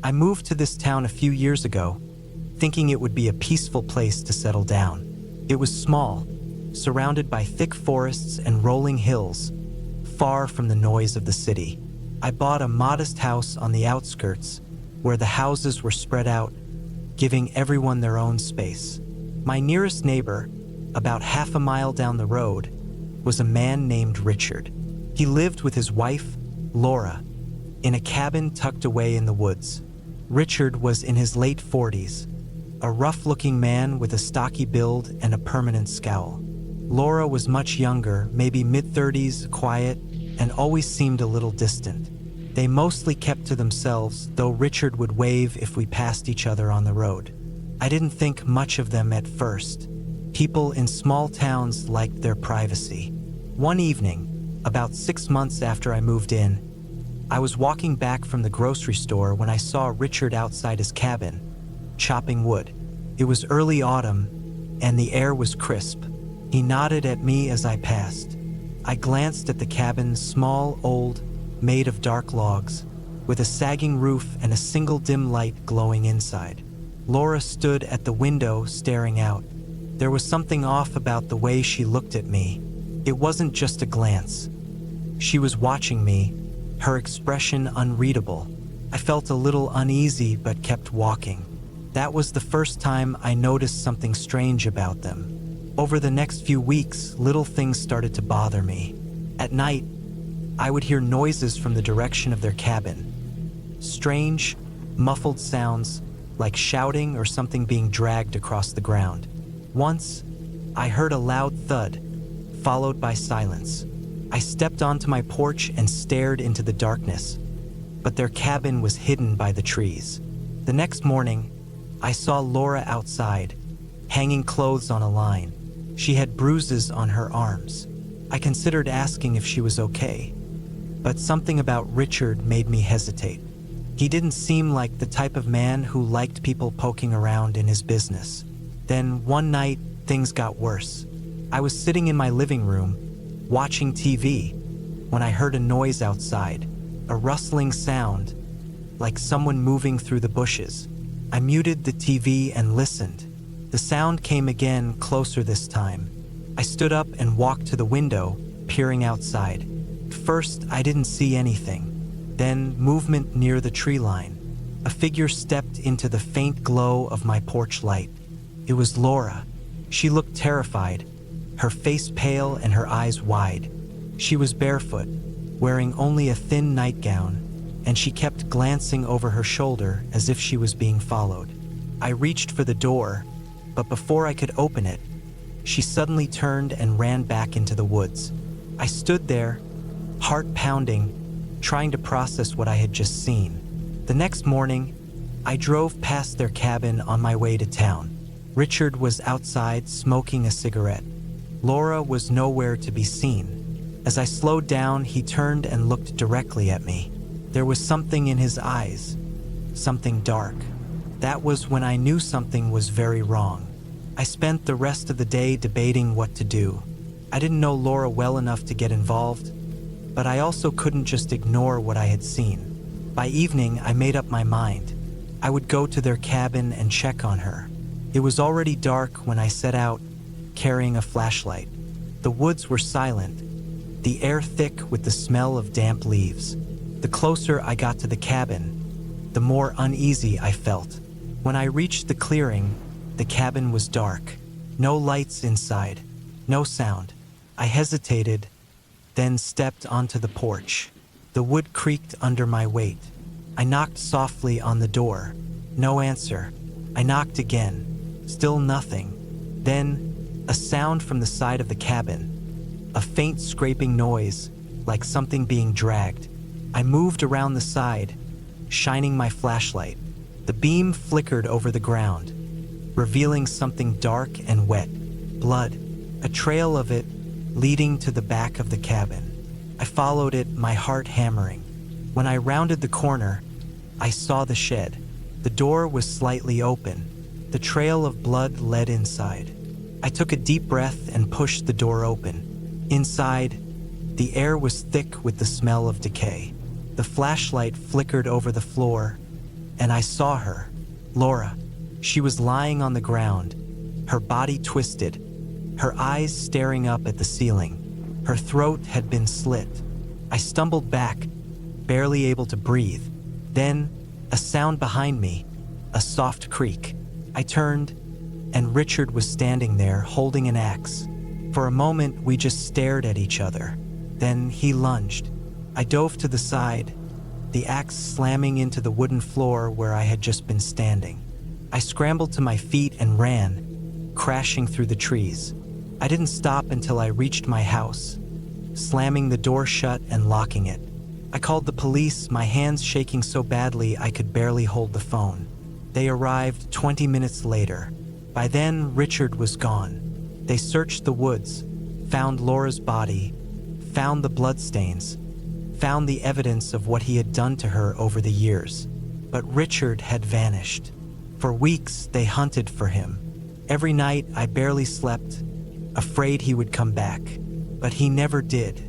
I moved to this town a few years ago, thinking it would be a peaceful place to settle down. It was small, surrounded by thick forests and rolling hills, far from the noise of the city. I bought a modest house on the outskirts, where the houses were spread out, giving everyone their own space. My nearest neighbor, about half a mile down the road, was a man named Richard. He lived with his wife, Laura, in a cabin tucked away in the woods. Richard was in his late 40s, a rough-looking man with a stocky build and a permanent scowl. Laura was much younger, maybe mid-30s, quiet, and always seemed a little distant. They mostly kept to themselves, though Richard would wave if we passed each other on the road. I didn't think much of them at first. People in small towns liked their privacy. One evening, about 6 months after I moved in, I was walking back from the grocery store when I saw Richard outside his cabin, chopping wood. It was early autumn, and the air was crisp. He nodded at me as I passed. I glanced at the cabin, small, old, made of dark logs, with a sagging roof and a single dim light glowing inside. Laura stood at the window staring out. There was something off about the way she looked at me. It wasn't just a glance. She was watching me, her expression unreadable. I felt a little uneasy but kept walking. That was the first time I noticed something strange about them. Over the next few weeks, little things started to bother me. At night, I would hear noises from the direction of their cabin. Strange, muffled sounds, like shouting or something being dragged across the ground. Once, I heard a loud thud, followed by silence. I stepped onto my porch and stared into the darkness, but their cabin was hidden by the trees. The next morning, I saw Laura outside, hanging clothes on a line. She had bruises on her arms. I considered asking if she was okay, but something about Richard made me hesitate. He didn't seem like the type of man who liked people poking around in his business. Then one night, things got worse. I was sitting in my living room, watching TV, when I heard a noise outside, a rustling sound, like someone moving through the bushes. I muted the TV and listened. The sound came again, closer this time. I stood up and walked to the window, peering outside. First, I didn't see anything. Then, movement near the tree line. A figure stepped into the faint glow of my porch light. It was Laura. She looked terrified, her face pale and her eyes wide. She was barefoot, wearing only a thin nightgown, and she kept glancing over her shoulder as if she was being followed. I reached for the door, but before I could open it, she suddenly turned and ran back into the woods. I stood there, heart pounding, trying to process what I had just seen. The next morning, I drove past their cabin on my way to town. Richard was outside smoking a cigarette. Laura was nowhere to be seen. As I slowed down, he turned and looked directly at me. There was something in his eyes, something dark. That was when I knew something was very wrong. I spent the rest of the day debating what to do. I didn't know Laura well enough to get involved, but I also couldn't just ignore what I had seen. By evening, I made up my mind. I would go to their cabin and check on her. It was already dark when I set out, carrying a flashlight. The woods were silent, the air thick with the smell of damp leaves. The closer I got to the cabin, the more uneasy I felt. When I reached the clearing, the cabin was dark. No lights inside, no sound. I hesitated, then stepped onto the porch. The wood creaked under my weight. I knocked softly on the door. No answer. I knocked again. Still nothing. Then, a sound from the side of the cabin. A faint scraping noise, like something being dragged. I moved around the side, shining my flashlight. The beam flickered over the ground, revealing something dark and wet. Blood. A trail of it leading to the back of the cabin. I followed it, my heart hammering. When I rounded the corner, I saw the shed. The door was slightly open. The trail of blood led inside. I took a deep breath and pushed the door open. Inside, the air was thick with the smell of decay. The flashlight flickered over the floor, and I saw her, Laura. She was lying on the ground, her body twisted, her eyes staring up at the ceiling. Her throat had been slit. I stumbled back, barely able to breathe. Then, a sound behind me, a soft creak. I turned, and Richard was standing there holding an axe. For a moment, we just stared at each other. Then he lunged. I dove to the side, the axe slamming into the wooden floor where I had just been standing. I scrambled to my feet and ran, crashing through the trees. I didn't stop until I reached my house, slamming the door shut and locking it. I called the police, my hands shaking so badly I could barely hold the phone. They arrived 20 minutes later. By then, Richard was gone. They searched the woods, found Laura's body, found the bloodstains, found the evidence of what he had done to her over the years. But Richard had vanished. For weeks, they hunted for him. Every night, I barely slept, afraid he would come back. But he never did.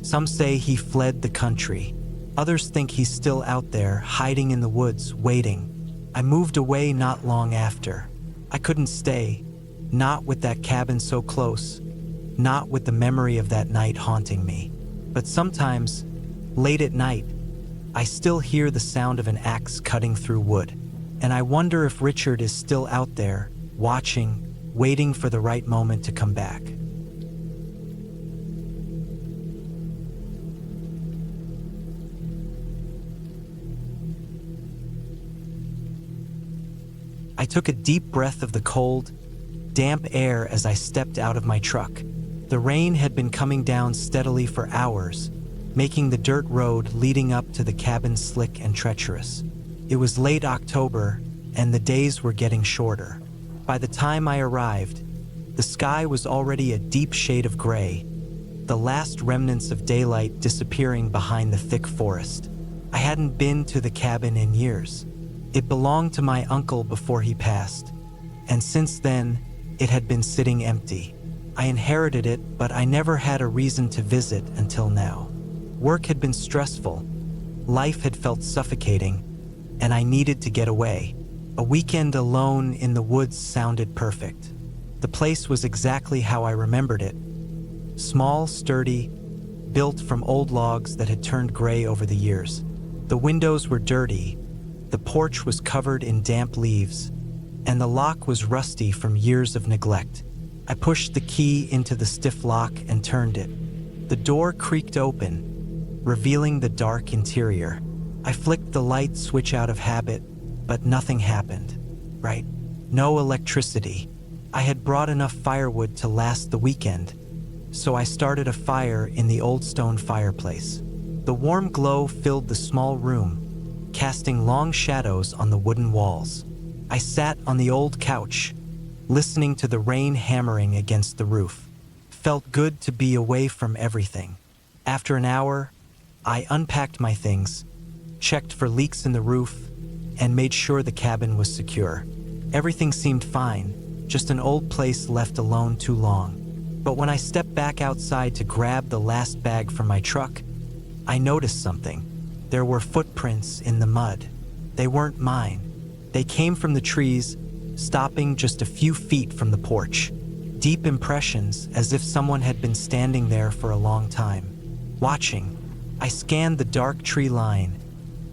Some say he fled the country. Others think he's still out there, hiding in the woods, waiting. I moved away not long after. I couldn't stay, not with that cabin so close, not with the memory of that night haunting me. But sometimes, late at night, I still hear the sound of an axe cutting through wood. And I wonder if Richard is still out there, watching, waiting for the right moment to come back. I took a deep breath of the cold, damp air as I stepped out of my truck. The rain had been coming down steadily for hours, making the dirt road leading up to the cabin slick and treacherous. It was late October, and the days were getting shorter. By the time I arrived, the sky was already a deep shade of gray, the last remnants of daylight disappearing behind the thick forest. I hadn't been to the cabin in years. It belonged to my uncle before he passed, and since then, it had been sitting empty. I inherited it, but I never had a reason to visit until now. Work had been stressful, life had felt suffocating, and I needed to get away. A weekend alone in the woods sounded perfect. The place was exactly how I remembered it. Small, sturdy, built from old logs that had turned gray over the years. The windows were dirty, the porch was covered in damp leaves, and the lock was rusty from years of neglect. I pushed the key into the stiff lock and turned it. The door creaked open, revealing the dark interior. I flicked the light switch out of habit, but nothing happened. Right? No electricity. I had brought enough firewood to last the weekend, so I started a fire in the old stone fireplace. The warm glow filled the small room, casting long shadows on the wooden walls. I sat on the old couch, listening to the rain hammering against the roof. Felt good to be away from everything. After an hour, I unpacked my things, checked for leaks in the roof, and made sure the cabin was secure. Everything seemed fine, just an old place left alone too long. But when I stepped back outside to grab the last bag from my truck, I noticed something. There were footprints in the mud. They weren't mine. They came from the trees, stopping just a few feet from the porch. Deep impressions, as if someone had been standing there for a long time, watching. I scanned the dark tree line,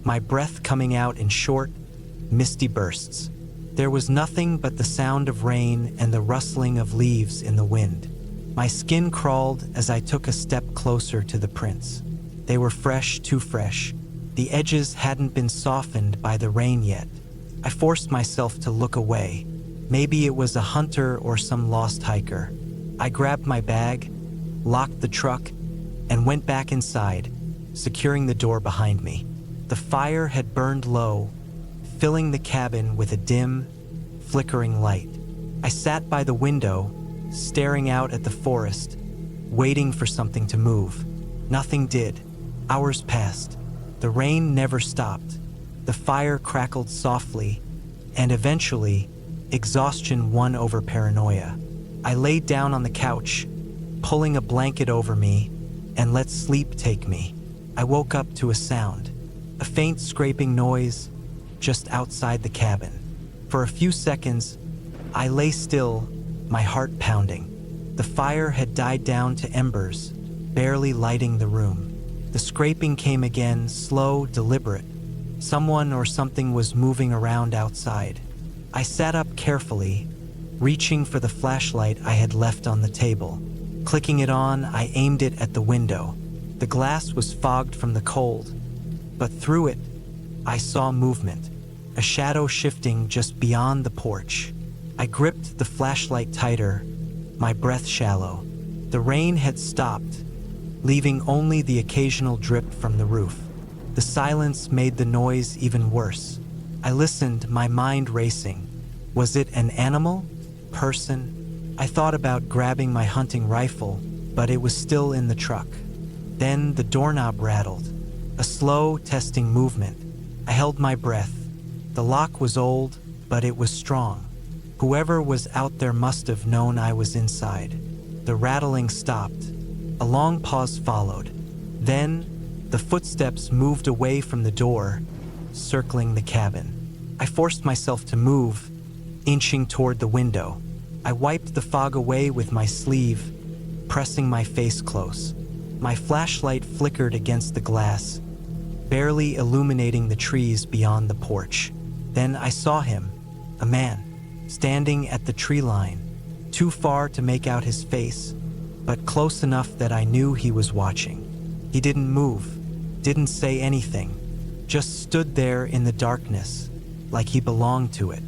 my breath coming out in short, misty bursts. There was nothing but the sound of rain and the rustling of leaves in the wind. My skin crawled as I took a step closer to the prints. They were fresh, too fresh. The edges hadn't been softened by the rain yet. I forced myself to look away. Maybe it was a hunter or some lost hiker. I grabbed my bag, locked the truck, and went back inside, securing the door behind me. The fire had burned low, filling the cabin with a dim, flickering light. I sat by the window, staring out at the forest, waiting for something to move. Nothing did. Hours passed. The rain never stopped. The fire crackled softly, and eventually, exhaustion won over paranoia. I laid down on the couch, pulling a blanket over me, and let sleep take me. I woke up to a sound, a faint scraping noise, just outside the cabin. For a few seconds, I lay still, my heart pounding. The fire had died down to embers, barely lighting the room. The scraping came again, slow, deliberate. Someone or something was moving around outside. I sat up carefully, reaching for the flashlight I had left on the table. Clicking it on, I aimed it at the window. The glass was fogged from the cold, but through it, I saw movement, a shadow shifting just beyond the porch. I gripped the flashlight tighter, my breath shallow. The rain had stopped, leaving only the occasional drip from the roof. The silence made the noise even worse. I listened, my mind racing. Was it an animal? Person? I thought about grabbing my hunting rifle, but it was still in the truck. Then the doorknob rattled, a slow, testing movement. I held my breath. The lock was old, but it was strong. Whoever was out there must have known I was inside. The rattling stopped. A long pause followed. Then, the footsteps moved away from the door, circling the cabin. I forced myself to move, inching toward the window. I wiped the fog away with my sleeve, pressing my face close. My flashlight flickered against the glass, barely illuminating the trees beyond the porch. Then I saw him, a man, standing at the tree line, too far to make out his face, but close enough that I knew he was watching. He didn't move, didn't say anything, just stood there in the darkness, like he belonged to it.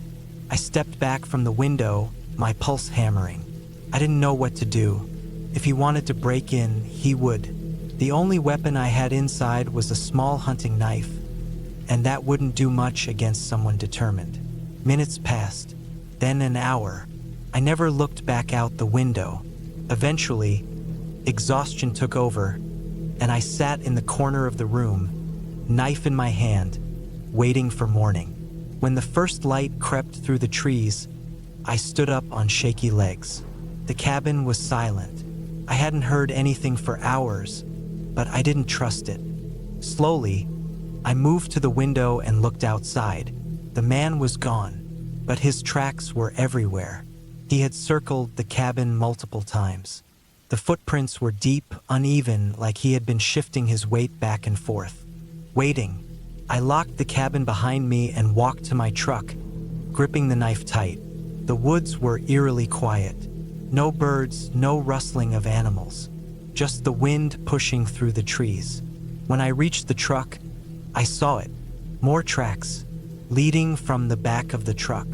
I stepped back from the window, my pulse hammering. I didn't know what to do. If he wanted to break in, he would. The only weapon I had inside was a small hunting knife, and that wouldn't do much against someone determined. Minutes passed, then an hour. I never looked back out the window. Eventually, exhaustion took over, and I sat in the corner of the room, knife in my hand, waiting for morning. When the first light crept through the trees, I stood up on shaky legs. The cabin was silent. I hadn't heard anything for hours, but I didn't trust it. Slowly, I moved to the window and looked outside. The man was gone, but his tracks were everywhere. He had circled the cabin multiple times. The footprints were deep, uneven, like he had been shifting his weight back and forth. Waiting, I locked the cabin behind me and walked to my truck, gripping the knife tight. The woods were eerily quiet. No birds, no rustling of animals, just the wind pushing through the trees. When I reached the truck, I saw it. More tracks, leading from the back of the truck.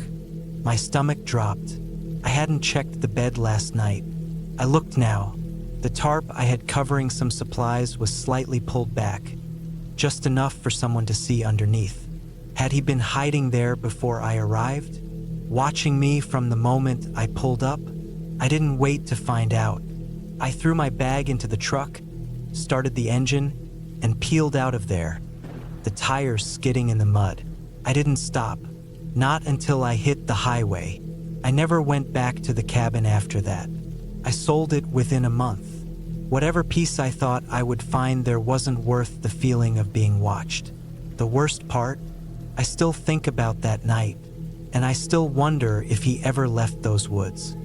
My stomach dropped. I hadn't checked the bed last night. I looked now. The tarp I had covering some supplies was slightly pulled back, just enough for someone to see underneath. Had he been hiding there before I arrived, watching me from the moment I pulled up? I didn't wait to find out. I threw my bag into the truck, started the engine, and peeled out of there, the tires skidding in the mud. I didn't stop, not until I hit the highway. I never went back to the cabin after that. I sold it within a month. Whatever peace I thought I would find there wasn't worth the feeling of being watched. The worst part? I still think about that night, and I still wonder if he ever left those woods.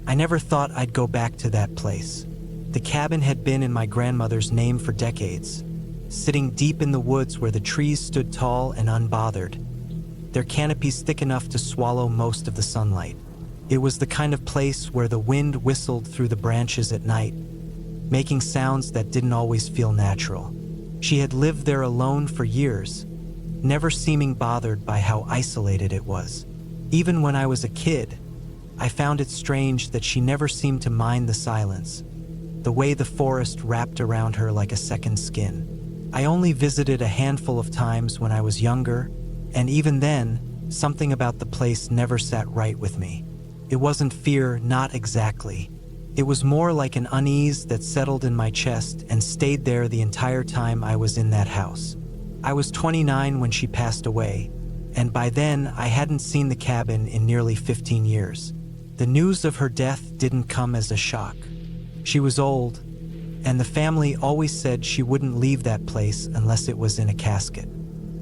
I never thought I'd go back to that place. The cabin had been in my grandmother's name for decades, sitting deep in the woods where the trees stood tall and unbothered, their canopies thick enough to swallow most of the sunlight. It was the kind of place where the wind whistled through the branches at night, making sounds that didn't always feel natural. She had lived there alone for years, never seeming bothered by how isolated it was. Even when I was a kid, I found it strange that she never seemed to mind the silence, the way the forest wrapped around her like a second skin. I only visited a handful of times when I was younger, and even then, something about the place never sat right with me. It wasn't fear, not exactly. It was more like an unease that settled in my chest and stayed there the entire time I was in that house. I was 29 when she passed away, and by then I hadn't seen the cabin in nearly 15 years. The news of her death didn't come as a shock. She was old, and the family always said she wouldn't leave that place unless it was in a casket.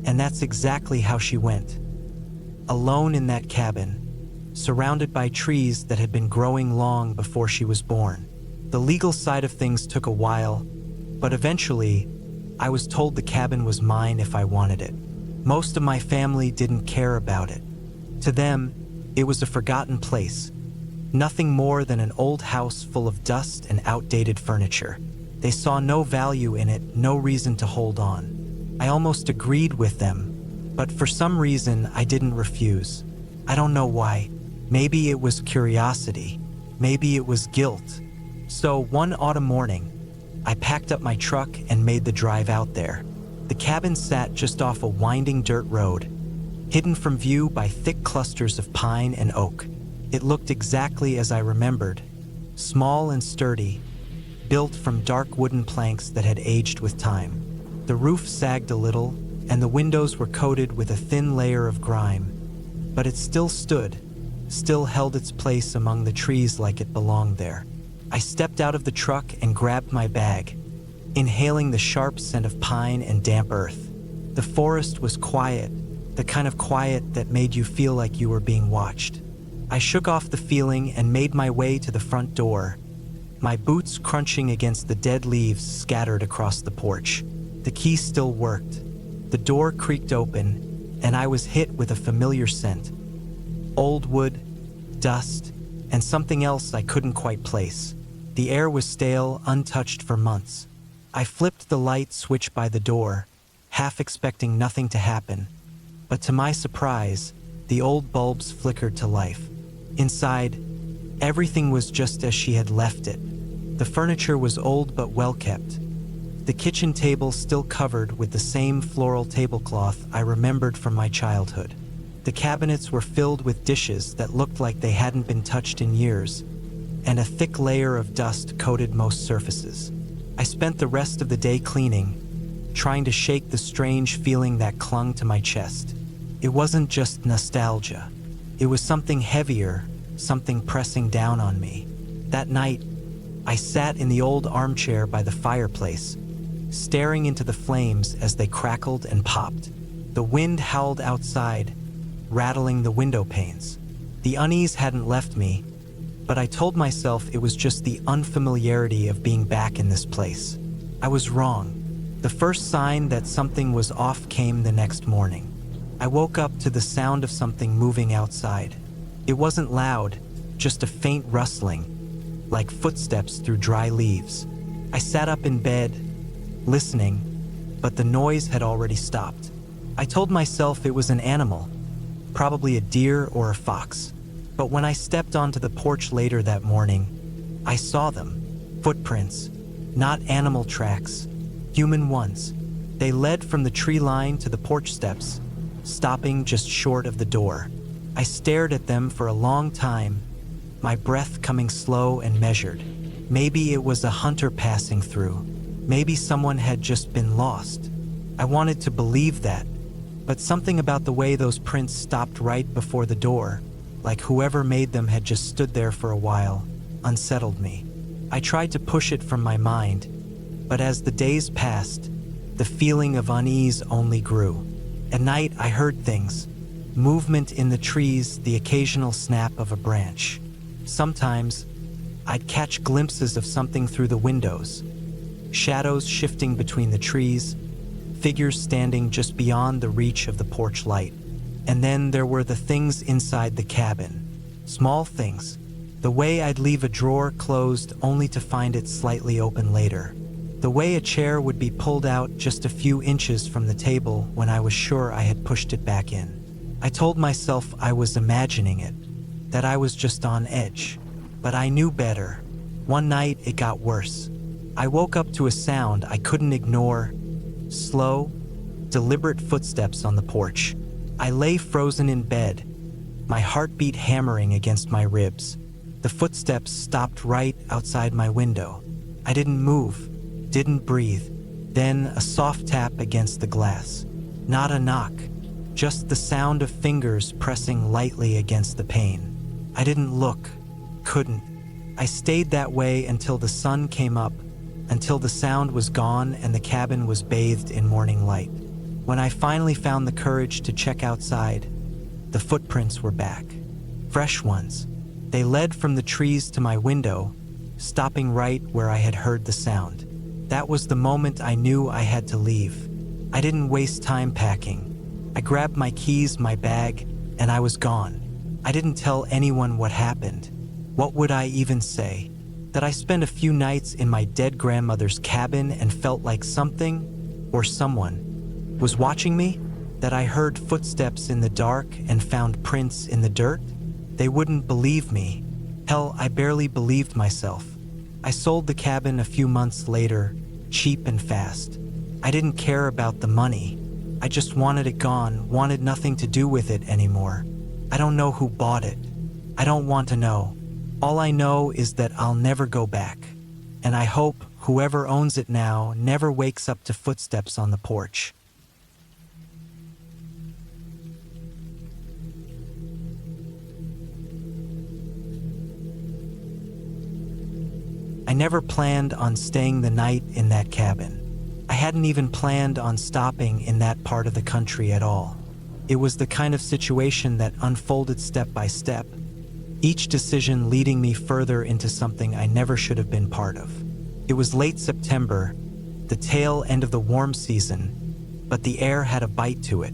And that's exactly how she went. Alone in that cabin, surrounded by trees that had been growing long before she was born. The legal side of things took a while, but eventually, I was told the cabin was mine if I wanted it. Most of my family didn't care about it. To them, it was a forgotten place, nothing more than an old house full of dust and outdated furniture. They saw no value in it, no reason to hold on. I almost agreed with them, but for some reason I didn't refuse. I don't know why. Maybe it was curiosity. Maybe it was guilt. So one autumn morning, I packed up my truck and made the drive out there. The cabin sat just off a winding dirt road, hidden from view by thick clusters of pine and oak. It looked exactly as I remembered, small and sturdy, built from dark wooden planks that had aged with time. The roof sagged a little, and the windows were coated with a thin layer of grime, but it still stood, still held its place among the trees like it belonged there. I stepped out of the truck and grabbed my bag, inhaling the sharp scent of pine and damp earth. The forest was quiet, the kind of quiet that made you feel like you were being watched. I shook off the feeling and made my way to the front door, my boots crunching against the dead leaves scattered across the porch. The key still worked. The door creaked open, and I was hit with a familiar scent. Old wood, dust, and something else I couldn't quite place. The air was stale, untouched for months. I flipped the light switch by the door, half expecting nothing to happen. But to my surprise, the old bulbs flickered to life. Inside, everything was just as she had left it. The furniture was old but well kept. The kitchen table still covered with the same floral tablecloth I remembered from my childhood. The cabinets were filled with dishes that looked like they hadn't been touched in years, and a thick layer of dust coated most surfaces. I spent the rest of the day cleaning, trying to shake the strange feeling that clung to my chest. It wasn't just nostalgia. It was something heavier, something pressing down on me. That night, I sat in the old armchair by the fireplace, staring into the flames as they crackled and popped. The wind howled outside, rattling the window panes. The unease hadn't left me, but I told myself it was just the unfamiliarity of being back in this place. I was wrong. The first sign that something was off came the next morning. I woke up to the sound of something moving outside. It wasn't loud, just a faint rustling, like footsteps through dry leaves. I sat up in bed, listening, but the noise had already stopped. I told myself it was an animal, probably a deer or a fox. But when I stepped onto the porch later that morning, I saw them. Footprints, not animal tracks, human ones. They led from the tree line to the porch steps, stopping just short of the door. I stared at them for a long time, my breath coming slow and measured. Maybe it was a hunter passing through. Maybe someone had just been lost. I wanted to believe that, but something about the way those prints stopped right before the door, like whoever made them had just stood there for a while, unsettled me. I tried to push it from my mind, but as the days passed, the feeling of unease only grew. At night, I heard things. Movement in the trees, the occasional snap of a branch. Sometimes, I'd catch glimpses of something through the windows. Shadows shifting between the trees, figures standing just beyond the reach of the porch light. And then there were the things inside the cabin. Small things. The way I'd leave a drawer closed only to find it slightly open later. The way a chair would be pulled out just a few inches from the table when I was sure I had pushed it back in. I told myself I was imagining it, that I was just on edge. But I knew better. One night it got worse. I woke up to a sound I couldn't ignore. Slow, deliberate footsteps on the porch. I lay frozen in bed, my heartbeat hammering against my ribs. The footsteps stopped right outside my window. I didn't move, didn't breathe. Then a soft tap against the glass. Not a knock, just the sound of fingers pressing lightly against the pane. I didn't look, couldn't. I stayed that way until the sun came up, until the sound was gone and the cabin was bathed in morning light. When I finally found the courage to check outside, the footprints were back. Fresh ones. They led from the trees to my window, stopping right where I had heard the sound. That was the moment I knew I had to leave. I didn't waste time packing. I grabbed my keys, my bag, and I was gone. I didn't tell anyone what happened. What would I even say? That I spent a few nights in my dead grandmother's cabin and felt like something, or someone, was watching me? That I heard footsteps in the dark and found prints in the dirt? They wouldn't believe me. Hell, I barely believed myself. I sold the cabin a few months later, cheap and fast. I didn't care about the money. I just wanted it gone, wanted nothing to do with it anymore. I don't know who bought it. I don't want to know. All I know is that I'll never go back. And I hope whoever owns it now never wakes up to footsteps on the porch. I never planned on staying the night in that cabin. I hadn't even planned on stopping in that part of the country at all. It was the kind of situation that unfolded step by step, each decision leading me further into something I never should have been part of. It was late September, the tail end of the warm season, but the air had a bite to it.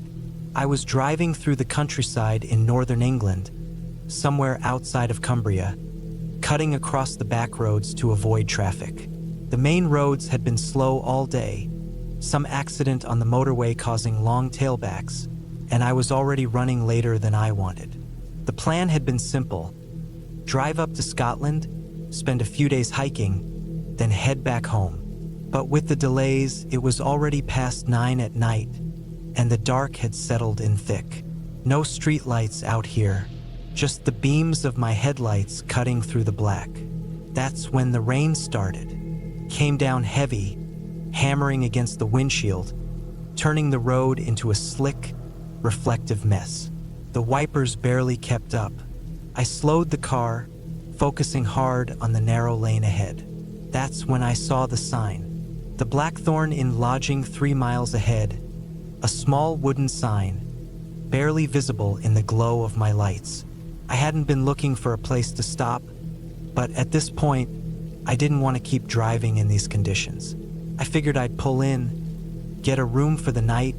I was driving through the countryside in northern England, somewhere outside of Cumbria, cutting across the back roads to avoid traffic. The main roads had been slow all day, some accident on the motorway causing long tailbacks, and I was already running later than I wanted. The plan had been simple: drive up to Scotland, spend a few days hiking, then head back home. But with the delays, it was already past 9 at night, and the dark had settled in thick. No streetlights out here, just the beams of my headlights cutting through the black. That's when the rain started. Came down heavy, hammering against the windshield, turning the road into a slick, reflective mess. The wipers barely kept up. I slowed the car, focusing hard on the narrow lane ahead. That's when I saw the sign. The Blackthorn Inn lodging 3 miles ahead, a small wooden sign, barely visible in the glow of my lights. I hadn't been looking for a place to stop, but at this point, I didn't want to keep driving in these conditions. I figured I'd pull in, get a room for the night,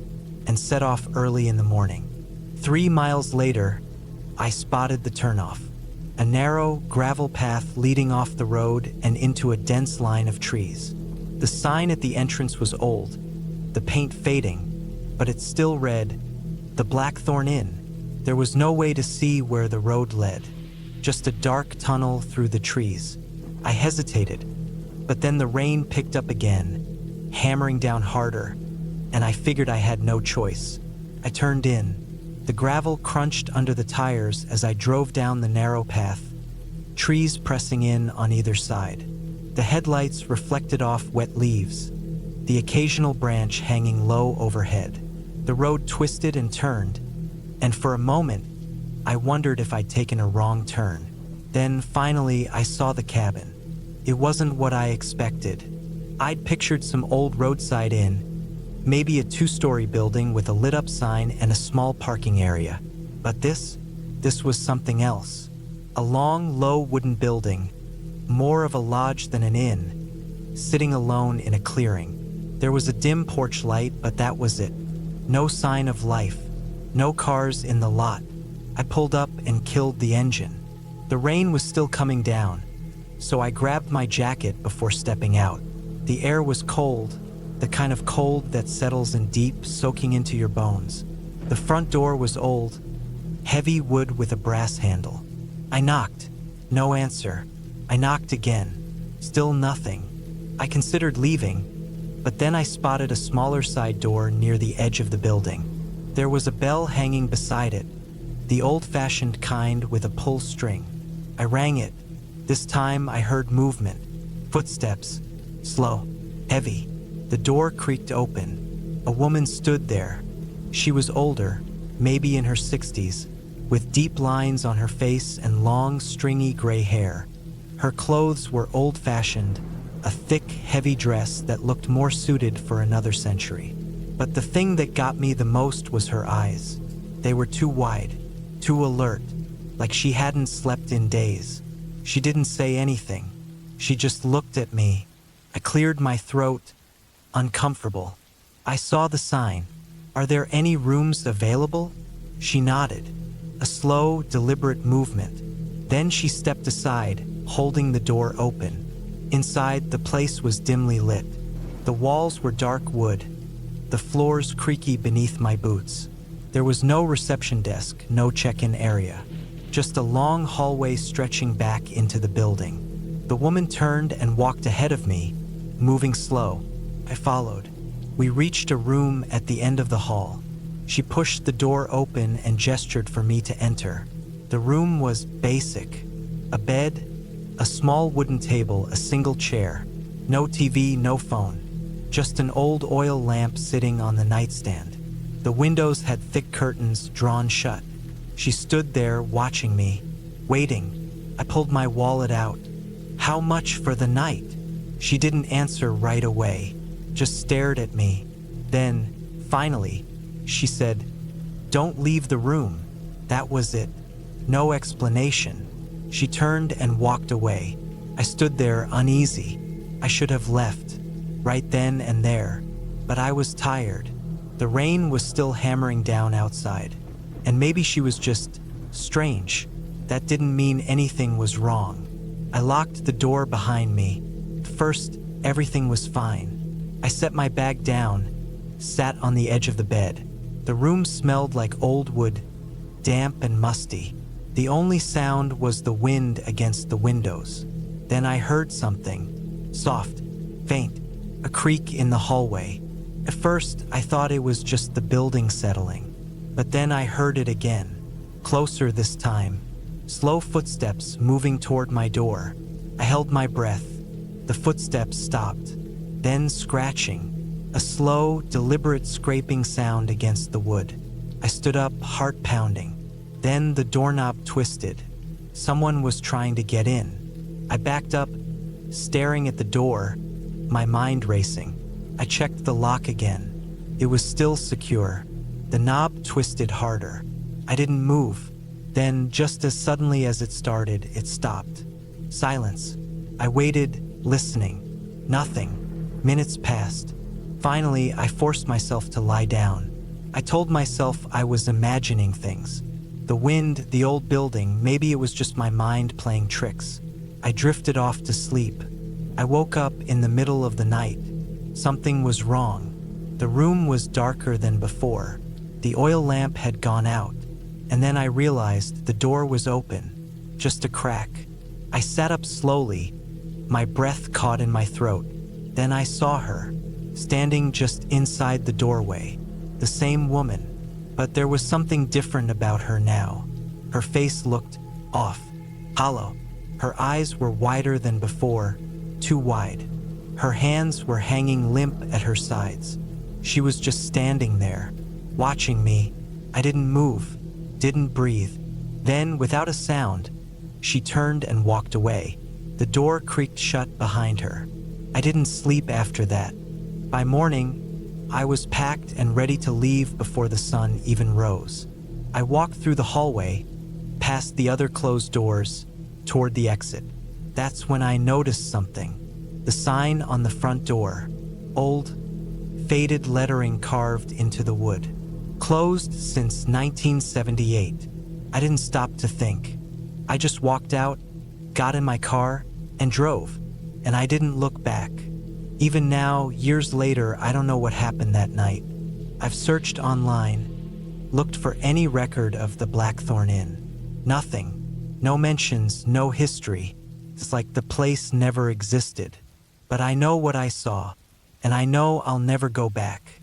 and set off early in the morning. 3 miles later, I spotted the turnoff, a narrow gravel path leading off the road and into a dense line of trees. The sign at the entrance was old, the paint fading, but it still read, "The Blackthorn Inn." There was no way to see where the road led, just a dark tunnel through the trees. I hesitated, but then the rain picked up again, hammering down harder, and I figured I had no choice. I turned in. The gravel crunched under the tires as I drove down the narrow path, trees pressing in on either side. The headlights reflected off wet leaves, the occasional branch hanging low overhead. The road twisted and turned, and for a moment, I wondered if I'd taken a wrong turn. Then finally, I saw the cabin. It wasn't what I expected. I'd pictured some old roadside inn, maybe a 2-story building with a lit-up sign and a small parking area. But this was something else. A long, low wooden building, more of a lodge than an inn, sitting alone in a clearing. There was a dim porch light, but that was it. No sign of life, no cars in the lot. I pulled up and killed the engine. The rain was still coming down, so I grabbed my jacket before stepping out. The air was cold, the kind of cold that settles in deep, soaking into your bones. The front door was old, heavy wood with a brass handle. I knocked. No answer. I knocked again. Still nothing. I considered leaving, but then I spotted a smaller side door near the edge of the building. There was a bell hanging beside it, the old-fashioned kind with a pull string. I rang it. This time I heard movement, footsteps, slow, heavy. The door creaked open. A woman stood there. She was older, maybe in her 60s, with deep lines on her face and long, stringy gray hair. Her clothes were old-fashioned, a thick, heavy dress that looked more suited for another century. But the thing that got me the most was her eyes. They were too wide, too alert, like she hadn't slept in days. She didn't say anything. She just looked at me. I cleared my throat, uncomfortable. I saw the sign. "Are there any rooms available?" She nodded. A slow, deliberate movement. Then she stepped aside, holding the door open. Inside, the place was dimly lit. The walls were dark wood, the floors creaky beneath my boots. There was no reception desk, no check-in area, just a long hallway stretching back into the building. The woman turned and walked ahead of me, moving slow. I followed. We reached a room at the end of the hall. She pushed the door open and gestured for me to enter. The room was basic. A bed, a small wooden table, a single chair. No TV, no phone. Just an old oil lamp sitting on the nightstand. The windows had thick curtains drawn shut. She stood there watching me, waiting. I pulled my wallet out. "How much for the night?" She didn't answer right away, just stared at me. Then, finally, she said, "Don't leave the room." That was it. No explanation. She turned and walked away. I stood there uneasy. I should have left, right then and there. But I was tired. The rain was still hammering down outside. And maybe she was just strange. That didn't mean anything was wrong. I locked the door behind me. At first, everything was fine. I set my bag down, sat on the edge of the bed. The room smelled like old wood, damp and musty. The only sound was the wind against the windows. Then I heard something, soft, faint, a creak in the hallway. At first, I thought it was just the building settling. But then I heard it again, closer this time. Slow footsteps moving toward my door. I held my breath. The footsteps stopped. Then scratching. A slow, deliberate scraping sound against the wood. I stood up, heart pounding. Then the doorknob twisted. Someone was trying to get in. I backed up, staring at the door, my mind racing. I checked the lock again. It was still secure. The knob twisted harder. I didn't move. Then, just as suddenly as it started, it stopped. Silence. I waited, listening. Nothing. Minutes passed. Finally, I forced myself to lie down. I told myself I was imagining things. The wind, the old building, maybe it was just my mind playing tricks. I drifted off to sleep. I woke up in the middle of the night. Something was wrong. The room was darker than before. The oil lamp had gone out. And then I realized the door was open, just a crack. I sat up slowly, my breath caught in my throat. Then I saw her, standing just inside the doorway, the same woman. But there was something different about her now. Her face looked off, hollow. Her eyes were wider than before, too wide. Her hands were hanging limp at her sides. She was just standing there, watching me. I didn't move, didn't breathe. Then, without a sound, she turned and walked away. The door creaked shut behind her. I didn't sleep after that. By morning, I was packed and ready to leave before the sun even rose. I walked through the hallway, past the other closed doors, toward the exit. That's when I noticed something. The sign on the front door, old, faded lettering carved into the wood. Closed since 1978. I didn't stop to think. I just walked out, got in my car, and drove. And I didn't look back. Even now, years later, I don't know what happened that night. I've searched online, looked for any record of the Blackthorn Inn. Nothing. No mentions, no history. It's like the place never existed. But I know what I saw, and I know I'll never go back.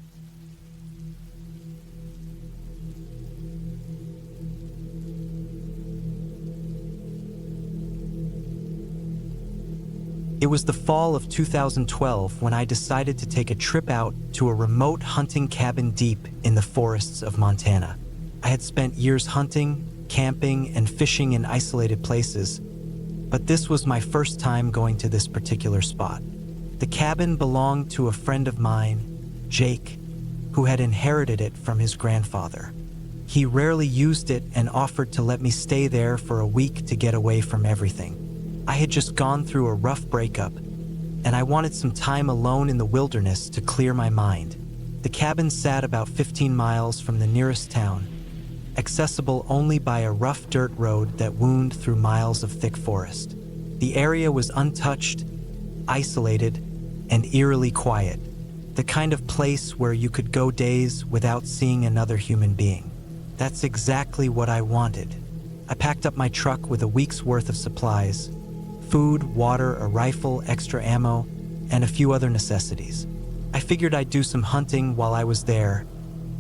It was the fall of 2012 when I decided to take a trip out to a remote hunting cabin deep in the forests of Montana. I had spent years hunting, camping and fishing in isolated places, but this was my first time going to this particular spot. The cabin belonged to a friend of mine, Jake, who had inherited it from his grandfather. He rarely used it and offered to let me stay there for a week to get away from everything. I had just gone through a rough breakup, and I wanted some time alone in the wilderness to clear my mind. The cabin sat about 15 miles from the nearest town, accessible only by a rough dirt road that wound through miles of thick forest. The area was untouched, isolated, and eerily quiet, the kind of place where you could go days without seeing another human being. That's exactly what I wanted. I packed up my truck with a week's worth of supplies: food, water, a rifle, extra ammo, and a few other necessities. I figured I'd do some hunting while I was there,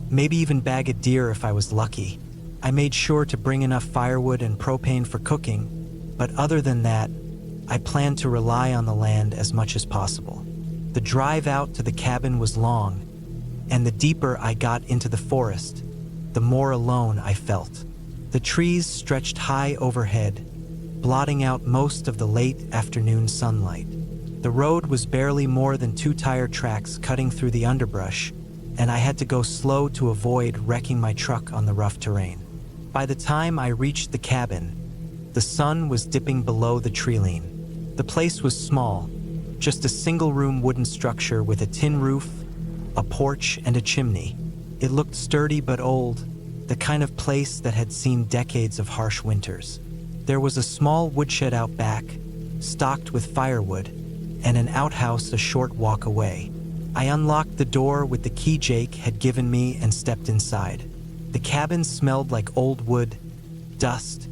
maybe even bag a deer if I was lucky. I made sure to bring enough firewood and propane for cooking, but other than that, I planned to rely on the land as much as possible. The drive out to the cabin was long, and the deeper I got into the forest, the more alone I felt. The trees stretched high overhead, blotting out most of the late afternoon sunlight. The road was barely more than 2 tire tracks cutting through the underbrush, and I had to go slow to avoid wrecking my truck on the rough terrain. By the time I reached the cabin, the sun was dipping below the treeline. The place was small, just a single-room wooden structure with a tin roof, a porch, and a chimney. It looked sturdy but old, the kind of place that had seen decades of harsh winters. There was a small woodshed out back, stocked with firewood, and an outhouse a short walk away. I unlocked the door with the key Jake had given me and stepped inside. The cabin smelled like old wood, dust,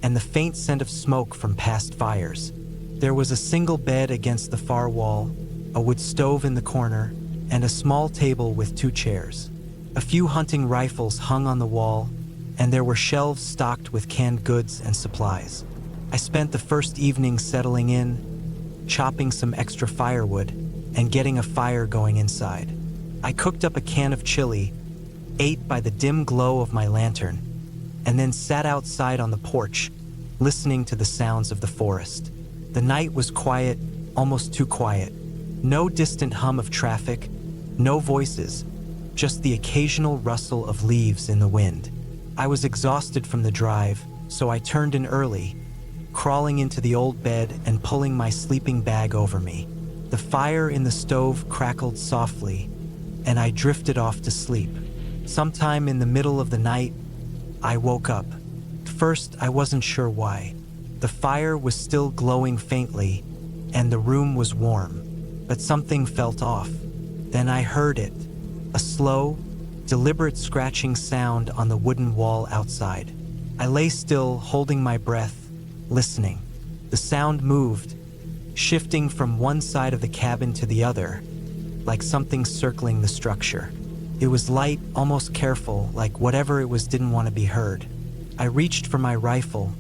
and the faint scent of smoke from past fires. There was a single bed against the far wall, a wood stove in the corner, and a small table with 2 chairs. A few hunting rifles hung on the wall, and there were shelves stocked with canned goods and supplies. I spent the first evening settling in, chopping some extra firewood, and getting a fire going inside. I cooked up a can of chili, ate by the dim glow of my lantern, and then sat outside on the porch, listening to the sounds of the forest. The night was quiet, almost too quiet. No distant hum of traffic, no voices, just the occasional rustle of leaves in the wind. I was exhausted from the drive, so I turned in early, crawling into the old bed and pulling my sleeping bag over me. The fire in the stove crackled softly, and I drifted off to sleep. Sometime in the middle of the night, I woke up. First, I wasn't sure why. The fire was still glowing faintly, and the room was warm, but something felt off. Then I heard it, a slow, deliberate scratching sound on the wooden wall outside. I lay still, holding my breath, listening. The sound moved, shifting from one side of the cabin to the other, like something circling the structure. It was light, almost careful, like whatever it was didn't want to be heard. I reached for my rifle,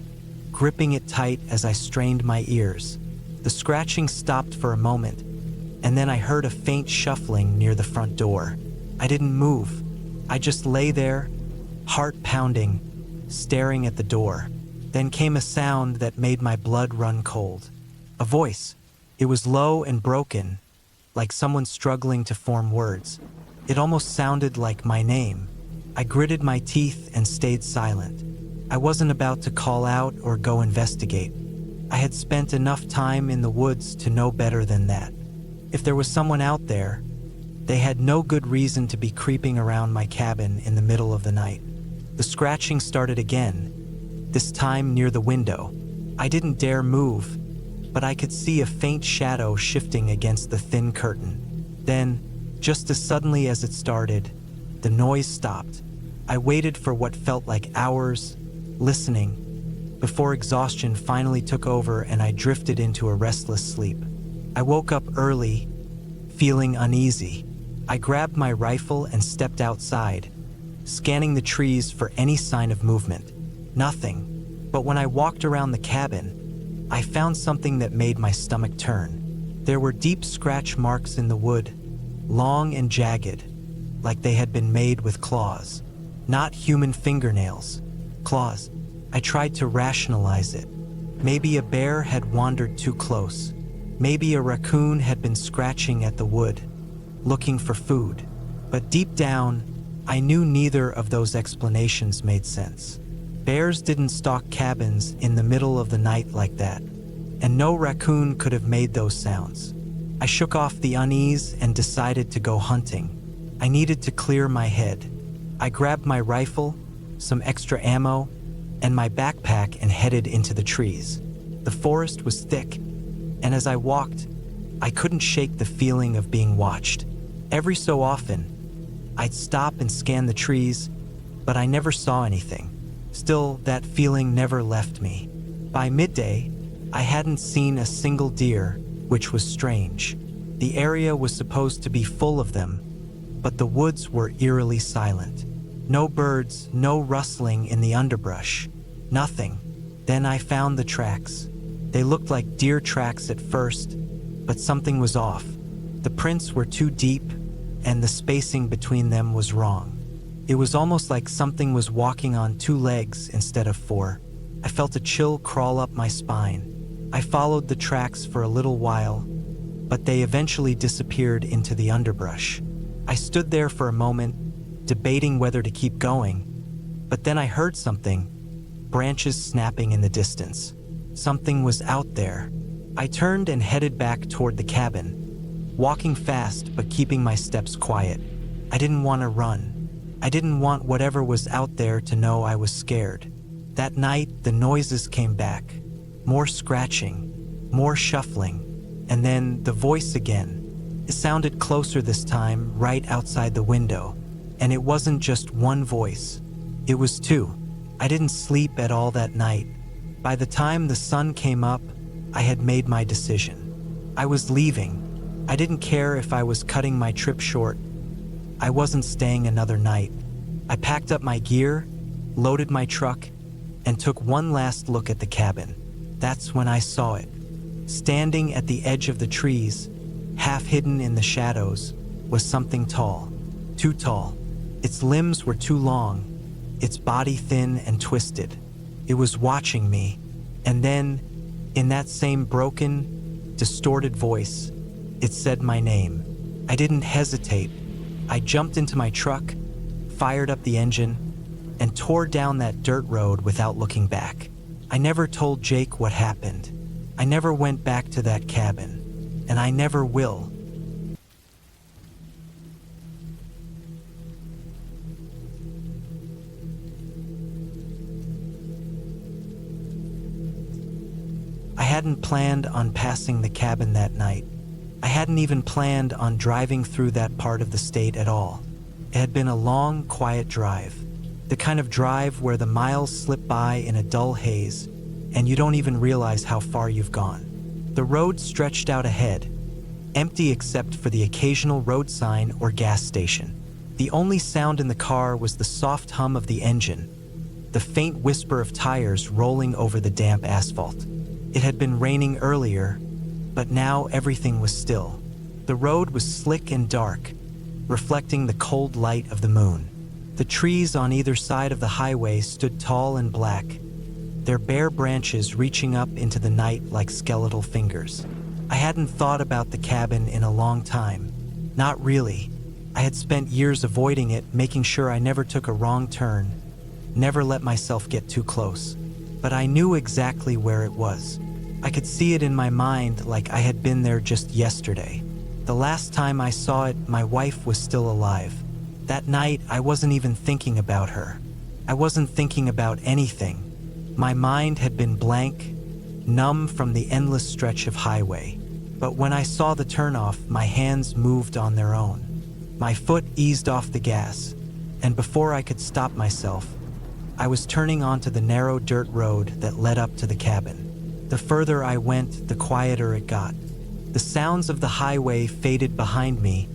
gripping it tight as I strained my ears. The scratching stopped for a moment, and then I heard a faint shuffling near the front door. I didn't move. I just lay there, heart pounding, staring at the door. Then came a sound that made my blood run cold. A voice. It was low and broken, like someone struggling to form words. It almost sounded like my name. I gritted my teeth and stayed silent. I wasn't about to call out or go investigate. I had spent enough time in the woods to know better than that. If there was someone out there, they had no good reason to be creeping around my cabin in the middle of the night. The scratching started again, this time near the window. I didn't dare move, but I could see a faint shadow shifting against the thin curtain. Then, just as suddenly as it started, the noise stopped. I waited for what felt like hours, listening, before exhaustion finally took over and I drifted into a restless sleep. I woke up early, feeling uneasy. I grabbed my rifle and stepped outside, scanning the trees for any sign of movement. Nothing. But when I walked around the cabin, I found something that made my stomach turn. There were deep scratch marks in the wood, long and jagged, like they had been made with claws. Not human fingernails, claws. I tried to rationalize it. Maybe a bear had wandered too close. Maybe a raccoon had been scratching at the wood, looking for food. But deep down, I knew neither of those explanations made sense. Bears didn't stalk cabins in the middle of the night like that, and no raccoon could have made those sounds. I shook off the unease and decided to go hunting. I needed to clear my head. I grabbed my rifle, some extra ammo, and my backpack and headed into the trees. The forest was thick, and as I walked, I couldn't shake the feeling of being watched. Every so often, I'd stop and scan the trees, but I never saw anything. Still, that feeling never left me. By midday, I hadn't seen a single deer, which was strange. The area was supposed to be full of them, but the woods were eerily silent. No birds, no rustling in the underbrush. Nothing. Then I found the tracks. They looked like deer tracks at first, but something was off. The prints were too deep, and the spacing between them was wrong. It was almost like something was walking on 2 legs instead of 4. I felt a chill crawl up my spine. I followed the tracks for a little while, but they eventually disappeared into the underbrush. I stood there for a moment, debating whether to keep going, but then I heard something, branches snapping in the distance. Something was out there. I turned and headed back toward the cabin, walking fast but keeping my steps quiet. I didn't want to run. I didn't want whatever was out there to know I was scared. That night, the noises came back. More scratching, more shuffling, and then the voice again. It sounded closer this time, right outside the window. And it wasn't just one voice. It was 2. I didn't sleep at all that night. By the time the sun came up, I had made my decision. I was leaving. I didn't care if I was cutting my trip short. I wasn't staying another night. I packed up my gear, loaded my truck, and took one last look at the cabin. That's when I saw it. Standing at the edge of the trees, half hidden in the shadows, was something tall. Too tall. Its limbs were too long, its body thin and twisted. It was watching me, and then, in that same broken, distorted voice, it said my name. I didn't hesitate. I jumped into my truck, fired up the engine, and tore down that dirt road without looking back. I never told Jake what happened. I never went back to that cabin, and I never will. I hadn't planned on passing the cabin that night. I hadn't even planned on driving through that part of the state at all. It had been a long, quiet drive. The kind of drive where the miles slip by in a dull haze, and you don't even realize how far you've gone. The road stretched out ahead, empty except for the occasional road sign or gas station. The only sound in the car was the soft hum of the engine, the faint whisper of tires rolling over the damp asphalt. It had been raining earlier, but now everything was still. The road was slick and dark, reflecting the cold light of the moon. The trees on either side of the highway stood tall and black, their bare branches reaching up into the night like skeletal fingers. I hadn't thought about the cabin in a long time. Not really. I had spent years avoiding it, making sure I never took a wrong turn, never let myself get too close. But I knew exactly where it was. I could see it in my mind like I had been there just yesterday. The last time I saw it, my wife was still alive. That night, I wasn't even thinking about her. I wasn't thinking about anything. My mind had been blank, numb from the endless stretch of highway. But when I saw the turnoff, my hands moved on their own. My foot eased off the gas, and before I could stop myself, I was turning onto the narrow dirt road that led up to the cabin. The further I went, the quieter it got. The sounds of the highway faded behind me,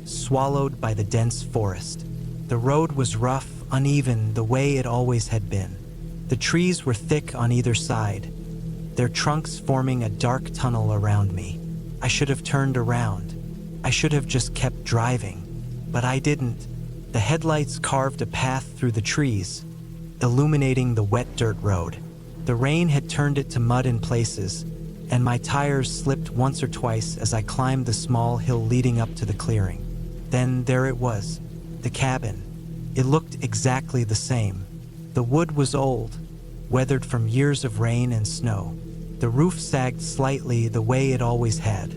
swallowed by the dense forest. The road was rough, uneven, the way it always had been. The trees were thick on either side, their trunks forming a dark tunnel around me. I should have turned around. I should have just kept driving, but I didn't. The headlights carved a path through the trees, illuminating the wet dirt road. The rain had turned it to mud in places, and my tires slipped once or twice as I climbed the small hill leading up to the clearing. Then there it was, the cabin. It looked exactly the same. The wood was old, weathered from years of rain and snow. The roof sagged slightly the way it always had.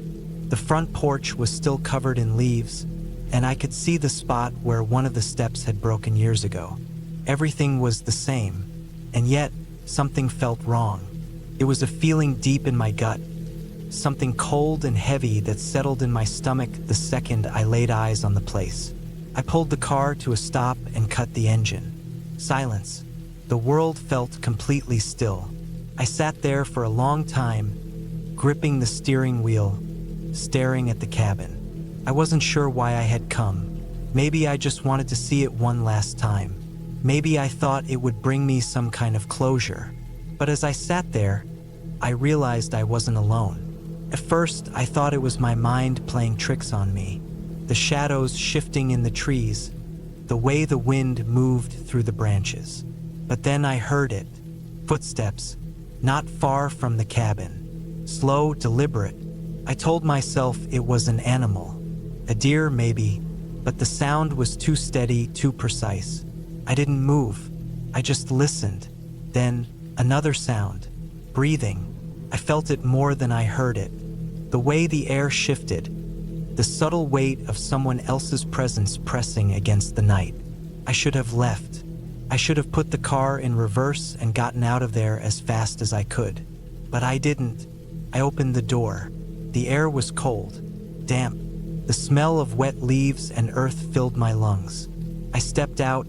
The front porch was still covered in leaves, and I could see the spot where one of the steps had broken years ago. Everything was the same, and yet something felt wrong. It was a feeling deep in my gut, something cold and heavy that settled in my stomach the second I laid eyes on the place. I pulled the car to a stop and cut the engine. Silence. The world felt completely still. I sat there for a long time, gripping the steering wheel, staring at the cabin. I wasn't sure why I had come. Maybe I just wanted to see it one last time. Maybe I thought it would bring me some kind of closure. But as I sat there, I realized I wasn't alone. At first, I thought it was my mind playing tricks on me. The shadows shifting in the trees, the way the wind moved through the branches. But then I heard it. Footsteps, not far from the cabin. Slow, deliberate. I told myself it was an animal. A deer, maybe, but the sound was too steady, too precise. I didn't move. I just listened. Then, another sound. Breathing. I felt it more than I heard it. The way the air shifted. The subtle weight of someone else's presence pressing against the night. I should have left. I should have put the car in reverse and gotten out of there as fast as I could. But I didn't. I opened the door. The air was cold, damp. The smell of wet leaves and earth filled my lungs. I stepped out,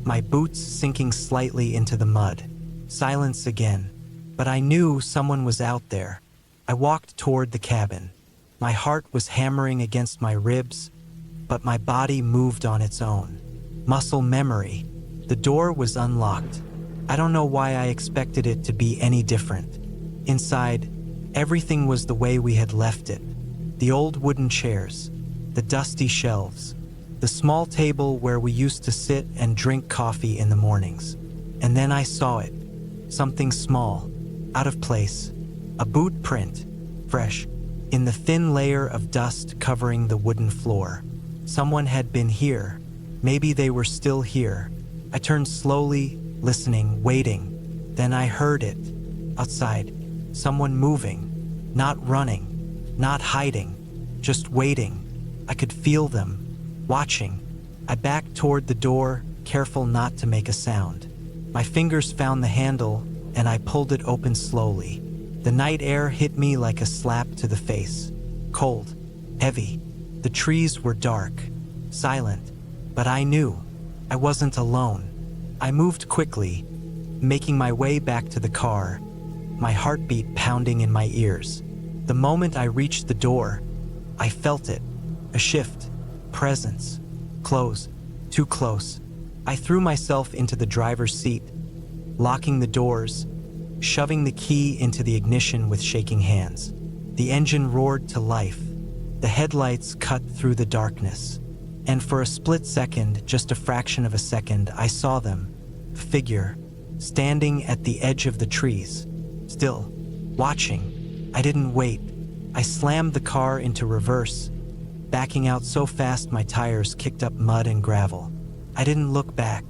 my boots sinking slightly into the mud. Silence again. But I knew someone was out there. I walked toward the cabin. My heart was hammering against my ribs, but my body moved on its own. Muscle memory. The door was unlocked. I don't know why I expected it to be any different. Inside, everything was the way we had left it. The old wooden chairs, the dusty shelves, the small table where we used to sit and drink coffee in the mornings. And then I saw it. Something small, out of place. A boot print, fresh, in the thin layer of dust covering the wooden floor. Someone had been here. Maybe they were still here. I turned slowly, listening, waiting. Then I heard it. Outside, someone moving, not running, not hiding, just waiting. I could feel them, watching. I backed toward the door, careful not to make a sound. My fingers found the handle, and I pulled it open slowly. The night air hit me like a slap to the face. Cold, heavy. The trees were dark, silent, but I knew I wasn't alone. I moved quickly, making my way back to the car, my heartbeat pounding in my ears. The moment I reached the door, I felt it. A shift, presence, close, too close. I threw myself into the driver's seat, locking the doors, shoving the key into the ignition with shaking hands. The engine roared to life. The headlights cut through the darkness. And for a split second, just a fraction of a second, I saw them. A figure, standing at the edge of the trees. Still, watching. I didn't wait. I slammed the car into reverse, backing out so fast my tires kicked up mud and gravel. I didn't look back.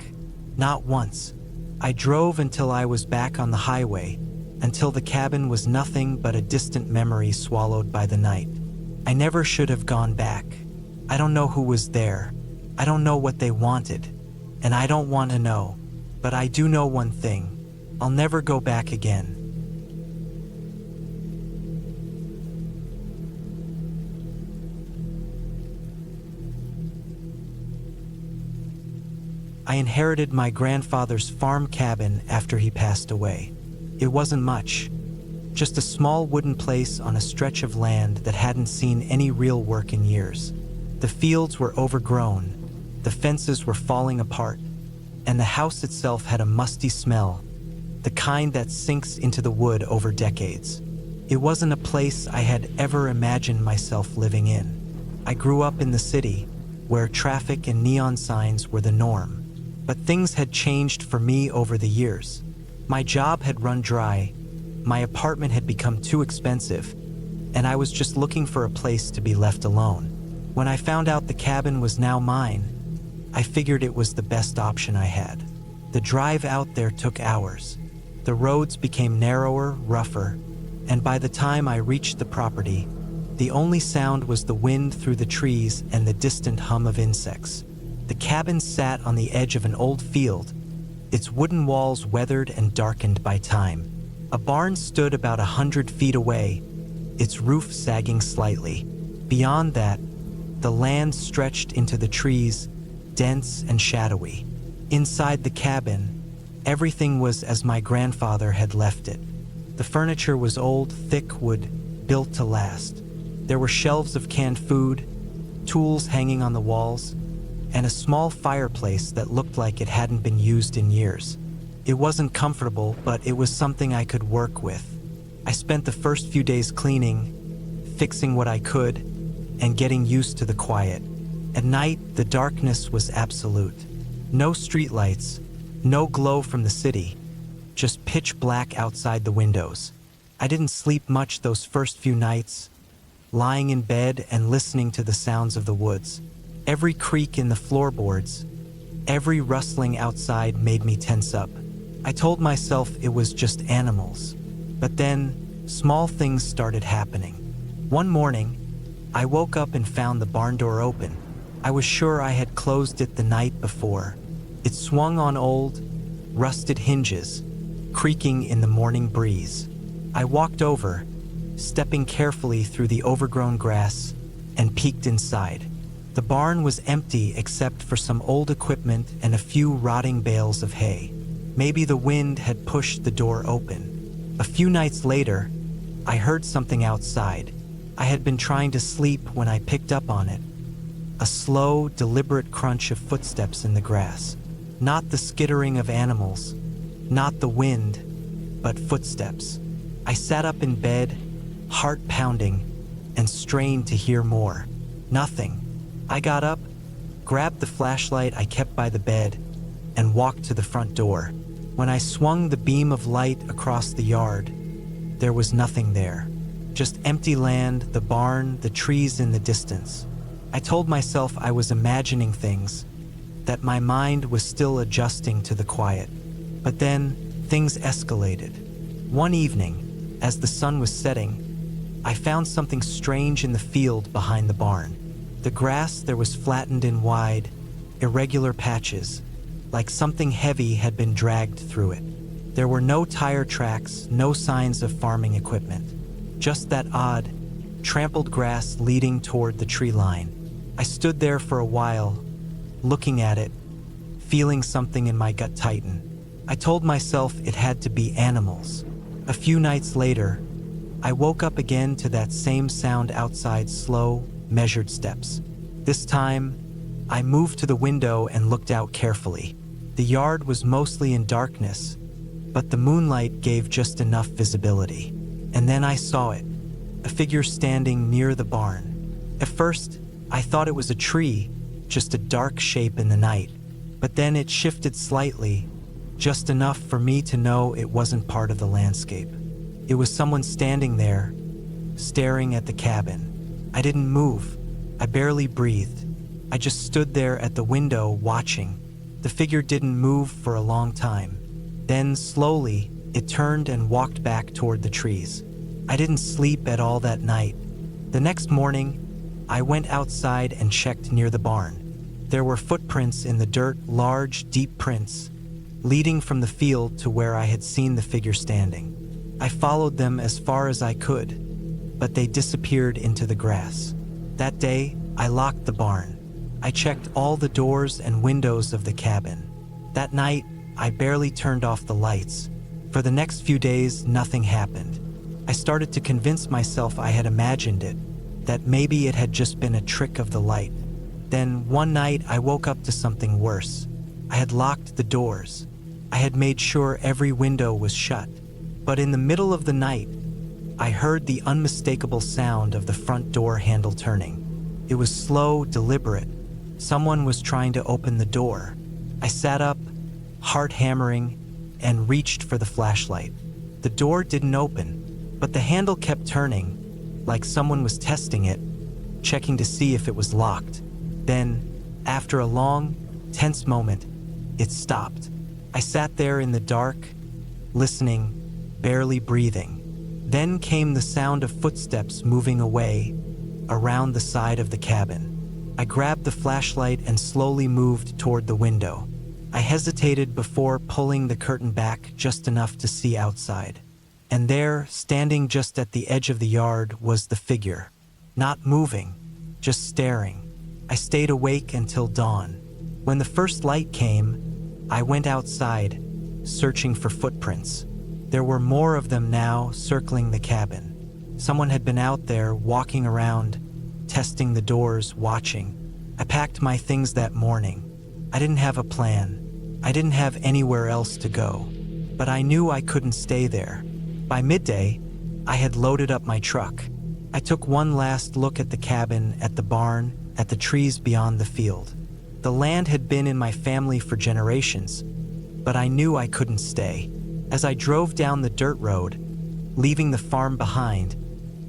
Not once. I drove until I was back on the highway, until the cabin was nothing but a distant memory swallowed by the night. I never should have gone back. I don't know who was there. I don't know what they wanted. And I don't want to know. But I do know one thing. I'll never go back again. I inherited my grandfather's farm cabin after he passed away. It wasn't much. Just a small wooden place on a stretch of land that hadn't seen any real work in years. The fields were overgrown, the fences were falling apart, and the house itself had a musty smell, the kind that sinks into the wood over decades. It wasn't a place I had ever imagined myself living in. I grew up in the city, where traffic and neon signs were the norm. But things had changed for me over the years. My job had run dry, my apartment had become too expensive, and I was just looking for a place to be left alone. When I found out the cabin was now mine, I figured it was the best option I had. The drive out there took hours. The roads became narrower, rougher, and by the time I reached the property, the only sound was the wind through the trees and the distant hum of insects. The cabin sat on the edge of an old field, its wooden walls weathered and darkened by time. A barn stood about 100 feet away, its roof sagging slightly. Beyond that, the land stretched into the trees, dense and shadowy. Inside the cabin, everything was as my grandfather had left it. The furniture was old, thick wood, built to last. There were shelves of canned food, tools hanging on the walls, and a small fireplace that looked like it hadn't been used in years. It wasn't comfortable, but it was something I could work with. I spent the first few days cleaning, fixing what I could, and getting used to the quiet. At night, the darkness was absolute. No streetlights, no glow from the city, just pitch black outside the windows. I didn't sleep much those first few nights, lying in bed and listening to the sounds of the woods. Every creak in the floorboards, every rustling outside made me tense up. I told myself it was just animals. But then, small things started happening. One morning, I woke up and found the barn door open. I was sure I had closed it the night before. It swung on old, rusted hinges, creaking in the morning breeze. I walked over, stepping carefully through the overgrown grass, and peeked inside. The barn was empty except for some old equipment and a few rotting bales of hay. Maybe the wind had pushed the door open. A few nights later, I heard something outside. I had been trying to sleep when I picked up on it. A slow, deliberate crunch of footsteps in the grass. Not the skittering of animals, not the wind, but footsteps. I sat up in bed, heart pounding, and strained to hear more. Nothing. I got up, grabbed the flashlight I kept by the bed, and walked to the front door. When I swung the beam of light across the yard, there was nothing there. Just empty land, the barn, the trees in the distance. I told myself I was imagining things, that my mind was still adjusting to the quiet. But then, things escalated. One evening, as the sun was setting, I found something strange in the field behind the barn. The grass there was flattened in wide, irregular patches, like something heavy had been dragged through it. There were no tire tracks, no signs of farming equipment, just that odd, trampled grass leading toward the tree line. I stood there for a while, looking at it, feeling something in my gut tighten. I told myself it had to be animals. A few nights later, I woke up again to that same sound outside, slow, measured steps. This time, I moved to the window and looked out carefully. The yard was mostly in darkness, but the moonlight gave just enough visibility. And then I saw it, a figure standing near the barn. At first, I thought it was a tree, just a dark shape in the night. But then it shifted slightly, just enough for me to know it wasn't part of the landscape. It was someone standing there, staring at the cabin. I didn't move. I barely breathed. I just stood there at the window watching. The figure didn't move for a long time. Then, slowly, it turned and walked back toward the trees. I didn't sleep at all that night. The next morning, I went outside and checked near the barn. There were footprints in the dirt, large, deep prints, leading from the field to where I had seen the figure standing. I followed them as far as I could, but they disappeared into the grass. That day, I locked the barn. I checked all the doors and windows of the cabin. That night, I barely turned off the lights. For the next few days, nothing happened. I started to convince myself I had imagined it, that maybe it had just been a trick of the light. Then, one night, I woke up to something worse. I had locked the doors. I had made sure every window was shut. But in the middle of the night, I heard the unmistakable sound of the front door handle turning. It was slow, deliberate. Someone was trying to open the door. I sat up, heart hammering, and reached for the flashlight. The door didn't open, but the handle kept turning, like someone was testing it, checking to see if it was locked. Then, after a long, tense moment, it stopped. I sat there in the dark, listening, barely breathing. Then came the sound of footsteps moving away, around the side of the cabin. I grabbed the flashlight and slowly moved toward the window. I hesitated before pulling the curtain back just enough to see outside. And there, standing just at the edge of the yard, was the figure. Not moving, just staring. I stayed awake until dawn. When the first light came, I went outside, searching for footprints. There were more of them now, circling the cabin. Someone had been out there, walking around, testing the doors, watching. I packed my things that morning. I didn't have a plan. I didn't have anywhere else to go. But I knew I couldn't stay there. By midday, I had loaded up my truck. I took one last look at the cabin, at the barn, at the trees beyond the field. The land had been in my family for generations, but I knew I couldn't stay. As I drove down the dirt road, leaving the farm behind,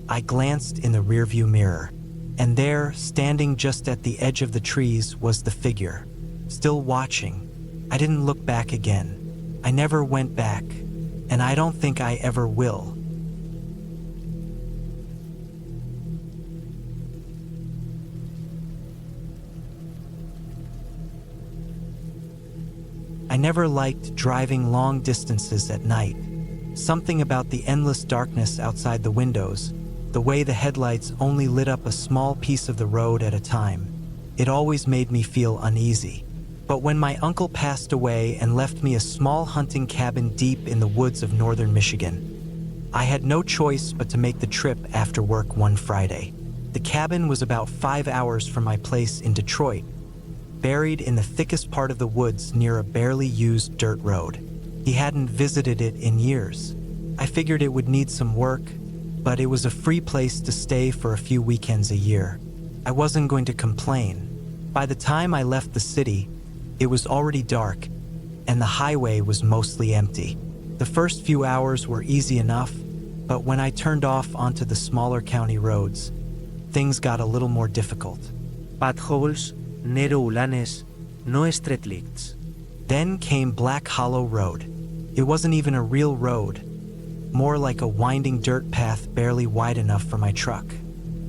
I glanced in the rearview mirror. And there, standing just at the edge of the trees, was the figure, still watching. I didn't look back again. I never went back, and I don't think I ever will. I never liked driving long distances at night. Something about the endless darkness outside the windows, the way the headlights only lit up a small piece of the road at a time, it always made me feel uneasy. But when my uncle passed away and left me a small hunting cabin deep in the woods of northern Michigan, I had no choice but to make the trip after work one Friday. The cabin was about 5 hours from my place in Detroit, buried in the thickest part of the woods near a barely used dirt road. He hadn't visited it in years. I figured it would need some work, but it was a free place to stay for a few weekends a year. I wasn't going to complain. By the time I left the city, it was already dark, and the highway was mostly empty. The first few hours were easy enough, but when I turned off onto the smaller county roads, things got a little more difficult. Potholes, narrow lanes, no street lights. Then came Black Hollow Road. It wasn't even a real road, more like a winding dirt path barely wide enough for my truck.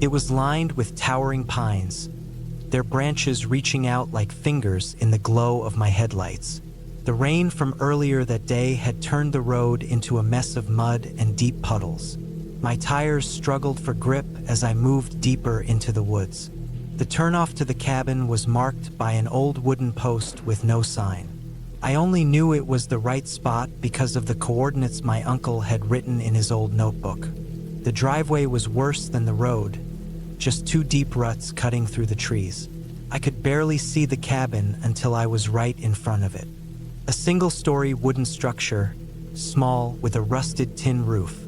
It was lined with towering pines, their branches reaching out like fingers in the glow of my headlights. The rain from earlier that day had turned the road into a mess of mud and deep puddles. My tires struggled for grip as I moved deeper into the woods. The turnoff to the cabin was marked by an old wooden post with no sign. I only knew it was the right spot because of the coordinates my uncle had written in his old notebook. The driveway was worse than the road, just 2 deep ruts cutting through the trees. I could barely see the cabin until I was right in front of it. A single-story wooden structure, small with a rusted tin roof.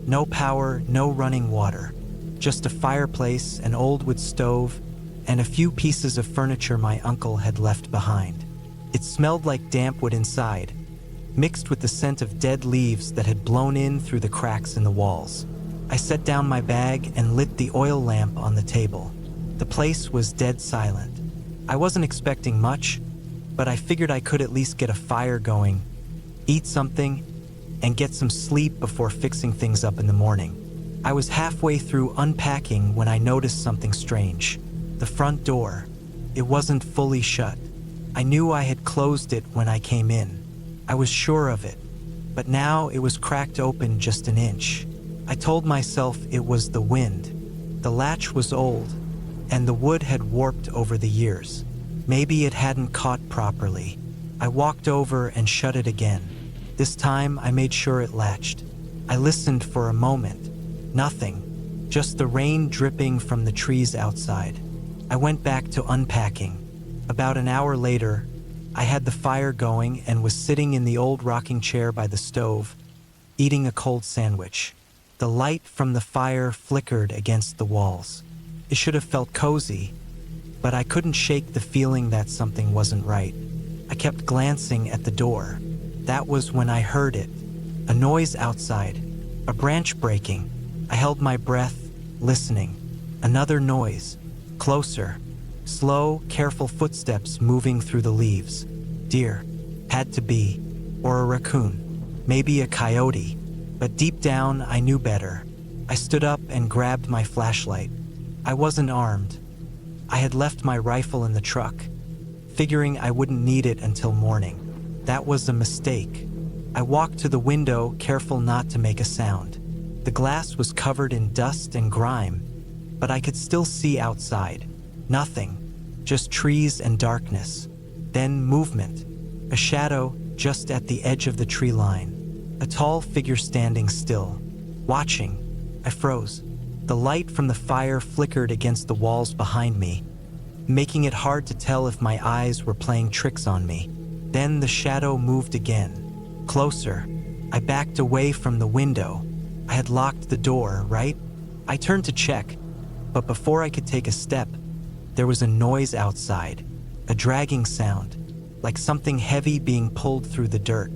No power, no running water. Just a fireplace, an old wood stove, and a few pieces of furniture my uncle had left behind. It smelled like damp wood inside, mixed with the scent of dead leaves that had blown in through the cracks in the walls. I set down my bag and lit the oil lamp on the table. The place was dead silent. I wasn't expecting much, but I figured I could at least get a fire going, eat something, and get some sleep before fixing things up in the morning. I was halfway through unpacking when I noticed something strange. The front door. It wasn't fully shut. I knew I had closed it when I came in. I was sure of it, but now it was cracked open just an inch. I told myself it was the wind. The latch was old, and the wood had warped over the years. Maybe it hadn't caught properly. I walked over and shut it again. This time I made sure it latched. I listened for a moment. Nothing, just the rain dripping from the trees outside. I went back to unpacking. About an hour later, I had the fire going and was sitting in the old rocking chair by the stove, eating a cold sandwich. The light from the fire flickered against the walls. It should have felt cozy, but I couldn't shake the feeling that something wasn't right. I kept glancing at the door. That was when I heard it. A noise outside, a branch breaking. I held my breath, listening. Another noise, closer. Slow, careful footsteps moving through the leaves. Deer, had to be, or a raccoon, maybe a coyote. But deep down, I knew better. I stood up and grabbed my flashlight. I wasn't armed. I had left my rifle in the truck, figuring I wouldn't need it until morning. That was a mistake. I walked to the window, careful not to make a sound. The glass was covered in dust and grime, but I could still see outside. Nothing, just trees and darkness. Then movement, a shadow just at the edge of the tree line. A tall figure standing still, watching. I froze. The light from the fire flickered against the walls behind me, making it hard to tell if my eyes were playing tricks on me. Then the shadow moved again, closer. I backed away from the window. I had locked the door, right? I turned to check, but before I could take a step, there was a noise outside, a dragging sound, like something heavy being pulled through the dirt.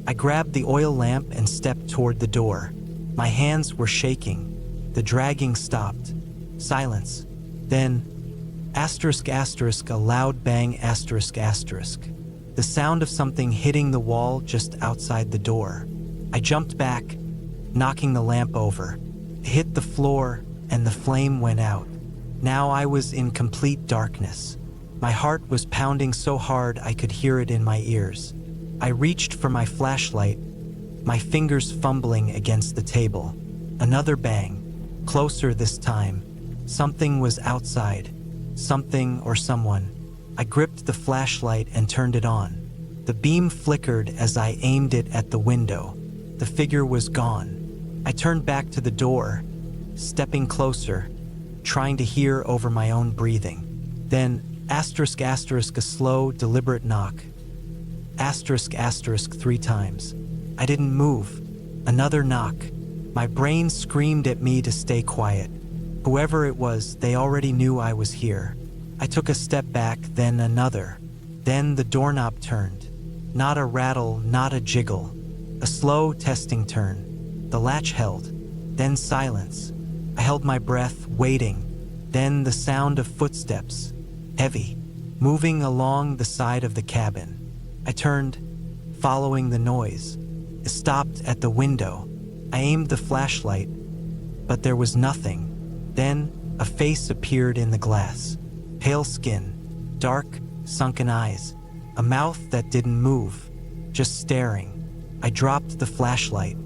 I grabbed the oil lamp and stepped toward the door. My hands were shaking. The dragging stopped. Silence. Then, ***, a loud bang ***. The sound of something hitting the wall just outside the door. I jumped back, knocking the lamp over. It hit the floor, and the flame went out. Now I was in complete darkness. My heart was pounding so hard I could hear it in my ears. I reached for my flashlight, my fingers fumbling against the table. Another bang. Closer this time. Something was outside. Something or someone. I gripped the flashlight and turned it on. The beam flickered as I aimed it at the window. The figure was gone. I turned back to the door, stepping closer, trying to hear over my own breathing. Then, ***, a slow, deliberate knock. ***, 3 times. I didn't move. Another knock. My brain screamed at me to stay quiet. Whoever it was, they already knew I was here. I took a step back, then another. Then the doorknob turned. Not a rattle, not a jiggle. A slow, testing turn. The latch held. Then silence. I held my breath, waiting. Then the sound of footsteps. Heavy. Moving along the side of the cabin. I turned, following the noise. It stopped at the window. I aimed the flashlight, but there was nothing. Then, a face appeared in the glass. Pale skin, dark, sunken eyes, a mouth that didn't move, just staring. I dropped the flashlight.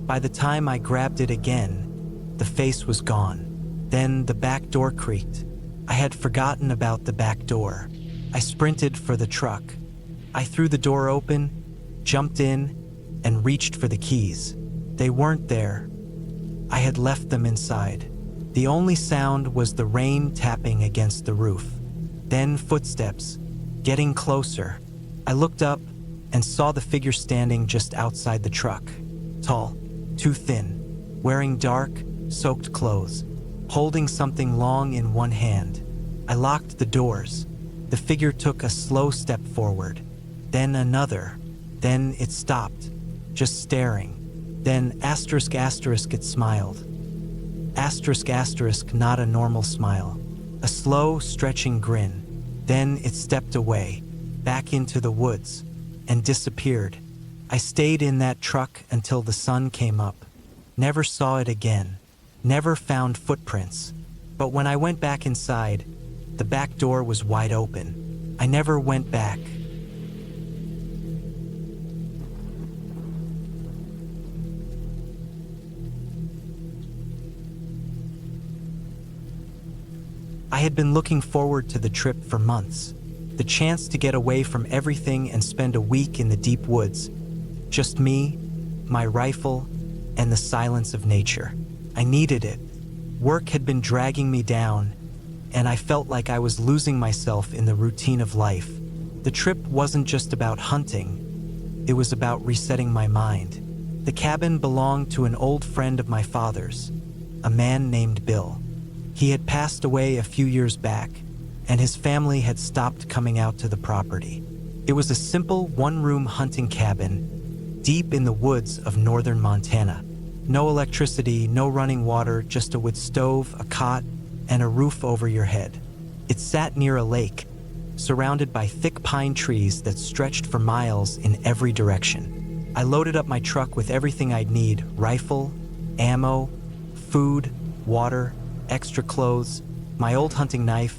By the time I grabbed it again, the face was gone. Then the back door creaked. I had forgotten about the back door. I sprinted for the truck. I threw the door open, jumped in, and reached for the keys. They weren't there. I had left them inside. The only sound was the rain tapping against the roof. Then footsteps, getting closer. I looked up and saw the figure standing just outside the truck. Tall, too thin, wearing dark, soaked clothes, holding something long in one hand. I locked the doors. The figure took a slow step forward, then another. Then it stopped, just staring. Then ***, it smiled. ***, not a normal smile. A slow, stretching grin. Then it stepped away, back into the woods, and disappeared. I stayed in that truck until the sun came up. Never saw it again. Never found footprints. But when I went back inside, the back door was wide open. I never went back. I had been looking forward to the trip for months. The chance to get away from everything and spend a week in the deep woods. Just me, my rifle, and the silence of nature. I needed it. Work had been dragging me down, and I felt like I was losing myself in the routine of life. The trip wasn't just about hunting. It was about resetting my mind. The cabin belonged to an old friend of my father's, a man named Bill. He had passed away a few years back, and his family had stopped coming out to the property. It was a simple one-room hunting cabin deep in the woods of northern Montana. No electricity, no running water, just a wood stove, a cot, and a roof over your head. It sat near a lake, surrounded by thick pine trees that stretched for miles in every direction. I loaded up my truck with everything I'd need: rifle, ammo, food, water, extra clothes, my old hunting knife,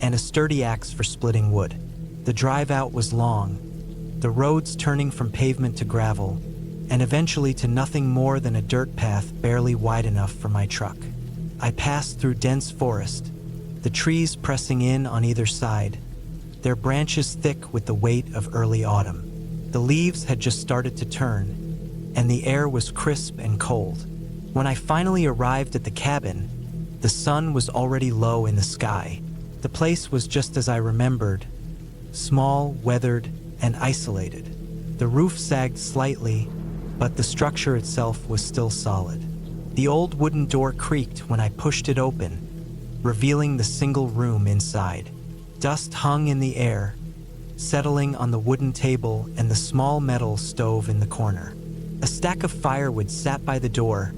and a sturdy axe for splitting wood. The drive out was long, the roads turning from pavement to gravel, and eventually to nothing more than a dirt path barely wide enough for my truck. I passed through dense forest, the trees pressing in on either side, their branches thick with the weight of early autumn. The leaves had just started to turn, and the air was crisp and cold. When I finally arrived at the cabin, the sun was already low in the sky. The place was just as I remembered, small, weathered, and isolated. The roof sagged slightly, but the structure itself was still solid. The old wooden door creaked when I pushed it open, revealing the single room inside. Dust hung in the air, settling on the wooden table and the small metal stove in the corner. A stack of firewood sat by the door,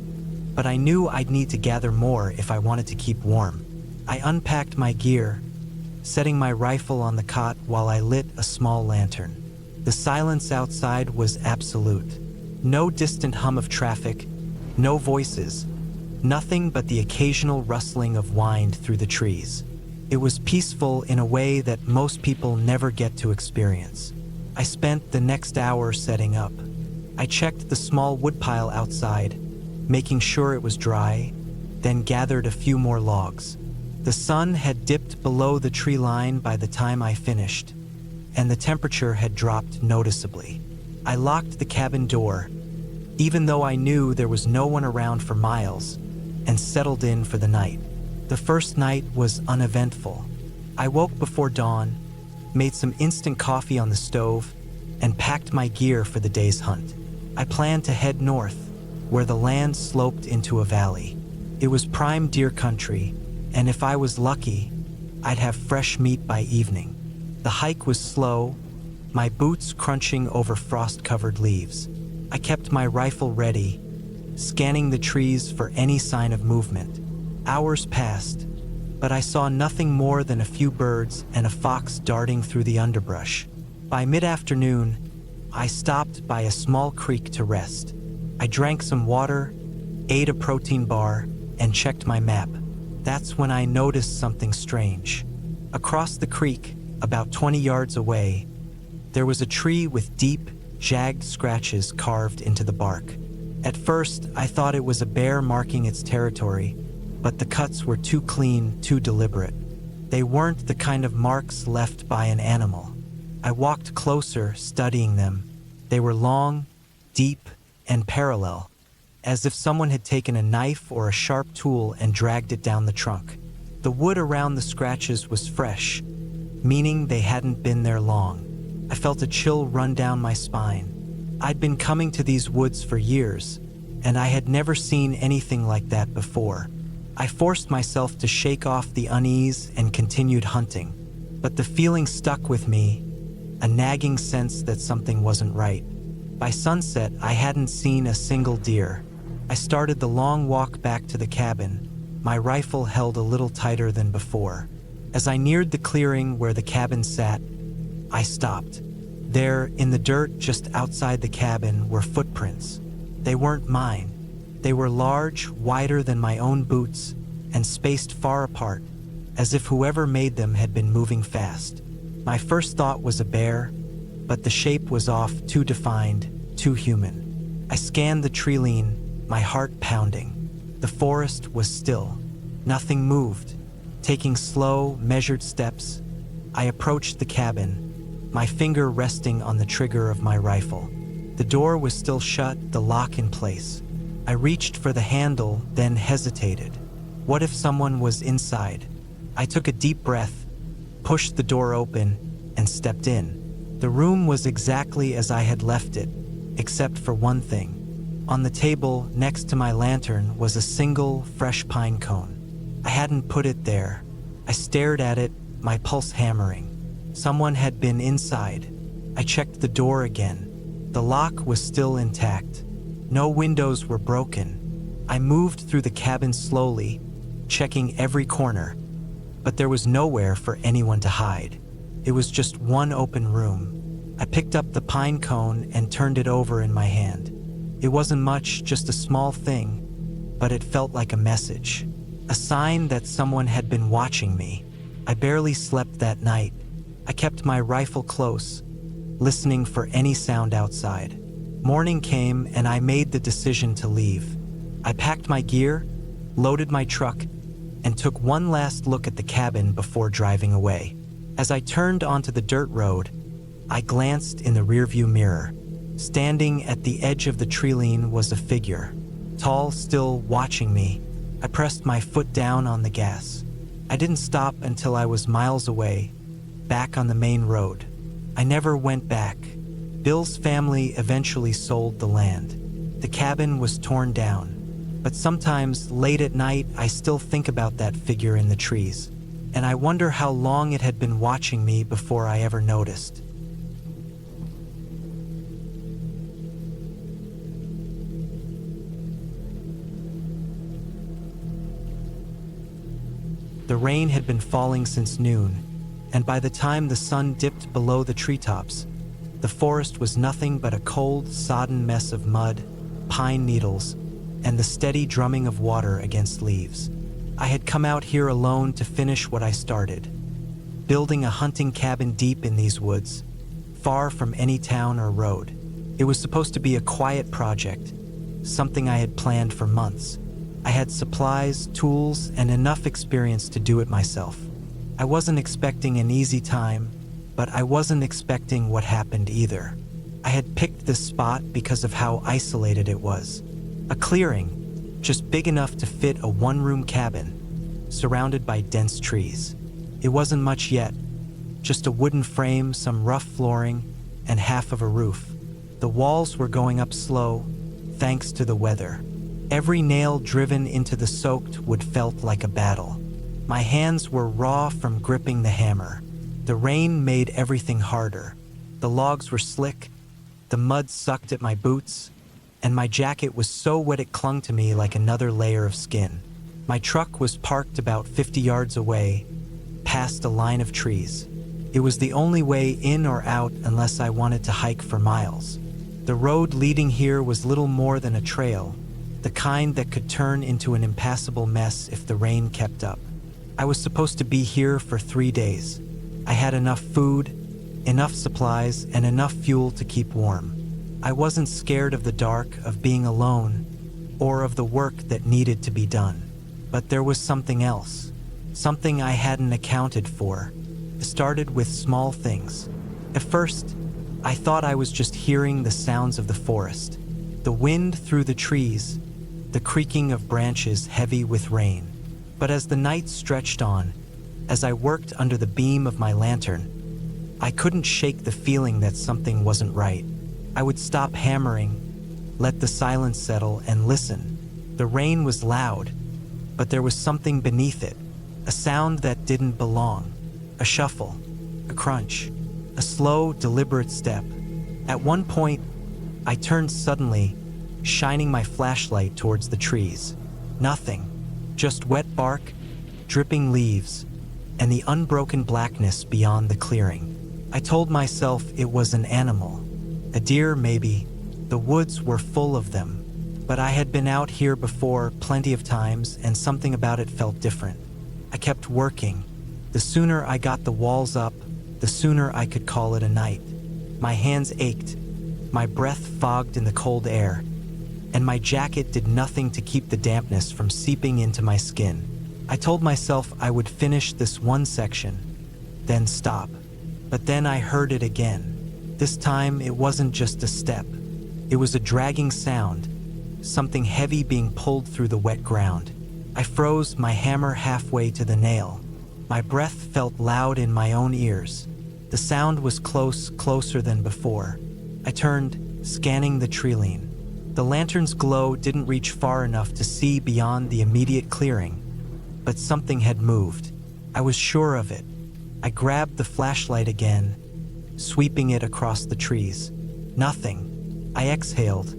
but I knew I'd need to gather more if I wanted to keep warm. I unpacked my gear, setting my rifle on the cot while I lit a small lantern. The silence outside was absolute. No distant hum of traffic, no voices, nothing but the occasional rustling of wind through the trees. It was peaceful in a way that most people never get to experience. I spent the next hour setting up. I checked the small woodpile outside, making sure it was dry, then gathered a few more logs. The sun had dipped below the tree line by the time I finished, and the temperature had dropped noticeably. I locked the cabin door, even though I knew there was no one around for miles, and settled in for the night. The first night was uneventful. I woke before dawn, made some instant coffee on the stove, and packed my gear for the day's hunt. I planned to head north, where the land sloped into a valley. It was prime deer country, and if I was lucky, I'd have fresh meat by evening. The hike was slow, my boots crunching over frost-covered leaves. I kept my rifle ready, scanning the trees for any sign of movement. Hours passed, but I saw nothing more than a few birds and a fox darting through the underbrush. By mid-afternoon, I stopped by a small creek to rest. I drank some water, ate a protein bar, and checked my map. That's when I noticed something strange. Across the creek, about 20 yards away, there was a tree with deep, jagged scratches carved into the bark. At first, I thought it was a bear marking its territory, but the cuts were too clean, too deliberate. They weren't the kind of marks left by an animal. I walked closer, studying them. They were long, deep, and parallel, as if someone had taken a knife or a sharp tool and dragged it down the trunk. The wood around the scratches was fresh, meaning they hadn't been there long. I felt a chill run down my spine. I'd been coming to these woods for years, and I had never seen anything like that before. I forced myself to shake off the unease and continued hunting, but the feeling stuck with me, a nagging sense that something wasn't right. By sunset, I hadn't seen a single deer. I started the long walk back to the cabin, my rifle held a little tighter than before. As I neared the clearing where the cabin sat, I stopped. There, in the dirt just outside the cabin, were footprints. They weren't mine. They were large, wider than my own boots, and spaced far apart, as if whoever made them had been moving fast. My first thought was a bear, but the shape was off, too defined, too human. I scanned the tree-line, my heart pounding. The forest was still. Nothing moved. Taking slow, measured steps, I approached the cabin, my finger resting on the trigger of my rifle. The door was still shut, the lock in place. I reached for the handle, then hesitated. What if someone was inside? I took a deep breath, pushed the door open, and stepped in. The room was exactly as I had left it, except for one thing. On the table next to my lantern was a single, fresh pine cone. I hadn't put it there. I stared at it, my pulse hammering. Someone had been inside, I checked the door again. The lock was still intact. No windows were broken. I moved through the cabin slowly, checking every corner, but there was nowhere for anyone to hide. It was just one open room. I picked up the pine cone and turned it over in my hand. It wasn't much, just a small thing, but it felt like a message. A sign that someone had been watching me. I barely slept that night. I kept my rifle close, listening for any sound outside. Morning came and I made the decision to leave. I packed my gear, loaded my truck, and took one last look at the cabin before driving away. As I turned onto the dirt road, I glanced in the rearview mirror. Standing at the edge of the tree line was a figure, tall, still watching me. I pressed my foot down on the gas. I didn't stop until I was miles away, back on the main road. I never went back. Bill's family eventually sold the land. The cabin was torn down, but sometimes late at night I still think about that figure in the trees, and I wonder how long it had been watching me before I ever noticed. The rain had been falling since noon, and by the time the sun dipped below the treetops, the forest was nothing but a cold, sodden mess of mud, pine needles, and the steady drumming of water against leaves. I had come out here alone to finish what I started, building a hunting cabin deep in these woods, far from any town or road. It was supposed to be a quiet project, something I had planned for months. I had supplies, tools, and enough experience to do it myself. I wasn't expecting an easy time, but I wasn't expecting what happened either. I had picked this spot because of how isolated it was. A clearing, just big enough to fit a one-room cabin, surrounded by dense trees. It wasn't much yet, just a wooden frame, some rough flooring, and half of a roof. The walls were going up slow, thanks to the weather. Every nail driven into the soaked wood felt like a battle. My hands were raw from gripping the hammer. The rain made everything harder. The logs were slick, the mud sucked at my boots, and my jacket was so wet it clung to me like another layer of skin. My truck was parked about 50 yards away, past a line of trees. It was the only way in or out unless I wanted to hike for miles. The road leading here was little more than a trail, the kind that could turn into an impassable mess if the rain kept up. I was supposed to be here for 3 days. I had enough food, enough supplies, and enough fuel to keep warm. I wasn't scared of the dark, of being alone, or of the work that needed to be done. But there was something else, something I hadn't accounted for. It started with small things. At first, I thought I was just hearing the sounds of the forest, the wind through the trees, the creaking of branches heavy with rain. But as the night stretched on, as I worked under the beam of my lantern, I couldn't shake the feeling that something wasn't right. I would stop hammering, let the silence settle, and listen. The rain was loud, but there was something beneath it, a sound that didn't belong, a shuffle, a crunch, a slow, deliberate step. At one point, I turned suddenly, shining my flashlight towards the trees. Nothing, just wet bark, dripping leaves, and the unbroken blackness beyond the clearing. I told myself it was an animal, a deer maybe. The woods were full of them, but I had been out here before plenty of times, and something about it felt different. I kept working. The sooner I got the walls up, the sooner I could call it a night. My hands ached, my breath fogged in the cold air, and my jacket did nothing to keep the dampness from seeping into my skin. I told myself I would finish this one section, then stop. But then I heard it again. This time it wasn't just a step. It was a dragging sound, something heavy being pulled through the wet ground. I froze, my hammer halfway to the nail. My breath felt loud in my own ears. The sound was close, closer than before. I turned, scanning the tree line. The lantern's glow didn't reach far enough to see beyond the immediate clearing, but something had moved. I was sure of it. I grabbed the flashlight again, sweeping it across the trees. Nothing. I exhaled,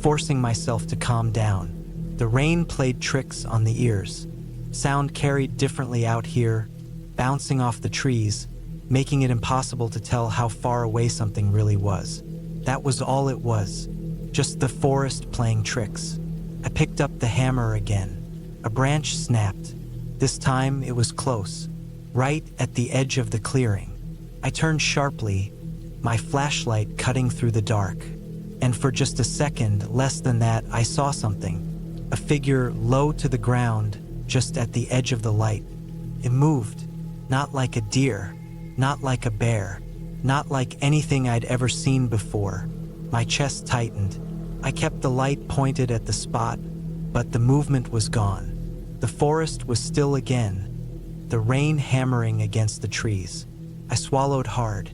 forcing myself to calm down. The rain played tricks on the ears. Sound carried differently out here, bouncing off the trees, making it impossible to tell how far away something really was. That was all it was, just the forest playing tricks. I picked up the hammer again. A branch snapped. This time it was close, right at the edge of the clearing. I turned sharply, my flashlight cutting through the dark. And for just a second, less than that, I saw something. A figure low to the ground, just at the edge of the light. It moved, not like a deer, not like a bear, not like anything I'd ever seen before. My chest tightened. I kept the light pointed at the spot, but the movement was gone. The forest was still again, the rain hammering against the trees. I swallowed hard.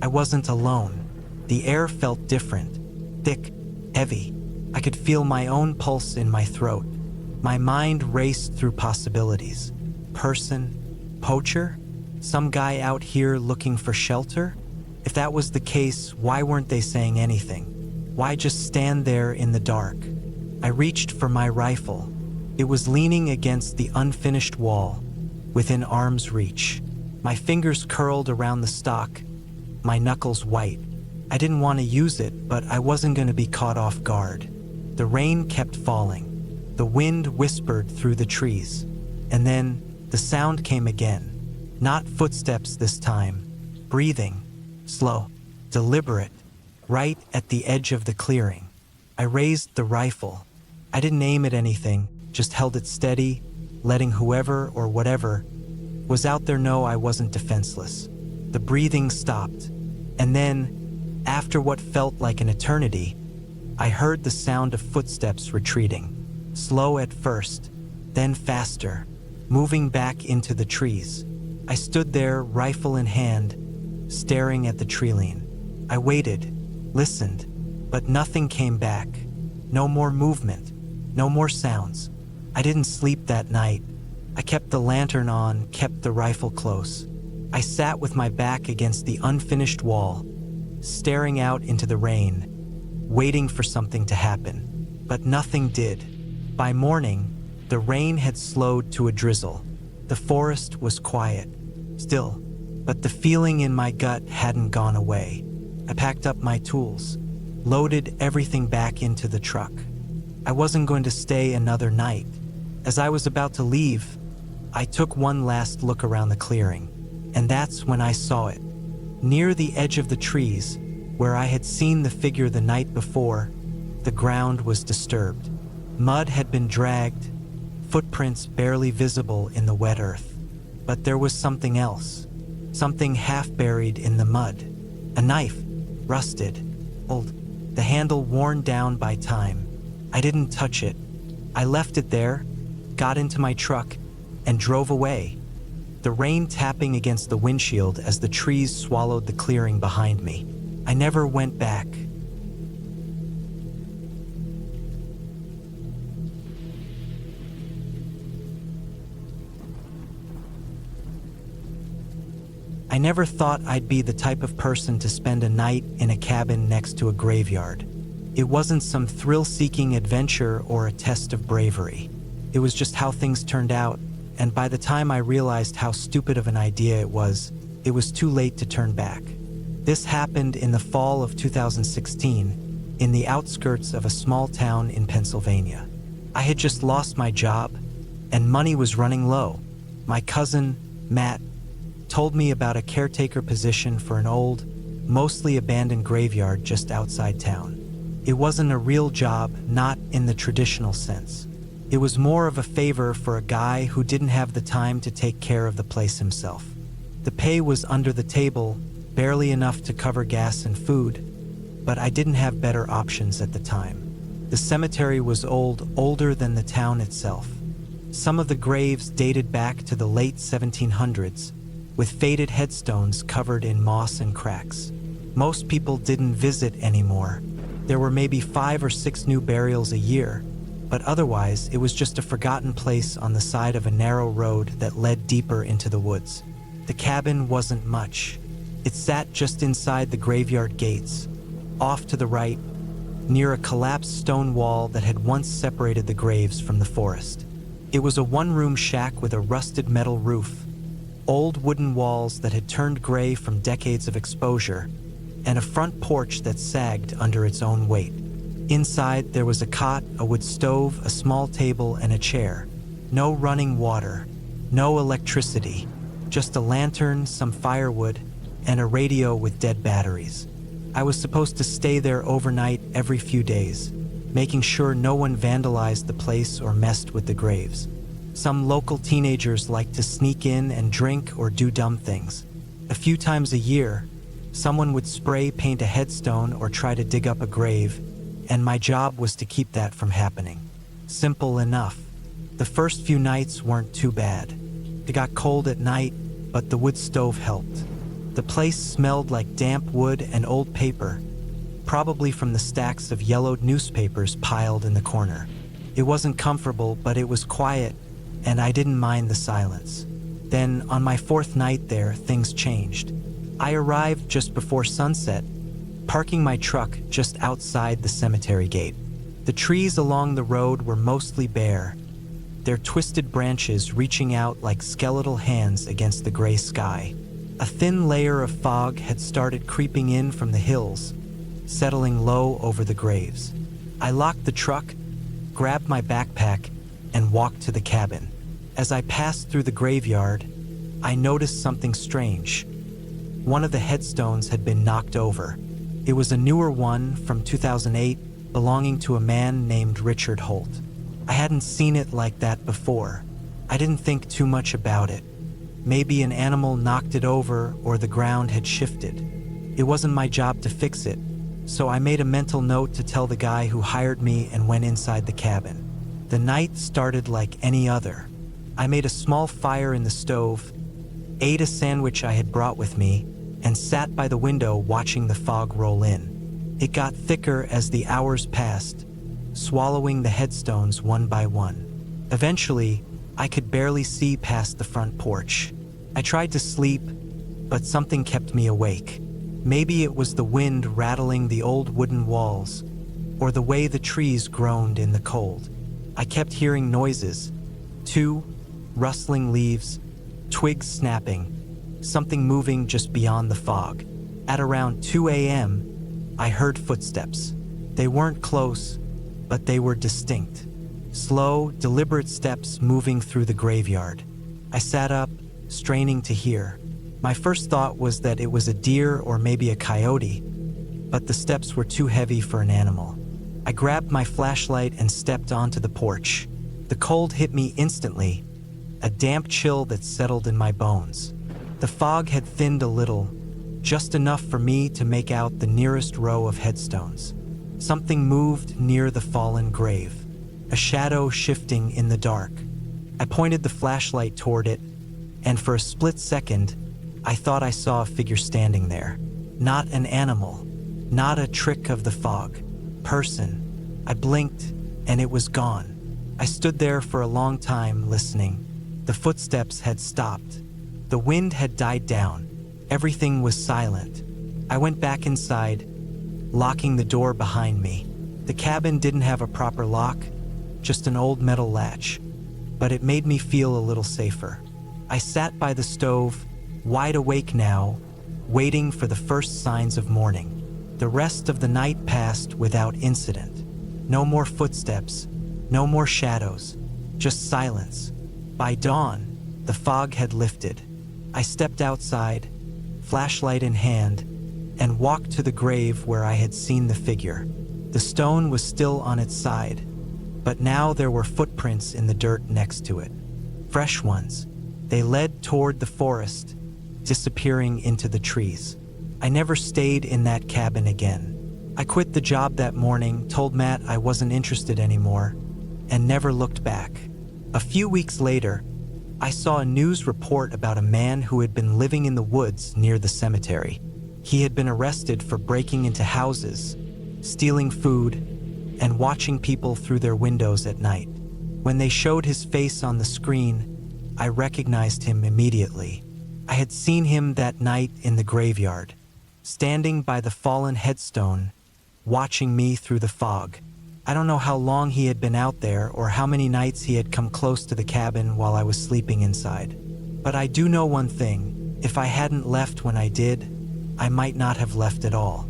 I wasn't alone. The air felt different, thick, heavy. I could feel my own pulse in my throat. My mind raced through possibilities. Person? Poacher? Some guy out here looking for shelter? If that was the case, why weren't they saying anything? Why just stand there in the dark? I reached for my rifle. It was leaning against the unfinished wall, within arm's reach. My fingers curled around the stock, my knuckles white. I didn't want to use it, but I wasn't going to be caught off guard. The rain kept falling. The wind whispered through the trees. And then the sound came again. Not footsteps this time. Breathing. Slow. Deliberate. Right at the edge of the clearing. I raised the rifle. I didn't aim at anything, just held it steady, letting whoever or whatever was out there know I wasn't defenseless. The breathing stopped. And then, after what felt like an eternity, I heard the sound of footsteps retreating. Slow at first, then faster, moving back into the trees. I stood there, rifle in hand, staring at the treeline. I waited, listened, but nothing came back. No more movement, no more sounds. I didn't sleep that night. I kept the lantern on, kept the rifle close. I sat with my back against the unfinished wall, staring out into the rain, waiting for something to happen. But nothing did. By morning, the rain had slowed to a drizzle. The forest was quiet, still, but the feeling in my gut hadn't gone away. I packed up my tools, loaded everything back into the truck. I wasn't going to stay another night. As I was about to leave, I took one last look around the clearing, and that's when I saw it. Near the edge of the trees, where I had seen the figure the night before, the ground was disturbed. Mud had been dragged, footprints barely visible in the wet earth. But there was something else, something half buried in the mud. A knife, rusted, old, the handle worn down by time. I didn't touch it. I left it there, got into my truck, and drove away. The rain tapping against the windshield as the trees swallowed the clearing behind me. I never went back. I never thought I'd be the type of person to spend a night in a cabin next to a graveyard. It wasn't some thrill-seeking adventure or a test of bravery. It was just how things turned out, and by the time I realized how stupid of an idea it was too late to turn back. This happened in the fall of 2016, in the outskirts of a small town in Pennsylvania. I had just lost my job, and money was running low. My cousin, Matt, told me about a caretaker position for an old, mostly abandoned graveyard just outside town. It wasn't a real job, not in the traditional sense. It was more of a favor for a guy who didn't have the time to take care of the place himself. The pay was under the table, barely enough to cover gas and food, but I didn't have better options at the time. The cemetery was old, older than the town itself. Some of the graves dated back to the late 1700s, with faded headstones covered in moss and cracks. Most people didn't visit anymore. There were maybe 5 or 6 new burials a year, but otherwise it was just a forgotten place on the side of a narrow road that led deeper into the woods. The cabin wasn't much. It sat just inside the graveyard gates, off to the right, near a collapsed stone wall that had once separated the graves from the forest. It was a one-room shack with a rusted metal roof, old wooden walls that had turned gray from decades of exposure, and a front porch that sagged under its own weight. Inside, there was a cot, a wood stove, a small table, and a chair. No running water, no electricity, just a lantern, some firewood, and a radio with dead batteries. I was supposed to stay there overnight every few days, making sure no one vandalized the place or messed with the graves. Some local teenagers liked to sneak in and drink or do dumb things. A few times a year, someone would spray paint a headstone or try to dig up a grave, and my job was to keep that from happening. Simple enough. The first few nights weren't too bad. It got cold at night, but the wood stove helped. The place smelled like damp wood and old paper, probably from the stacks of yellowed newspapers piled in the corner. It wasn't comfortable, but it was quiet, and I didn't mind the silence. Then, on my fourth night there, things changed. I arrived just before sunset, parking my truck just outside the cemetery gate. The trees along the road were mostly bare, their twisted branches reaching out like skeletal hands against the gray sky. A thin layer of fog had started creeping in from the hills, settling low over the graves. I locked the truck, grabbed my backpack, and walked to the cabin. As I passed through the graveyard, I noticed something strange. One of the headstones had been knocked over. It was a newer one from 2008, belonging to a man named Richard Holt. I hadn't seen it like that before. I didn't think too much about it. Maybe an animal knocked it over or the ground had shifted. It wasn't my job to fix it, so I made a mental note to tell the guy who hired me and went inside the cabin. The night started like any other. I made a small fire in the stove, ate a sandwich I had brought with me, and sat by the window watching the fog roll in. It got thicker as the hours passed, swallowing the headstones one by one. Eventually, I could barely see past the front porch. I tried to sleep, but something kept me awake. Maybe it was the wind rattling the old wooden walls, or the way the trees groaned in the cold. I kept hearing noises, too, rustling leaves, twigs snapping, something moving just beyond the fog. At around 2 a.m., I heard footsteps. They weren't close, but they were distinct. Slow, deliberate steps moving through the graveyard. I sat up, straining to hear. My first thought was that it was a deer or maybe a coyote, but the steps were too heavy for an animal. I grabbed my flashlight and stepped onto the porch. The cold hit me instantly, a damp chill that settled in my bones. The fog had thinned a little, just enough for me to make out the nearest row of headstones. Something moved near the fallen grave, a shadow shifting in the dark. I pointed the flashlight toward it, and for a split second, I thought I saw a figure standing there. Not an animal, not a trick of the fog. Person. I blinked, and it was gone. I stood there for a long time, listening. The footsteps had stopped. The wind had died down. Everything was silent. I went back inside, locking the door behind me. The cabin didn't have a proper lock, just an old metal latch, but it made me feel a little safer. I sat by the stove, wide awake now, waiting for the first signs of morning. The rest of the night passed without incident. No more footsteps, no more shadows, just silence. By dawn, the fog had lifted. I stepped outside, flashlight in hand, and walked to the grave where I had seen the figure. The stone was still on its side, but now there were footprints in the dirt next to it. Fresh ones. They led toward the forest, disappearing into the trees. I never stayed in that cabin again. I quit the job that morning, told Matt I wasn't interested anymore, and never looked back. A few weeks later, I saw a news report about a man who had been living in the woods near the cemetery. He had been arrested for breaking into houses, stealing food, and watching people through their windows at night. When they showed his face on the screen, I recognized him immediately. I had seen him that night in the graveyard, standing by the fallen headstone, watching me through the fog. I don't know how long he had been out there or how many nights he had come close to the cabin while I was sleeping inside. But I do know one thing: if I hadn't left when I did, I might not have left at all.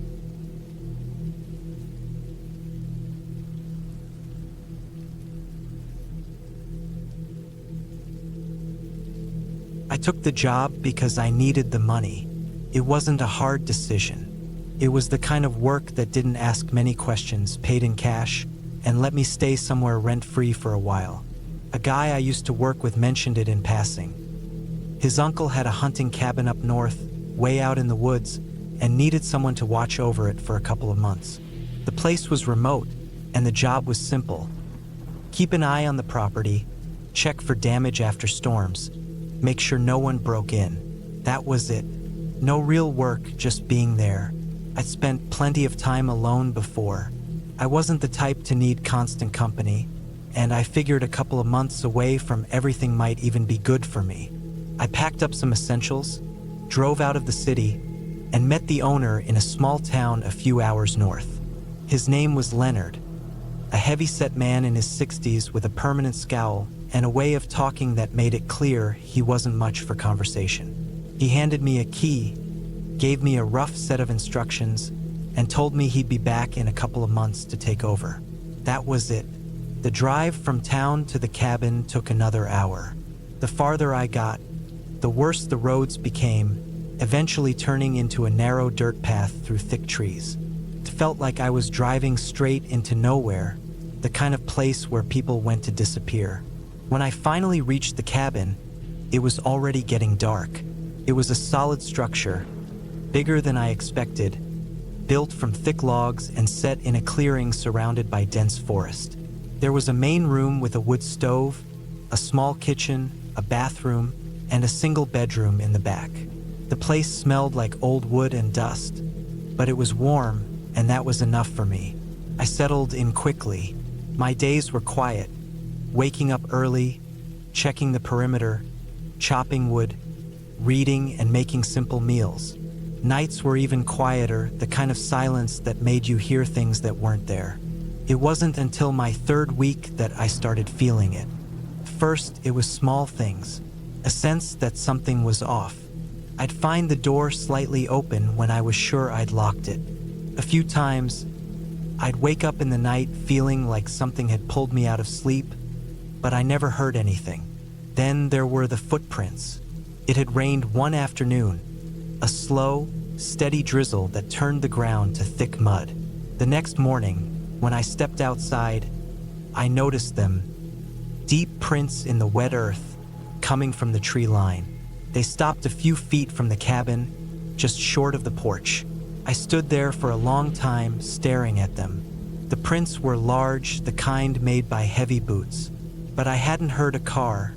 I took the job because I needed the money. It wasn't a hard decision. It was the kind of work that didn't ask many questions, paid in cash, and let me stay somewhere rent-free for a while. A guy I used to work with mentioned it in passing. His uncle had a hunting cabin up north, way out in the woods, and needed someone to watch over it for a couple of months. The place was remote, and the job was simple. Keep an eye on the property, check for damage after storms, make sure no one broke in. That was it. No real work, just being there. I'd spent plenty of time alone before. I wasn't the type to need constant company, and I figured a couple of months away from everything might even be good for me. I packed up some essentials, drove out of the city, and met the owner in a small town a few hours north. His name was Leonard, a heavy-set man in his 60s with a permanent scowl and a way of talking that made it clear he wasn't much for conversation. He handed me a key, gave me a rough set of instructions, and told me he'd be back in a couple of months to take over. That was it. The drive from town to the cabin took another hour. The farther I got, the worse the roads became, eventually turning into a narrow dirt path through thick trees. It felt like I was driving straight into nowhere, the kind of place where people went to disappear. When I finally reached the cabin, it was already getting dark. It was a solid structure, bigger than I expected, built from thick logs and set in a clearing surrounded by dense forest. There was a main room with a wood stove, a small kitchen, a bathroom, and a single bedroom in the back. The place smelled like old wood and dust, but it was warm, and that was enough for me. I settled in quickly. My days were quiet, waking up early, checking the perimeter, chopping wood, reading and making simple meals. Nights were even quieter, the kind of silence that made you hear things that weren't there. It wasn't until my third week that I started feeling it. First, it was small things, a sense that something was off. I'd find the door slightly open when I was sure I'd locked it. A few times, I'd wake up in the night feeling like something had pulled me out of sleep, but I never heard anything. Then there were the footprints. It had rained one afternoon, a slow, steady drizzle that turned the ground to thick mud. The next morning, when I stepped outside, I noticed them. Deep prints in the wet earth, coming from the tree line. They stopped a few feet from the cabin, just short of the porch. I stood there for a long time, staring at them. The prints were large, the kind made by heavy boots, but I hadn't heard a car,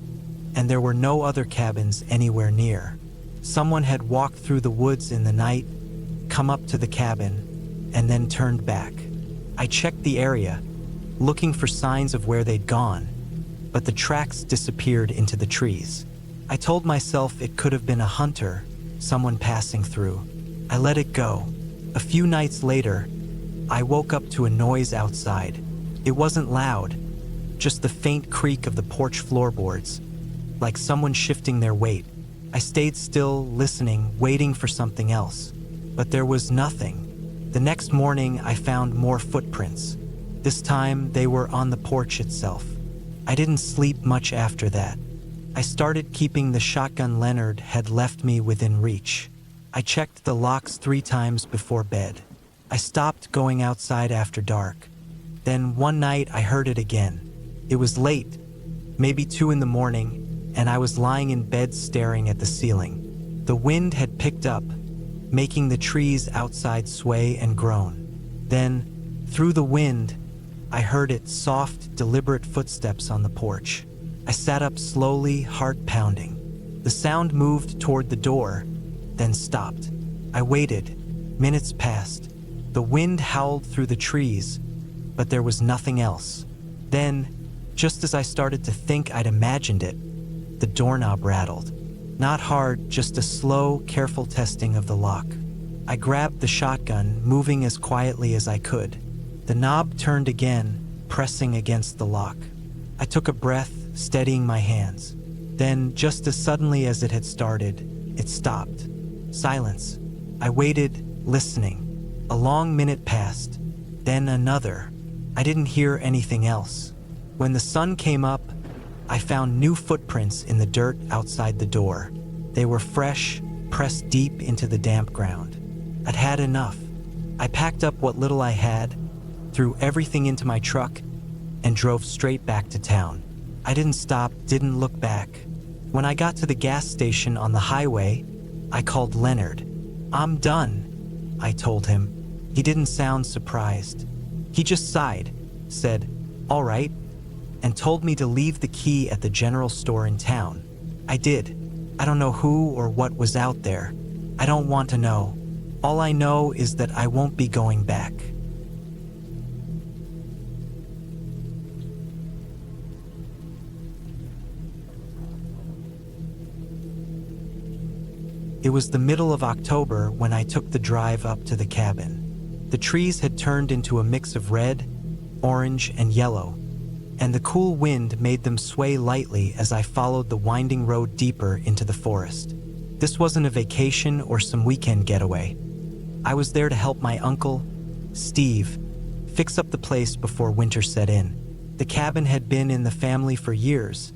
and there were no other cabins anywhere near. Someone had walked through the woods in the night, come up to the cabin, and then turned back. I checked the area, looking for signs of where they'd gone, but the tracks disappeared into the trees. I told myself it could have been a hunter, someone passing through. I let it go. A few nights later, I woke up to a noise outside. It wasn't loud, just the faint creak of the porch floorboards, like someone shifting their weight. I stayed still, listening, waiting for something else, but there was nothing. The next morning, I found more footprints. This time, they were on the porch itself. I didn't sleep much after that. I started keeping the shotgun Leonard had left me within reach. I checked the locks 3 times before bed. I stopped going outside after dark. Then one night I heard it again. It was late, maybe 2 in the morning, and I was lying in bed staring at the ceiling. The wind had picked up, making the trees outside sway and groan. Then, through the wind, I heard its soft, deliberate footsteps on the porch. I sat up slowly, heart pounding. The sound moved toward the door, then stopped. I waited. Minutes passed. The wind howled through the trees, but there was nothing else. Then, just as I started to think I'd imagined it, the doorknob rattled. Not hard, just a slow, careful testing of the lock. I grabbed the shotgun, moving as quietly as I could. The knob turned again, pressing against the lock. I took a breath, steadying my hands. Then, just as suddenly as it had started, it stopped. Silence. I waited, listening. A long minute passed, then another. I didn't hear anything else. When the sun came up, I found new footprints in the dirt outside the door. They were fresh, pressed deep into the damp ground. I'd had enough. I packed up what little I had, threw everything into my truck, and drove straight back to town. I didn't stop, didn't look back. When I got to the gas station on the highway, I called Leonard. "I'm done," I told him. He didn't sound surprised. He just sighed, said, "All right," and told me to leave the key at the general store in town. I did. I don't know who or what was out there. I don't want to know. All I know is that I won't be going back. It was the middle of October when I took the drive up to the cabin. The trees had turned into a mix of red, orange, and yellow, and the cool wind made them sway lightly as I followed the winding road deeper into the forest. This wasn't a vacation or some weekend getaway. I was there to help my uncle, Steve, fix up the place before winter set in. The cabin had been in the family for years,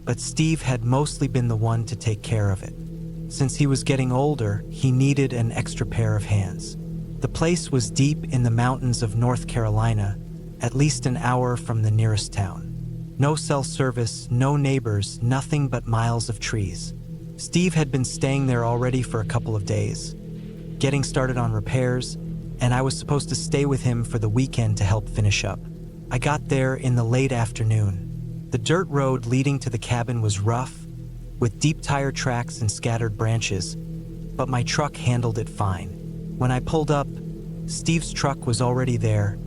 but Steve had mostly been the one to take care of it. Since he was getting older, he needed an extra pair of hands. The place was deep in the mountains of North Carolina, at least an hour from the nearest town. No cell service, no neighbors, nothing but miles of trees. Steve had been staying there already for a couple of days, getting started on repairs, and I was supposed to stay with him for the weekend to help finish up. I got there in the late afternoon. The dirt road leading to the cabin was rough, with deep tire tracks and scattered branches, but my truck handled it fine. When I pulled up, Steve's truck was already there,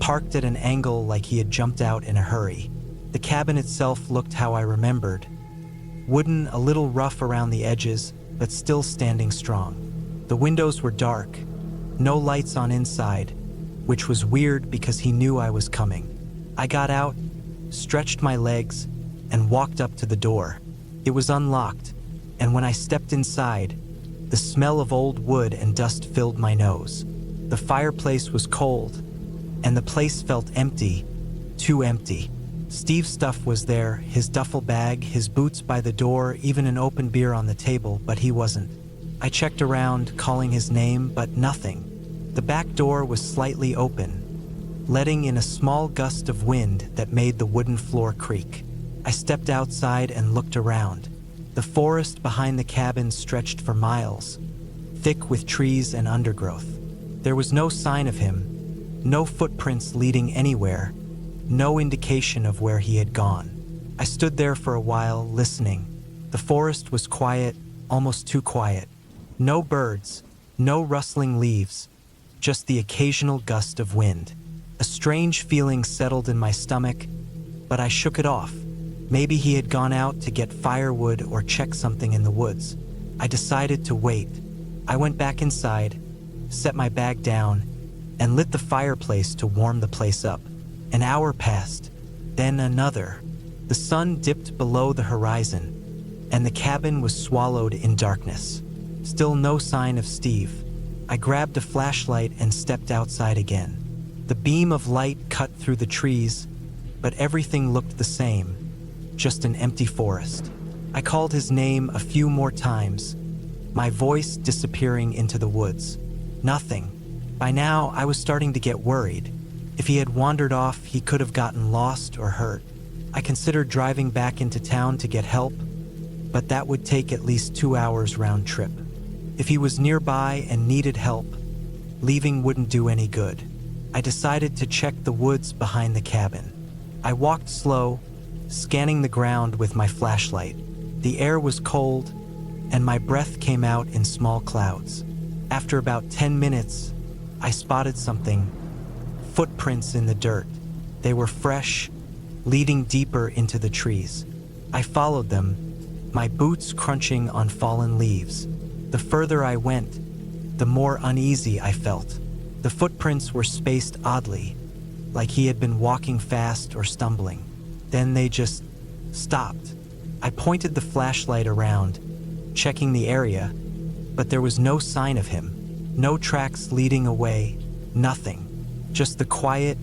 parked at an angle like he had jumped out in a hurry. The cabin itself looked how I remembered. Wooden, a little rough around the edges, but still standing strong. The windows were dark, no lights on inside, which was weird because he knew I was coming. I got out, stretched my legs, and walked up to the door. It was unlocked, and when I stepped inside, the smell of old wood and dust filled my nose. The fireplace was cold, and the place felt empty, too empty. Steve's stuff was there, his duffel bag, his boots by the door, even an open beer on the table, but he wasn't. I checked around, calling his name, but nothing. The back door was slightly open, letting in a small gust of wind that made the wooden floor creak. I stepped outside and looked around. The forest behind the cabin stretched for miles, thick with trees and undergrowth. There was no sign of him, no footprints leading anywhere, no indication of where he had gone. I stood there for a while, listening. The forest was quiet, almost too quiet. No birds, no rustling leaves, just the occasional gust of wind. A strange feeling settled in my stomach, but I shook it off. Maybe he had gone out to get firewood or check something in the woods. I decided to wait. I went back inside, set my bag down, and lit the fireplace to warm the place up. An hour passed, then another. The sun dipped below the horizon, and the cabin was swallowed in darkness. Still no sign of Steve. I grabbed a flashlight and stepped outside again. The beam of light cut through the trees, but everything looked the same. Just an empty forest. I called his name a few more times, my voice disappearing into the woods. Nothing. By now, I was starting to get worried. If he had wandered off, he could have gotten lost or hurt. I considered driving back into town to get help, but that would take at least 2 hours round trip. If he was nearby and needed help, leaving wouldn't do any good. I decided to check the woods behind the cabin. I walked slow, scanning the ground with my flashlight. The air was cold, and my breath came out in small clouds. After about 10 minutes, I spotted something. Footprints in the dirt. They were fresh, leading deeper into the trees. I followed them, my boots crunching on fallen leaves. The further I went, the more uneasy I felt. The footprints were spaced oddly, like he had been walking fast or stumbling. Then they just stopped. I pointed the flashlight around, checking the area, but there was no sign of him. No tracks leading away, nothing. Just the quiet,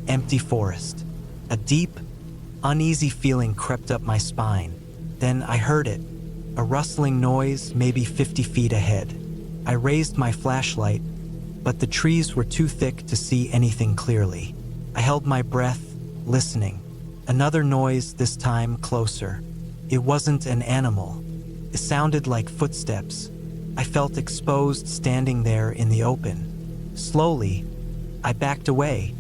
empty forest. A deep, uneasy feeling crept up my spine. Then I heard it, a rustling noise maybe 50 feet ahead. I raised my flashlight, but the trees were too thick to see anything clearly. I held my breath, listening. Another noise, this time closer. It wasn't an animal. It sounded like footsteps. I felt exposed standing there in the open. Slowly, I backed away,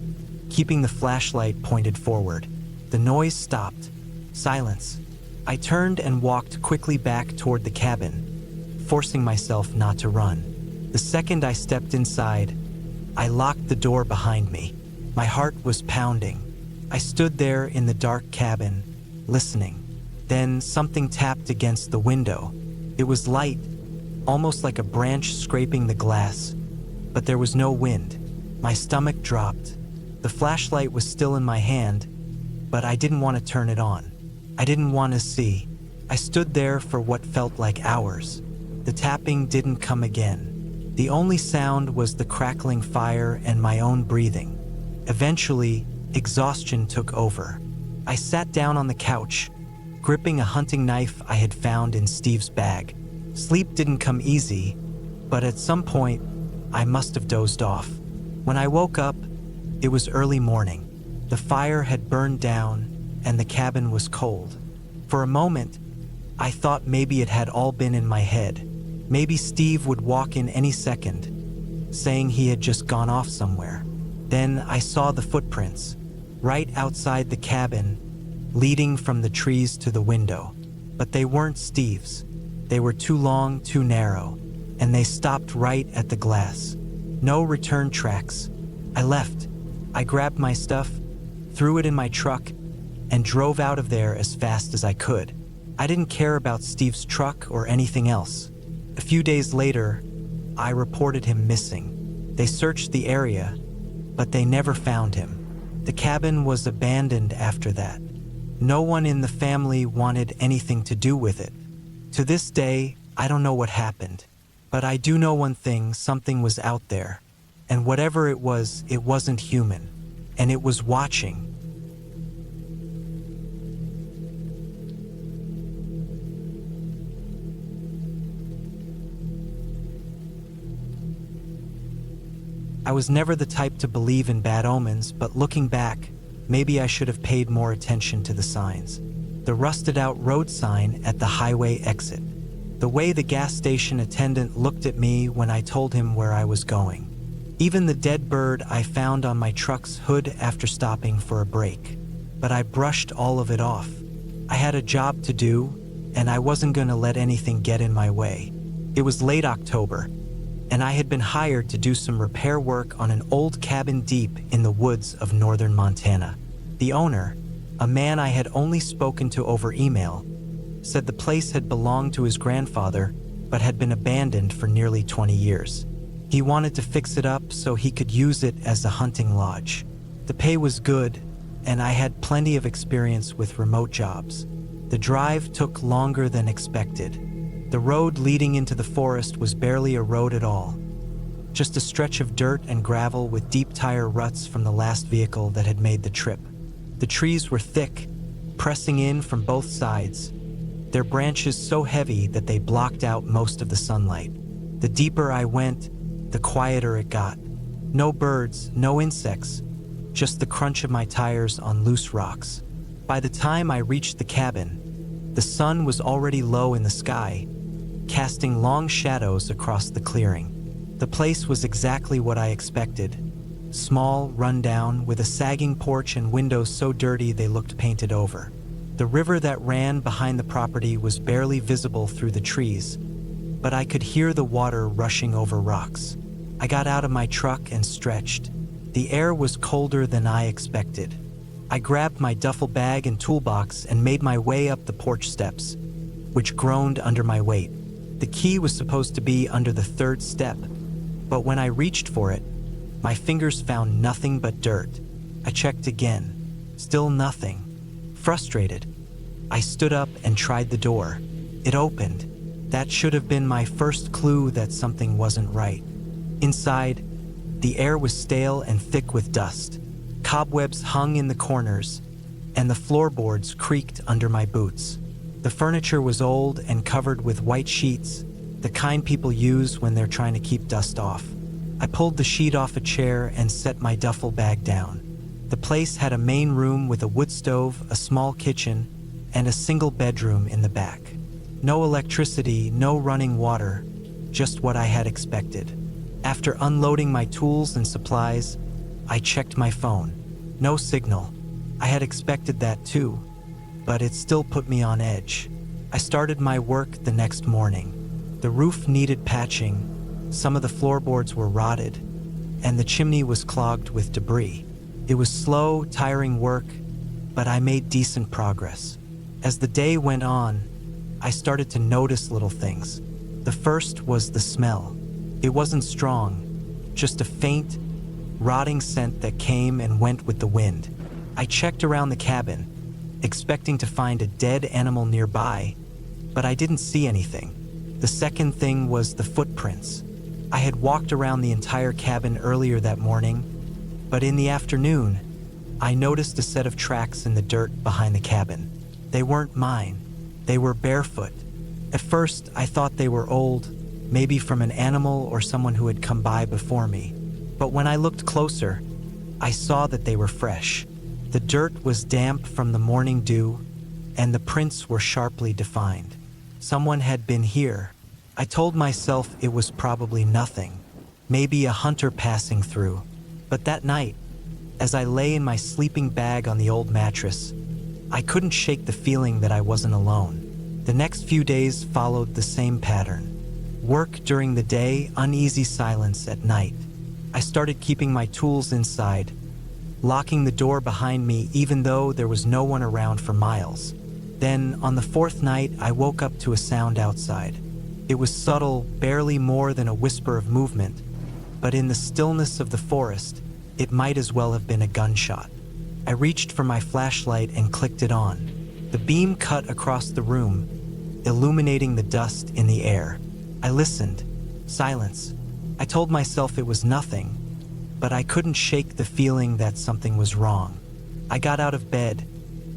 keeping the flashlight pointed forward. The noise stopped. Silence. I turned and walked quickly back toward the cabin, forcing myself not to run. The second I stepped inside, I locked the door behind me. My heart was pounding. I stood there in the dark cabin, listening. Then something tapped against the window. It was light, almost like a branch scraping the glass, but there was no wind. My stomach dropped. The flashlight was still in my hand, but I didn't want to turn it on. I didn't want to see. I stood there for what felt like hours. The tapping didn't come again. The only sound was the crackling fire and my own breathing. Eventually, exhaustion took over. I sat down on the couch, gripping a hunting knife I had found in Steve's bag. Sleep didn't come easy, but at some point, I must have dozed off. When I woke up, it was early morning. The fire had burned down, and the cabin was cold. For a moment, I thought maybe it had all been in my head. Maybe Steve would walk in any second, saying he had just gone off somewhere. Then I saw the footprints, right outside the cabin, leading from the trees to the window. But they weren't Steve's. They were too long, too narrow, and they stopped right at the glass. No return tracks. I left. I grabbed my stuff, threw it in my truck, and drove out of there as fast as I could. I didn't care about Steve's truck or anything else. A few days later, I reported him missing. They searched the area, but they never found him. The cabin was abandoned after that. No one in the family wanted anything to do with it. To this day, I don't know what happened, but I do know one thing: something was out there. And whatever it wasn't human, and it was watching. I was never the type to believe in bad omens, but looking back, maybe I should have paid more attention to the signs. The rusted-out road sign at the highway exit. The way the gas station attendant looked at me when I told him where I was going. Even the dead bird I found on my truck's hood after stopping for a break. But I brushed all of it off. I had a job to do, and I wasn't going to let anything get in my way. It was late October, and I had been hired to do some repair work on an old cabin deep in the woods of northern Montana. The owner, a man I had only spoken to over email, said the place had belonged to his grandfather, but had been abandoned for nearly 20 years. He wanted to fix it up so he could use it as a hunting lodge. The pay was good, and I had plenty of experience with remote jobs. The drive took longer than expected. The road leading into the forest was barely a road at all, just a stretch of dirt and gravel with deep tire ruts from the last vehicle that had made the trip. The trees were thick, pressing in from both sides, their branches so heavy that they blocked out most of the sunlight. The deeper I went, the quieter it got. No birds, no insects, just the crunch of my tires on loose rocks. By the time I reached the cabin, the sun was already low in the sky, casting long shadows across the clearing. The place was exactly what I expected. Small, run-down, with a sagging porch and windows so dirty they looked painted over. The river that ran behind the property was barely visible through the trees, but I could hear the water rushing over rocks. I got out of my truck and stretched. The air was colder than I expected. I grabbed my duffel bag and toolbox and made my way up the porch steps, which groaned under my weight. The key was supposed to be under the third step, but when I reached for it, my fingers found nothing but dirt. I checked again. Still nothing. Frustrated, I stood up and tried the door. It opened. That should have been my first clue that something wasn't right. Inside, the air was stale and thick with dust. Cobwebs hung in the corners, and the floorboards creaked under my boots. The furniture was old and covered with white sheets, the kind people use when they're trying to keep dust off. I pulled the sheet off a chair and set my duffel bag down. The place had a main room with a wood stove, a small kitchen, and a single bedroom in the back. No electricity, no running water, just what I had expected. After unloading my tools and supplies, I checked my phone. No signal. I had expected that too, but it still put me on edge. I started my work the next morning. The roof needed patching, some of the floorboards were rotted, and the chimney was clogged with debris. It was slow, tiring work, but I made decent progress. As the day went on, I started to notice little things. The first was the smell. It wasn't strong, just a faint, rotting scent that came and went with the wind. I checked around the cabin, expecting to find a dead animal nearby, but I didn't see anything. The second thing was the footprints. I had walked around the entire cabin earlier that morning, but in the afternoon, I noticed a set of tracks in the dirt behind the cabin. They weren't mine. They were barefoot. At first, I thought they were old, maybe from an animal or someone who had come by before me. But when I looked closer, I saw that they were fresh. The dirt was damp from the morning dew, and the prints were sharply defined. Someone had been here. I told myself it was probably nothing, maybe a hunter passing through. But that night, as I lay in my sleeping bag on the old mattress, I couldn't shake the feeling that I wasn't alone. The next few days followed the same pattern. Work during the day, uneasy silence at night. I started keeping my tools inside, locking the door behind me even though there was no one around for miles. Then, on the fourth night, I woke up to a sound outside. It was subtle, barely more than a whisper of movement, but in the stillness of the forest, it might as well have been a gunshot. I reached for my flashlight and clicked it on. The beam cut across the room, illuminating the dust in the air. I listened. Silence. I told myself it was nothing, but I couldn't shake the feeling that something was wrong. I got out of bed,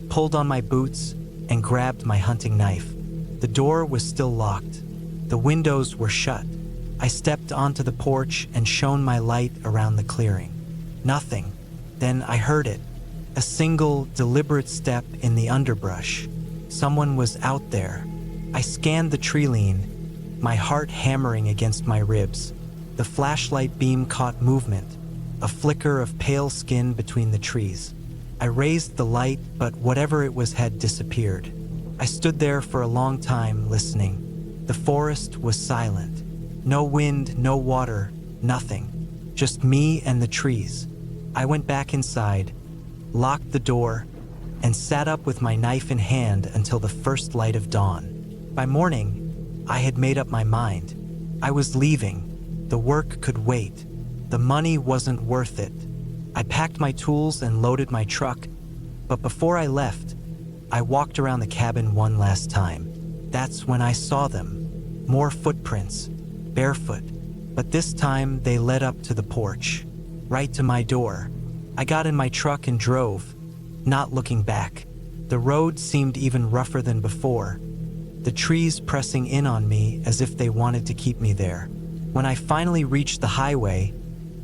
pulled on my boots, and grabbed my hunting knife. The door was still locked. The windows were shut. I stepped onto the porch and shone my light around the clearing. Nothing. Then I heard it. A single, deliberate step in the underbrush. Someone was out there. I scanned the tree line, my heart hammering against my ribs. The flashlight beam caught movement, a flicker of pale skin between the trees. I raised the light, but whatever it was had disappeared. I stood there for a long time, listening. The forest was silent. No wind, no water, nothing. Just me and the trees. I went back inside, locked the door, and sat up with my knife in hand until the first light of dawn. By morning, I had made up my mind. I was leaving. The work could wait. The money wasn't worth it. I packed my tools and loaded my truck, but before I left, I walked around the cabin one last time. That's when I saw them. More footprints, barefoot, but this time they led up to the porch, right to my door. I got in my truck and drove, not looking back. The road seemed even rougher than before, the trees pressing in on me as if they wanted to keep me there. When I finally reached the highway,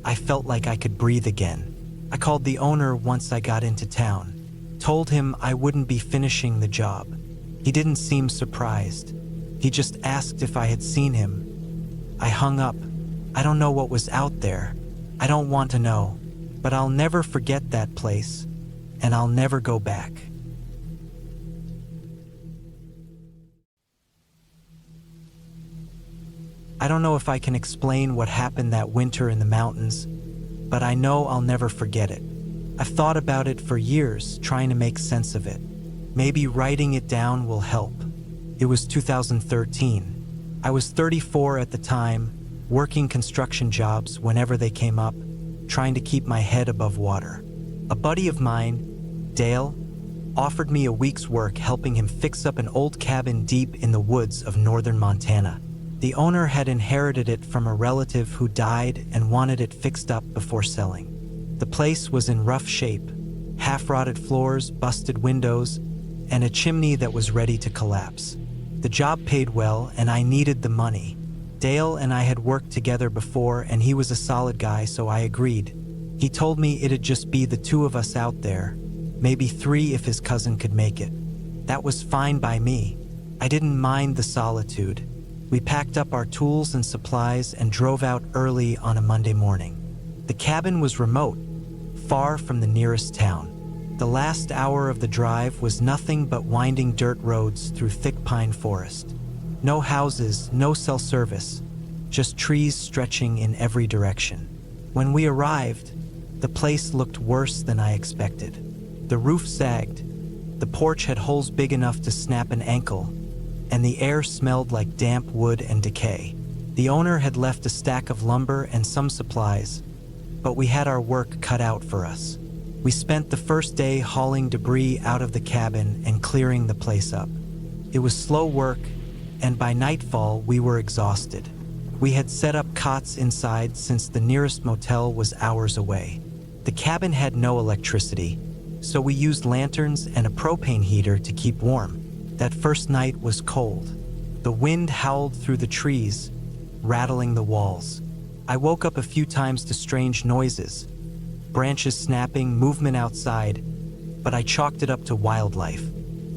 I felt like I could breathe again. I called the owner once I got into town, told him I wouldn't be finishing the job. He didn't seem surprised. He just asked if I had seen him. I hung up. I don't know what was out there. I don't want to know, but I'll never forget that place, and I'll never go back. I don't know if I can explain what happened that winter in the mountains, but I know I'll never forget it. I've thought about it for years, trying to make sense of it. Maybe writing it down will help. It was 2013. I was 34 at the time, working construction jobs whenever they came up, trying to keep my head above water. A buddy of mine, Dale, offered me a week's work helping him fix up an old cabin deep in the woods of northern Montana. The owner had inherited it from a relative who died and wanted it fixed up before selling. The place was in rough shape, half-rotted floors, busted windows, and a chimney that was ready to collapse. The job paid well, and I needed the money. Dale and I had worked together before, and he was a solid guy, so I agreed. He told me it'd just be the two of us out there, maybe three if his cousin could make it. That was fine by me. I didn't mind the solitude. We packed up our tools and supplies and drove out early on a Monday morning. The cabin was remote, far from the nearest town. The last hour of the drive was nothing but winding dirt roads through thick pine forest. No houses, no cell service, just trees stretching in every direction. When we arrived, the place looked worse than I expected. The roof sagged, the porch had holes big enough to snap an ankle, and the air smelled like damp wood and decay. The owner had left a stack of lumber and some supplies, but we had our work cut out for us. We spent the first day hauling debris out of the cabin and clearing the place up. It was slow work, and by nightfall we were exhausted. We had set up cots inside since the nearest motel was hours away. The cabin had no electricity, so we used lanterns and a propane heater to keep warm. That first night was cold. The wind howled through the trees, rattling the walls. I woke up a few times to strange noises, branches snapping, movement outside, but I chalked it up to wildlife.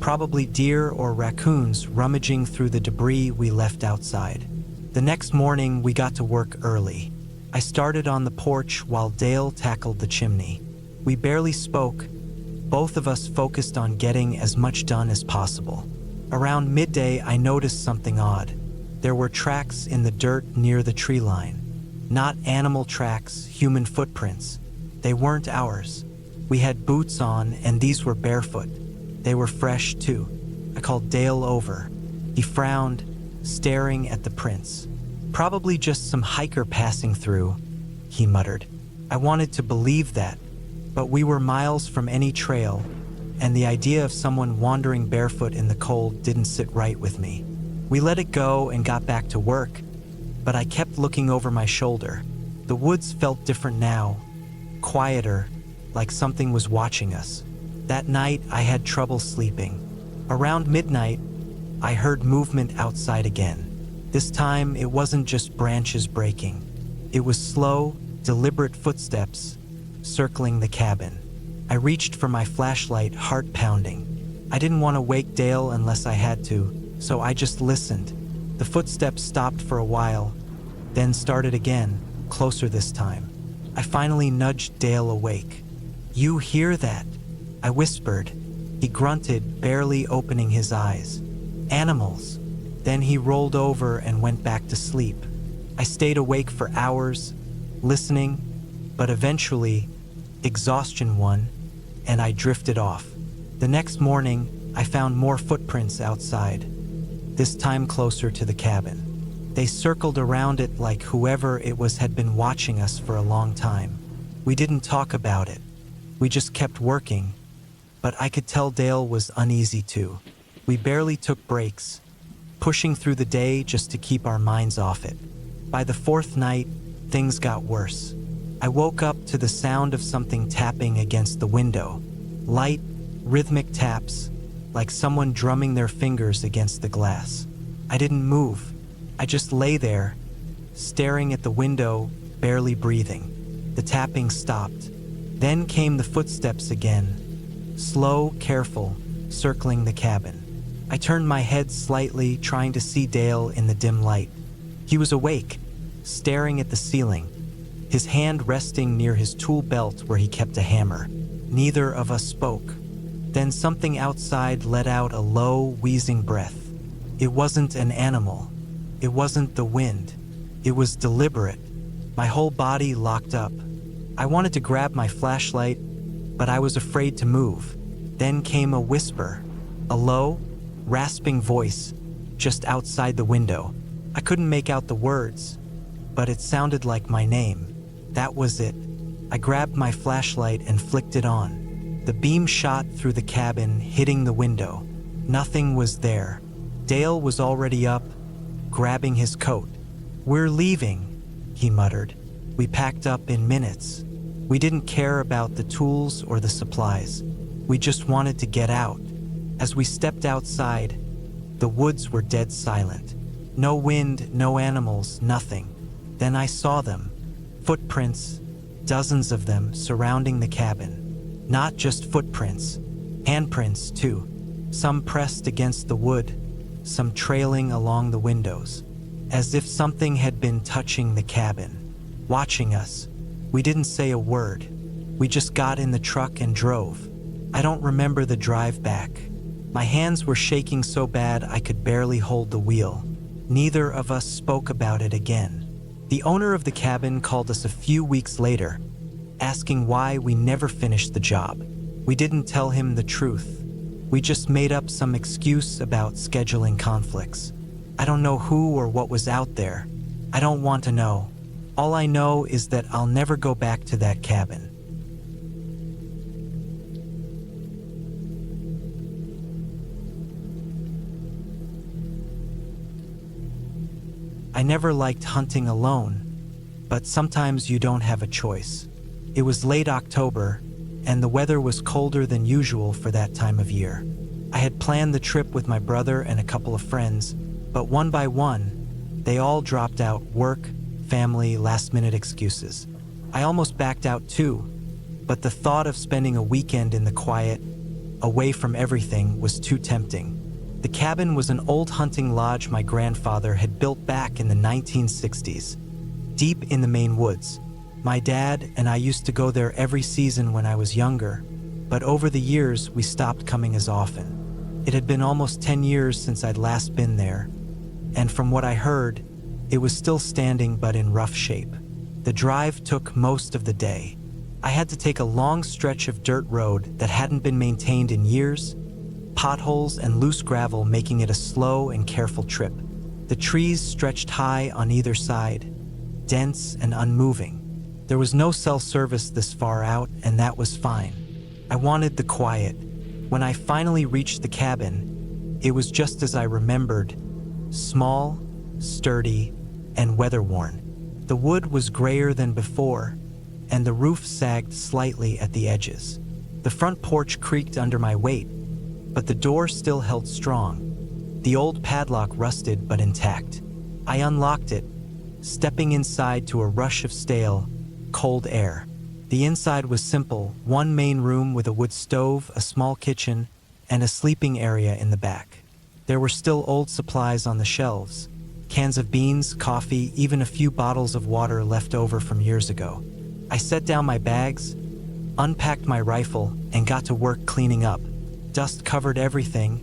Probably deer or raccoons rummaging through the debris we left outside. The next morning, we got to work early. I started on the porch while Dale tackled the chimney. We barely spoke, both of us focused on getting as much done as possible. Around midday, I noticed something odd. There were tracks in the dirt near the tree line. Not animal tracks, human footprints. They weren't ours. We had boots on, and these were barefoot. They were fresh, too. I called Dale over. He frowned, staring at the prints. Probably just some hiker passing through, he muttered. I wanted to believe that, but we were miles from any trail, and the idea of someone wandering barefoot in the cold didn't sit right with me. We let it go and got back to work, but I kept looking over my shoulder. The woods felt different now, quieter, like something was watching us. That night, I had trouble sleeping. Around midnight, I heard movement outside again. This time, it wasn't just branches breaking. It was slow, deliberate footsteps circling the cabin. I reached for my flashlight, heart pounding. I didn't want to wake Dale unless I had to, so I just listened. The footsteps stopped for a while, then started again, closer this time. I finally nudged Dale awake. "You hear that?" I whispered. He grunted, barely opening his eyes. "Animals." Then he rolled over and went back to sleep. I stayed awake for hours, listening, but eventually, exhaustion won, and I drifted off. The next morning, I found more footprints outside, this time closer to the cabin. They circled around it like whoever it was had been watching us for a long time. We didn't talk about it. We just kept working, but I could tell Dale was uneasy too. We barely took breaks, pushing through the day just to keep our minds off it. By the fourth night, things got worse. I woke up to the sound of something tapping against the window. Light, rhythmic taps, like someone drumming their fingers against the glass. I didn't move. I just lay there, staring at the window, barely breathing. The tapping stopped. Then came the footsteps again, slow, careful, circling the cabin. I turned my head slightly, trying to see Dale in the dim light. He was awake, staring at the ceiling, his hand resting near his tool belt where he kept a hammer. Neither of us spoke. Then something outside let out a low, wheezing breath. It wasn't an animal. It wasn't the wind. It was deliberate. My whole body locked up. I wanted to grab my flashlight, but I was afraid to move. Then came a whisper, a low, rasping voice, just outside the window. I couldn't make out the words, but it sounded like my name. That was it. I grabbed my flashlight and flicked it on. The beam shot through the cabin, hitting the window. Nothing was there. Dale was already up, grabbing his coat. "We're leaving," he muttered. We packed up in minutes. We didn't care about the tools or the supplies. We just wanted to get out. As we stepped outside, the woods were dead silent. No wind, no animals, nothing. Then I saw them. Footprints, dozens of them surrounding the cabin. Not just footprints, handprints too. Some pressed against the wood, some trailing along the windows, as if something had been touching the cabin, watching us. We didn't say a word. We just got in the truck and drove. I don't remember the drive back. My hands were shaking so bad I could barely hold the wheel. Neither of us spoke about it again. The owner of the cabin called us a few weeks later, asking why we never finished the job. We didn't tell him the truth. We just made up some excuse about scheduling conflicts. I don't know who or what was out there. I don't want to know. All I know is that I'll never go back to that cabin. I never liked hunting alone, but sometimes you don't have a choice. It was late October, and the weather was colder than usual for that time of year. I had planned the trip with my brother and a couple of friends, but one by one, they all dropped out: work, family, last-minute excuses. I almost backed out too, but the thought of spending a weekend in the quiet, away from everything, was too tempting. The cabin was an old hunting lodge my grandfather had built back in the 1960s, deep in the Maine woods. My dad and I used to go there every season when I was younger, but over the years we stopped coming as often. It had been almost 10 years since I'd last been there, and from what I heard, it was still standing but in rough shape. The drive took most of the day. I had to take a long stretch of dirt road that hadn't been maintained in years, potholes and loose gravel making it a slow and careful trip. The trees stretched high on either side, dense and unmoving. There was no cell service this far out, and that was fine. I wanted the quiet. When I finally reached the cabin, it was just as I remembered: small, sturdy, and weather-worn. The wood was grayer than before, and the roof sagged slightly at the edges. The front porch creaked under my weight, but the door still held strong. The old padlock rusted but intact. I unlocked it, stepping inside to a rush of stale, cold air. The inside was simple: one main room with a wood stove, a small kitchen, and a sleeping area in the back. There were still old supplies on the shelves: cans of beans, coffee, even a few bottles of water left over from years ago. I set down my bags, unpacked my rifle, and got to work cleaning up. Dust covered everything,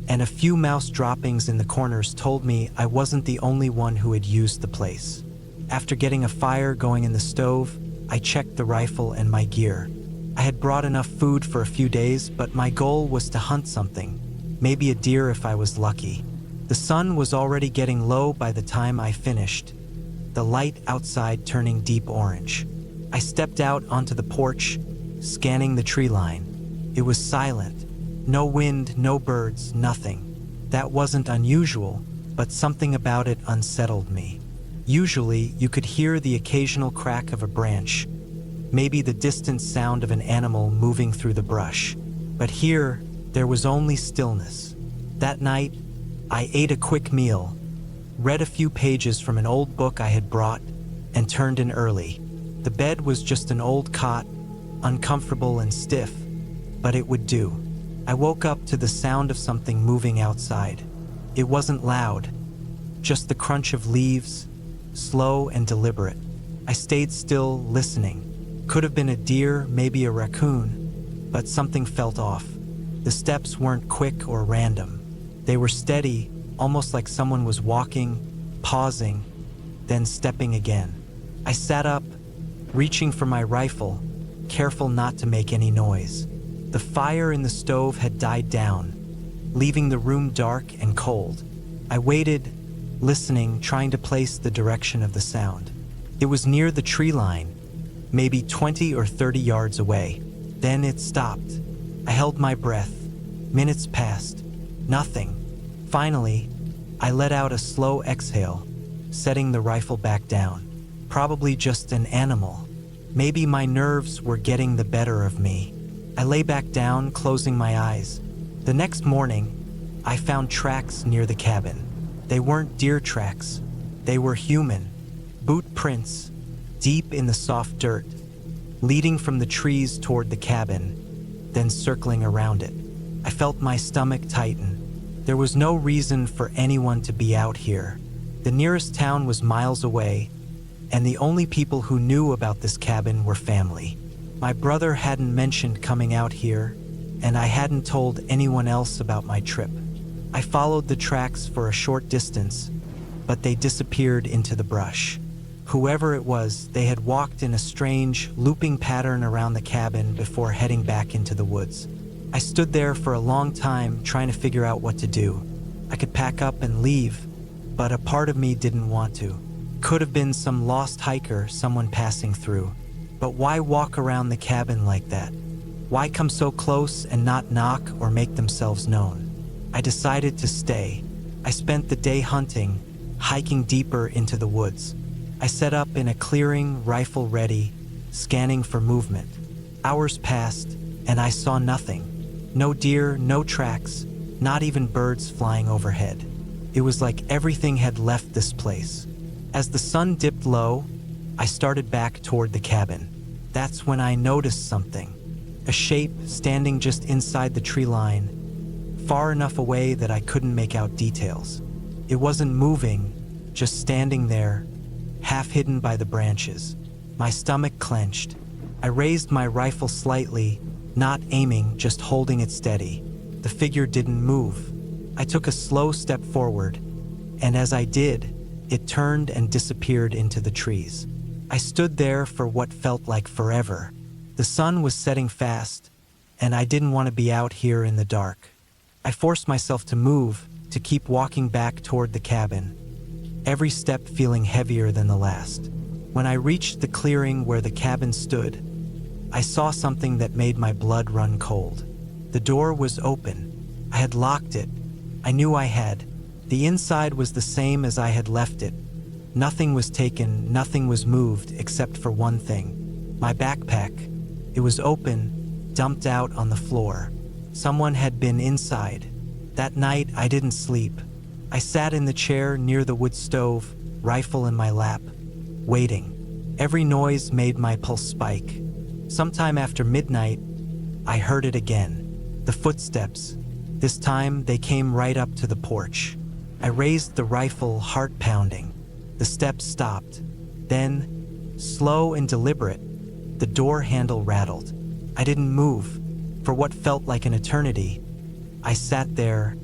and a few mouse droppings in the corners told me I wasn't the only one who had used the place. After getting a fire going in the stove, I checked the rifle and my gear. I had brought enough food for a few days, but my goal was to hunt something, maybe a deer if I was lucky. The sun was already getting low by the time I finished, the light outside turning deep orange. I stepped out onto the porch, scanning the tree line. It was silent. No wind, no birds, nothing. That wasn't unusual, but something about it unsettled me. Usually, you could hear the occasional crack of a branch, maybe the distant sound of an animal moving through the brush. But here, there was only stillness. That night, I ate a quick meal, read a few pages from an old book I had brought, and turned in early. The bed was just an old cot, uncomfortable and stiff, but it would do. I woke up to the sound of something moving outside. It wasn't loud, just the crunch of leaves, slow and deliberate. I stayed still, listening. Could have been a deer, maybe a raccoon, but something felt off. The steps weren't quick or random. They were steady, almost like someone was walking, pausing, then stepping again. I sat up, reaching for my rifle, careful not to make any noise. The fire in the stove had died down, leaving the room dark and cold. I waited, listening, trying to place the direction of the sound. It was near the tree line, maybe 20 or 30 yards away. Then it stopped. I held my breath. Minutes passed. Nothing. Finally, I let out a slow exhale, setting the rifle back down. Probably just an animal. Maybe my nerves were getting the better of me. I lay back down, closing my eyes. The next morning, I found tracks near the cabin. They weren't deer tracks. They were human. Boot prints, deep in the soft dirt, leading from the trees toward the cabin, then circling around it. I felt my stomach tighten. There was no reason for anyone to be out here. The nearest town was miles away, and the only people who knew about this cabin were family. My brother hadn't mentioned coming out here, and I hadn't told anyone else about my trip. I followed the tracks for a short distance, but they disappeared into the brush. Whoever it was, they had walked in a strange, looping pattern around the cabin before heading back into the woods. I stood there for a long time trying to figure out what to do. I could pack up and leave, but a part of me didn't want to. Could have been some lost hiker, someone passing through. But why walk around the cabin like that? Why come so close and not knock or make themselves known? I decided to stay. I spent the day hunting, hiking deeper into the woods. I set up in a clearing, rifle ready, scanning for movement. Hours passed, and I saw nothing. No deer, no tracks, not even birds flying overhead. It was like everything had left this place. As the sun dipped low, I started back toward the cabin. That's when I noticed something. A shape standing just inside the tree line, far enough away that I couldn't make out details. It wasn't moving, just standing there, half hidden by the branches. My stomach clenched. I raised my rifle slightly, not aiming, just holding it steady. The figure didn't move. I took a slow step forward, and as I did, it turned and disappeared into the trees. I stood there for what felt like forever. The sun was setting fast, and I didn't want to be out here in the dark. I forced myself to move, to keep walking back toward the cabin, every step feeling heavier than the last. When I reached the clearing where the cabin stood, I saw something that made my blood run cold. The door was open. I had locked it. I knew I had. The inside was the same as I had left it. Nothing was taken, nothing was moved except for one thing. My backpack. It was open, dumped out on the floor. Someone had been inside. That night, I didn't sleep. I sat in the chair near the wood stove, rifle in my lap, waiting. Every noise made my pulse spike. Sometime after midnight, I heard it again. The footsteps. This time, they came right up to the porch. I raised the rifle, heart pounding. The steps stopped. Then, slow and deliberate, the door handle rattled. I didn't move. For what felt like an eternity, I sat there,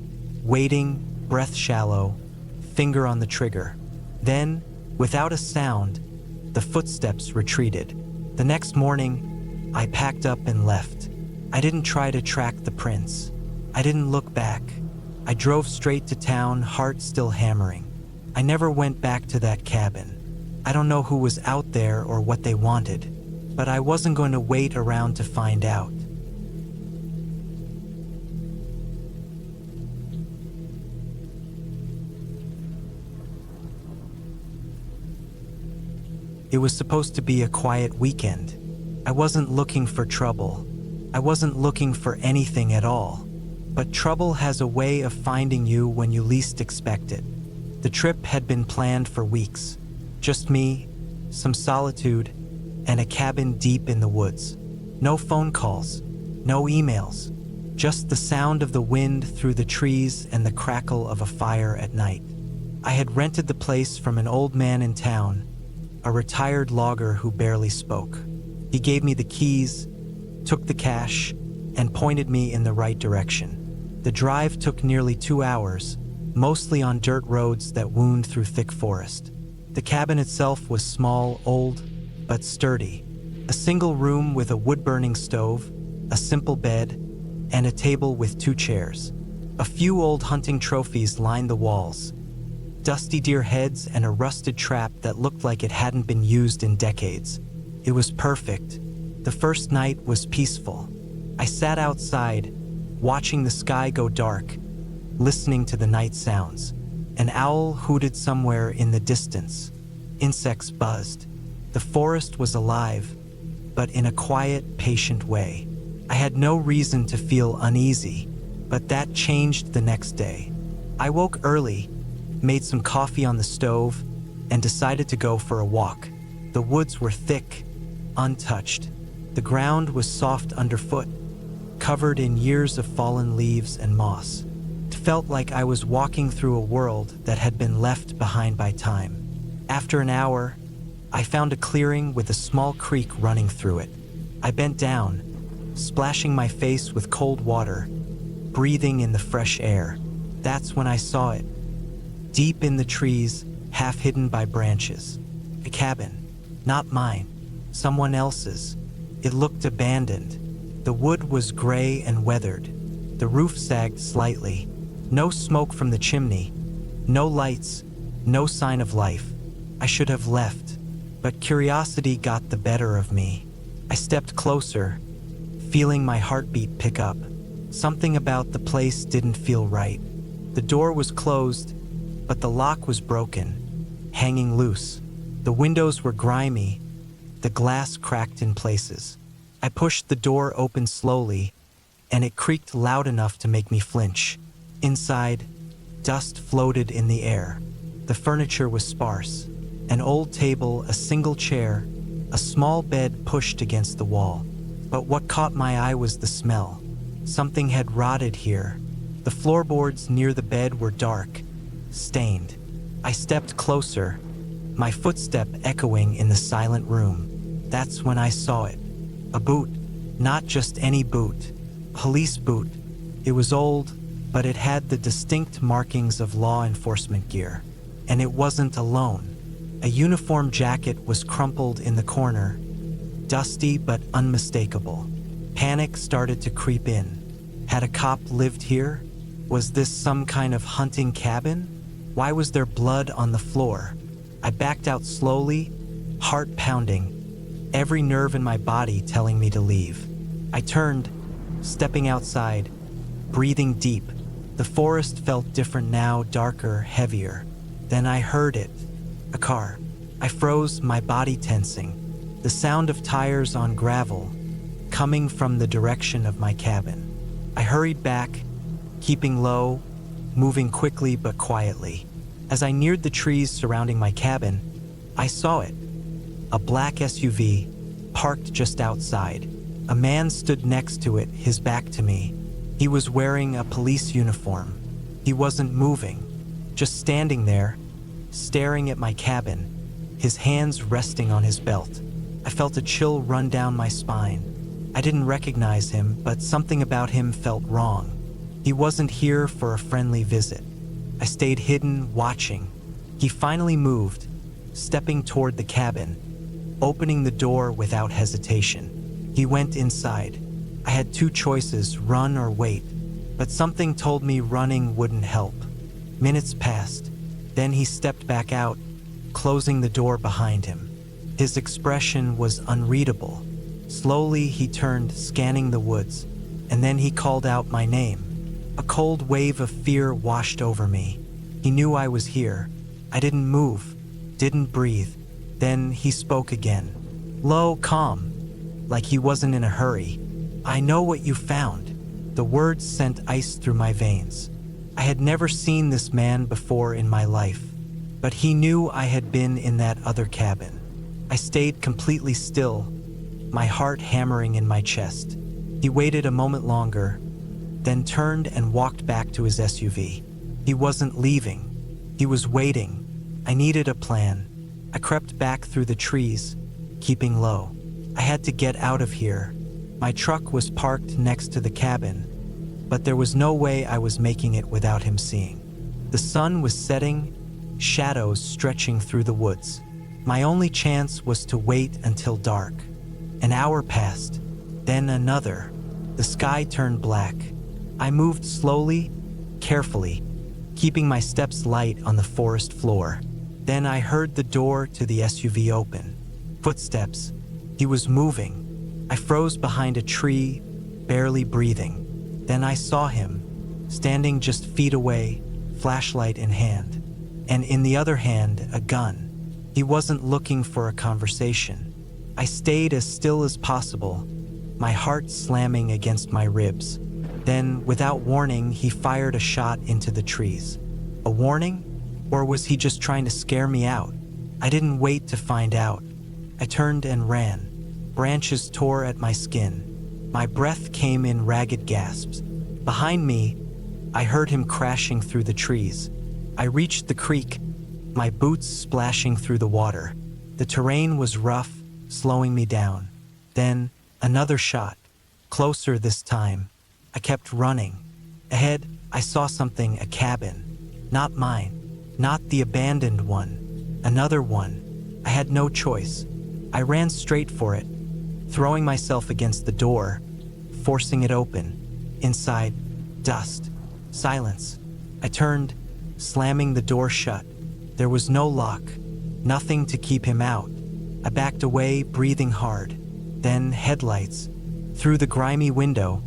waiting, breath shallow, finger on the trigger. Then, without a sound, the footsteps retreated. The next morning, I packed up and left. I didn't try to track the prints. I didn't look back. I drove straight to town, heart still hammering. I never went back to that cabin. I don't know who was out there or what they wanted, but I wasn't going to wait around to find out. It was supposed to be a quiet weekend. I wasn't looking for trouble. I wasn't looking for anything at all. But trouble has a way of finding you when you least expect it. The trip had been planned for weeks. Just me, some solitude, and a cabin deep in the woods. No phone calls, no emails, just the sound of the wind through the trees and the crackle of a fire at night. I had rented the place from an old man in town, a retired logger who barely spoke. He gave me the keys, took the cash, and pointed me in the right direction. The drive took nearly 2 hours, mostly on dirt roads that wound through thick forest. The cabin itself was small, old, but sturdy. A single room with a wood-burning stove, a simple bed, and a table with 2 chairs. A few old hunting trophies lined the walls. Dusty deer heads and a rusted trap that looked like it hadn't been used in decades. It was perfect. The first night was peaceful. I sat outside, watching the sky go dark, listening to the night sounds. An owl hooted somewhere in the distance. Insects buzzed. The forest was alive, but in a quiet, patient way. I had no reason to feel uneasy, but that changed the next day. I woke early, made some coffee on the stove, and decided to go for a walk. The woods were thick, untouched. The ground was soft underfoot, covered in years of fallen leaves and moss. It felt like I was walking through a world that had been left behind by time. After an hour, I found a clearing with a small creek running through it. I bent down, splashing my face with cold water, breathing in the fresh air. That's when I saw it. Deep in the trees, half hidden by branches. A cabin. Not mine. Someone else's. It looked abandoned. The wood was gray and weathered. The roof sagged slightly. No smoke from the chimney. No lights. No sign of life. I should have left, but curiosity got the better of me. I stepped closer, feeling my heartbeat pick up. Something about the place didn't feel right. The door was closed, but the lock was broken, hanging loose. The windows were grimy, the glass cracked in places. I pushed the door open slowly, and it creaked loud enough to make me flinch. Inside, dust floated in the air. The furniture was sparse. An old table, a single chair, a small bed pushed against the wall. But what caught my eye was the smell. Something had rotted here. The floorboards near the bed were dark, stained. I stepped closer, my footstep echoing in the silent room. That's when I saw it. A boot. Not just any boot. Police boot. It was old, but it had the distinct markings of law enforcement gear. And it wasn't alone. A uniform jacket was crumpled in the corner, dusty but unmistakable. Panic started to creep in. Had a cop lived here? Was this some kind of hunting cabin? Why was there blood on the floor? I backed out slowly, heart pounding, every nerve in my body telling me to leave. I turned, stepping outside, breathing deep. The forest felt different now, darker, heavier. Then I heard it. A car. I froze, my body tensing. The sound of tires on gravel, coming from the direction of my cabin. I hurried back, keeping low, moving quickly but quietly. As I neared the trees surrounding my cabin, I saw it. A black SUV, parked just outside. A man stood next to it, his back to me. He was wearing a police uniform. He wasn't moving, just standing there, staring at my cabin, his hands resting on his belt. I felt a chill run down my spine. I didn't recognize him, but something about him felt wrong. He wasn't here for a friendly visit. I stayed hidden, watching. He finally moved, stepping toward the cabin, opening the door without hesitation. He went inside. I had two choices, run or wait, but something told me running wouldn't help. Minutes passed. Then he stepped back out, closing the door behind him. His expression was unreadable. Slowly he turned, scanning the woods, and then he called out my name. A cold wave of fear washed over me. He knew I was here. I didn't move, didn't breathe. Then he spoke again. Low, calm, like he wasn't in a hurry. I know what you found. The words sent ice through my veins. I had never seen this man before in my life, but he knew I had been in that other cabin. I stayed completely still, my heart hammering in my chest. He waited a moment longer, then turned and walked back to his SUV. He wasn't leaving. He was waiting. I needed a plan. I crept back through the trees, keeping low. I had to get out of here. My truck was parked next to the cabin, but there was no way I was making it without him seeing. The sun was setting, shadows stretching through the woods. My only chance was to wait until dark. An hour passed, then another. The sky turned black. I moved slowly, carefully, keeping my steps light on the forest floor. Then I heard the door to the SUV open. Footsteps. He was moving. I froze behind a tree, barely breathing. Then I saw him, standing just feet away, flashlight in hand. And in the other hand, a gun. He wasn't looking for a conversation. I stayed as still as possible, my heart slamming against my ribs. Then, without warning, he fired a shot into the trees. A warning? Or was he just trying to scare me out? I didn't wait to find out. I turned and ran. Branches tore at my skin. My breath came in ragged gasps. Behind me, I heard him crashing through the trees. I reached the creek, my boots splashing through the water. The terrain was rough, slowing me down. Then, another shot. Closer this time. I kept running. Ahead, I saw something, a cabin. Not mine. Not the abandoned one. Another one. I had no choice. I ran straight for it, throwing myself against the door, forcing it open. Inside, dust. Silence. I turned, slamming the door shut. There was no lock. Nothing to keep him out. I backed away, breathing hard. Then headlights. Through the grimy window,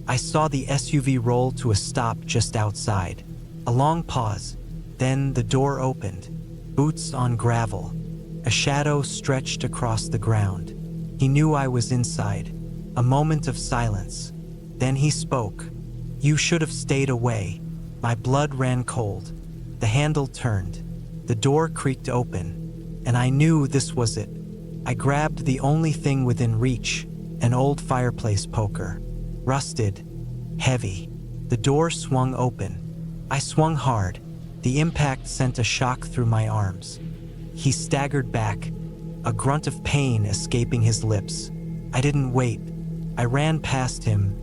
I saw the SUV roll to a stop just outside. A long pause. Then the door opened. Boots on gravel. A shadow stretched across the ground. He knew I was inside. A moment of silence. Then he spoke. "You should have stayed away." My blood ran cold. The handle turned. The door creaked open. And I knew this was it. I grabbed the only thing within reach, an old fireplace poker. Rusted. Heavy. The door swung open. I swung hard. The impact sent a shock through my arms. He staggered back, a grunt of pain escaping his lips. I didn't wait. I ran past him,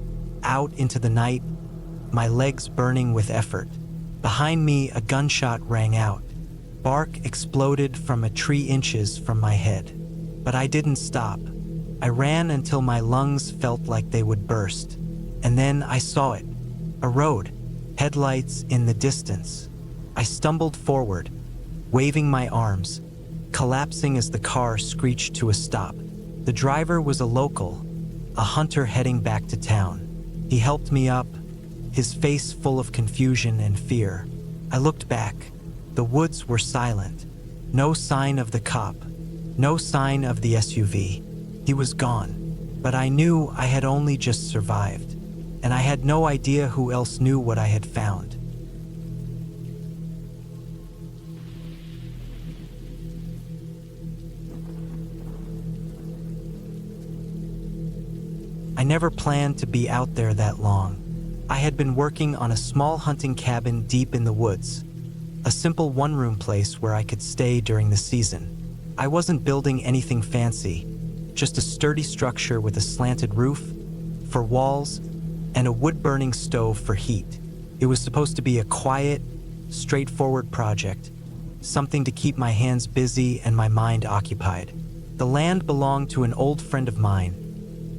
out into the night, my legs burning with effort. Behind me, a gunshot rang out. Bark exploded from a tree inches from my head. But I didn't stop. I ran until my lungs felt like they would burst. And then I saw it. A road. Headlights in the distance. I stumbled forward, waving my arms, collapsing as the car screeched to a stop. The driver was a local, a hunter heading back to town. He helped me up, his face full of confusion and fear. I looked back. The woods were silent. No sign of the cop. No sign of the SUV. He was gone. But I knew I had only just survived. And I had no idea who else knew what I had found. I never planned to be out there that long. I had been working on a small hunting cabin deep in the woods, a simple one-room place where I could stay during the season. I wasn't building anything fancy, just a sturdy structure with a slanted roof for walls and a wood-burning stove for heat. It was supposed to be a quiet, straightforward project, something to keep my hands busy and my mind occupied. The land belonged to an old friend of mine,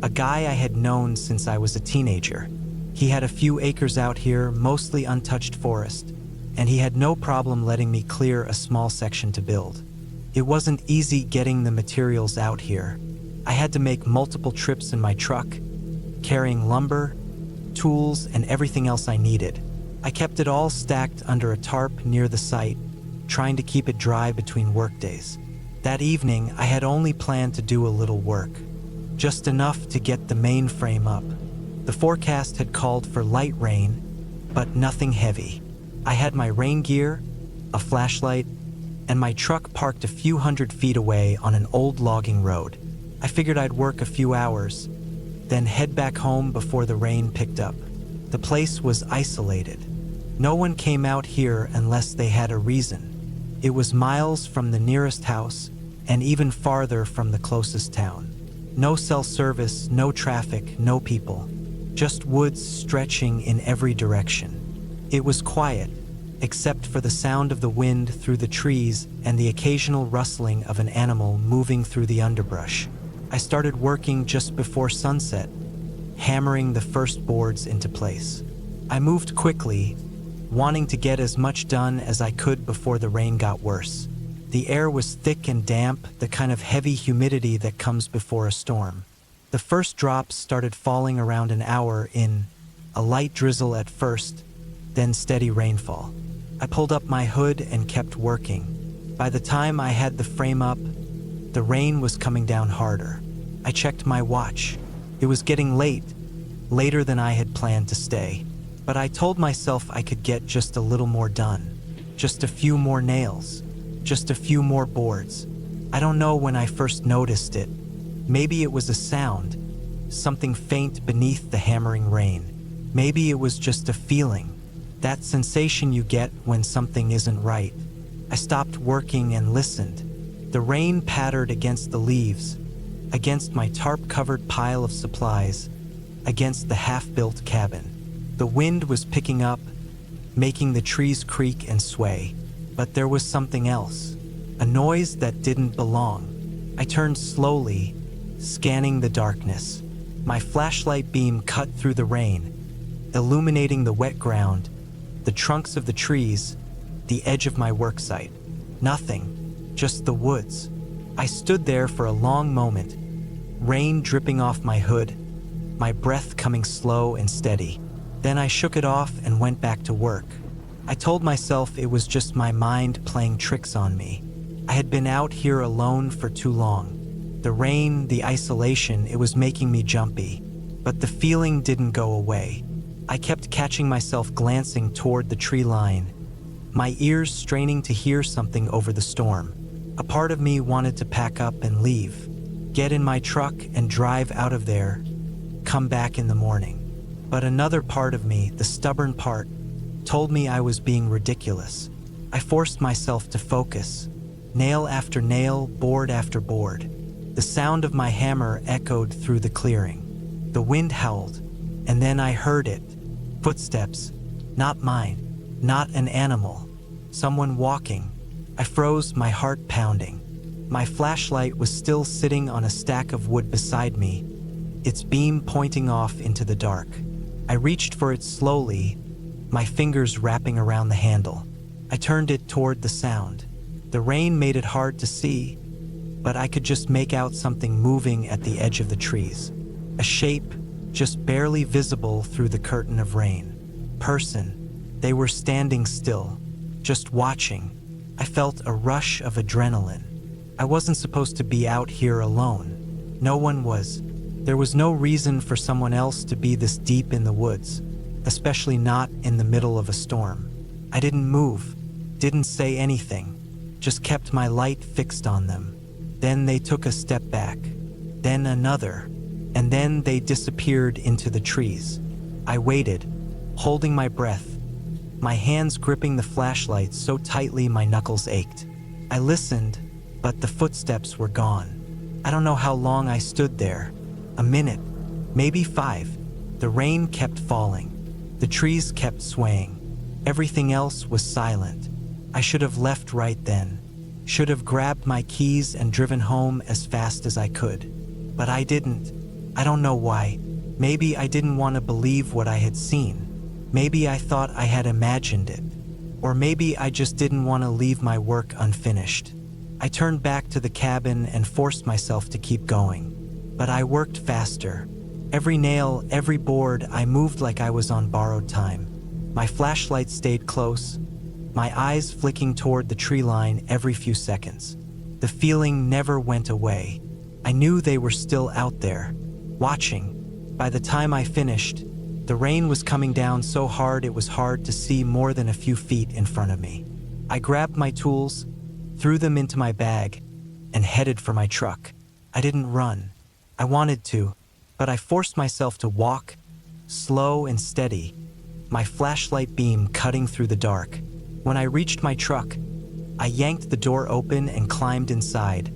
a guy I had known since I was a teenager. He had a few acres out here, mostly untouched forest, and he had no problem letting me clear a small section to build. It wasn't easy getting the materials out here. I had to make multiple trips in my truck, carrying lumber, tools, and everything else I needed. I kept it all stacked under a tarp near the site, trying to keep it dry between workdays. That evening, I had only planned to do a little work, just enough to get the main frame up. The forecast had called for light rain, but nothing heavy. I had my rain gear, a flashlight, and my truck parked a few hundred feet away on an old logging road. I figured I'd work a few hours, then head back home before the rain picked up. The place was isolated. No one came out here unless they had a reason. It was miles from the nearest house and even farther from the closest town. No cell service, no traffic, no people. Just woods stretching in every direction. It was quiet, except for the sound of the wind through the trees and the occasional rustling of an animal moving through the underbrush. I started working just before sunset, hammering the first boards into place. I moved quickly, wanting to get as much done as I could before the rain got worse. The air was thick and damp, the kind of heavy humidity that comes before a storm. The first drops started falling around an hour in, a light drizzle at first, then steady rainfall. I pulled up my hood and kept working. By the time I had the frame up, the rain was coming down harder. I checked my watch. It was getting late, later than I had planned to stay. But I told myself I could get just a little more done. Just a few more nails. Just a few more boards. I don't know when I first noticed it. Maybe it was a sound, something faint beneath the hammering rain. Maybe it was just a feeling, that sensation you get when something isn't right. I stopped working and listened. The rain pattered against the leaves, against my tarp-covered pile of supplies, against the half-built cabin. The wind was picking up, making the trees creak and sway. But there was something else, a noise that didn't belong. I turned slowly, scanning the darkness. My flashlight beam cut through the rain, illuminating the wet ground, the trunks of the trees, the edge of my worksite. Nothing, just the woods. I stood there for a long moment, rain dripping off my hood, my breath coming slow and steady. Then I shook it off and went back to work. I told myself it was just my mind playing tricks on me. I had been out here alone for too long. The rain, the isolation, it was making me jumpy. But the feeling didn't go away. I kept catching myself glancing toward the tree line, my ears straining to hear something over the storm. A part of me wanted to pack up and leave, get in my truck and drive out of there, come back in the morning. But another part of me, the stubborn part, told me I was being ridiculous. I forced myself to focus, nail after nail, board after board. The sound of my hammer echoed through the clearing. The wind howled, and then I heard it. Footsteps, not mine, not an animal, someone walking. I froze, my heart pounding. My flashlight was still sitting on a stack of wood beside me, its beam pointing off into the dark. I reached for it slowly, my fingers wrapping around the handle. I turned it toward the sound. The rain made it hard to see, but I could just make out something moving at the edge of the trees. A shape, just barely visible through the curtain of rain. Person. They were standing still, just watching. I felt a rush of adrenaline. I wasn't supposed to be out here alone. No one was. There was no reason for someone else to be this deep in the woods, especially not in the middle of a storm. I didn't move, didn't say anything, just kept my light fixed on them. Then they took a step back, then another, and then they disappeared into the trees. I waited, holding my breath, my hands gripping the flashlight so tightly my knuckles ached. I listened, but the footsteps were gone. I don't know how long I stood there. A minute, maybe 5. The rain kept falling. The trees kept swaying. Everything else was silent. I should have left right then. Should have grabbed my keys and driven home as fast as I could. But I didn't. I don't know why. Maybe I didn't want to believe what I had seen. Maybe I thought I had imagined it. Or maybe I just didn't want to leave my work unfinished. I turned back to the cabin and forced myself to keep going. But I worked faster. Every nail, every board, I moved like I was on borrowed time. My flashlight stayed close, my eyes flicking toward the tree line every few seconds. The feeling never went away. I knew they were still out there, watching. By the time I finished, the rain was coming down so hard it was hard to see more than a few feet in front of me. I grabbed my tools, threw them into my bag, and headed for my truck. I didn't run. I wanted to, but I forced myself to walk, slow and steady, my flashlight beam cutting through the dark. When I reached my truck, I yanked the door open and climbed inside,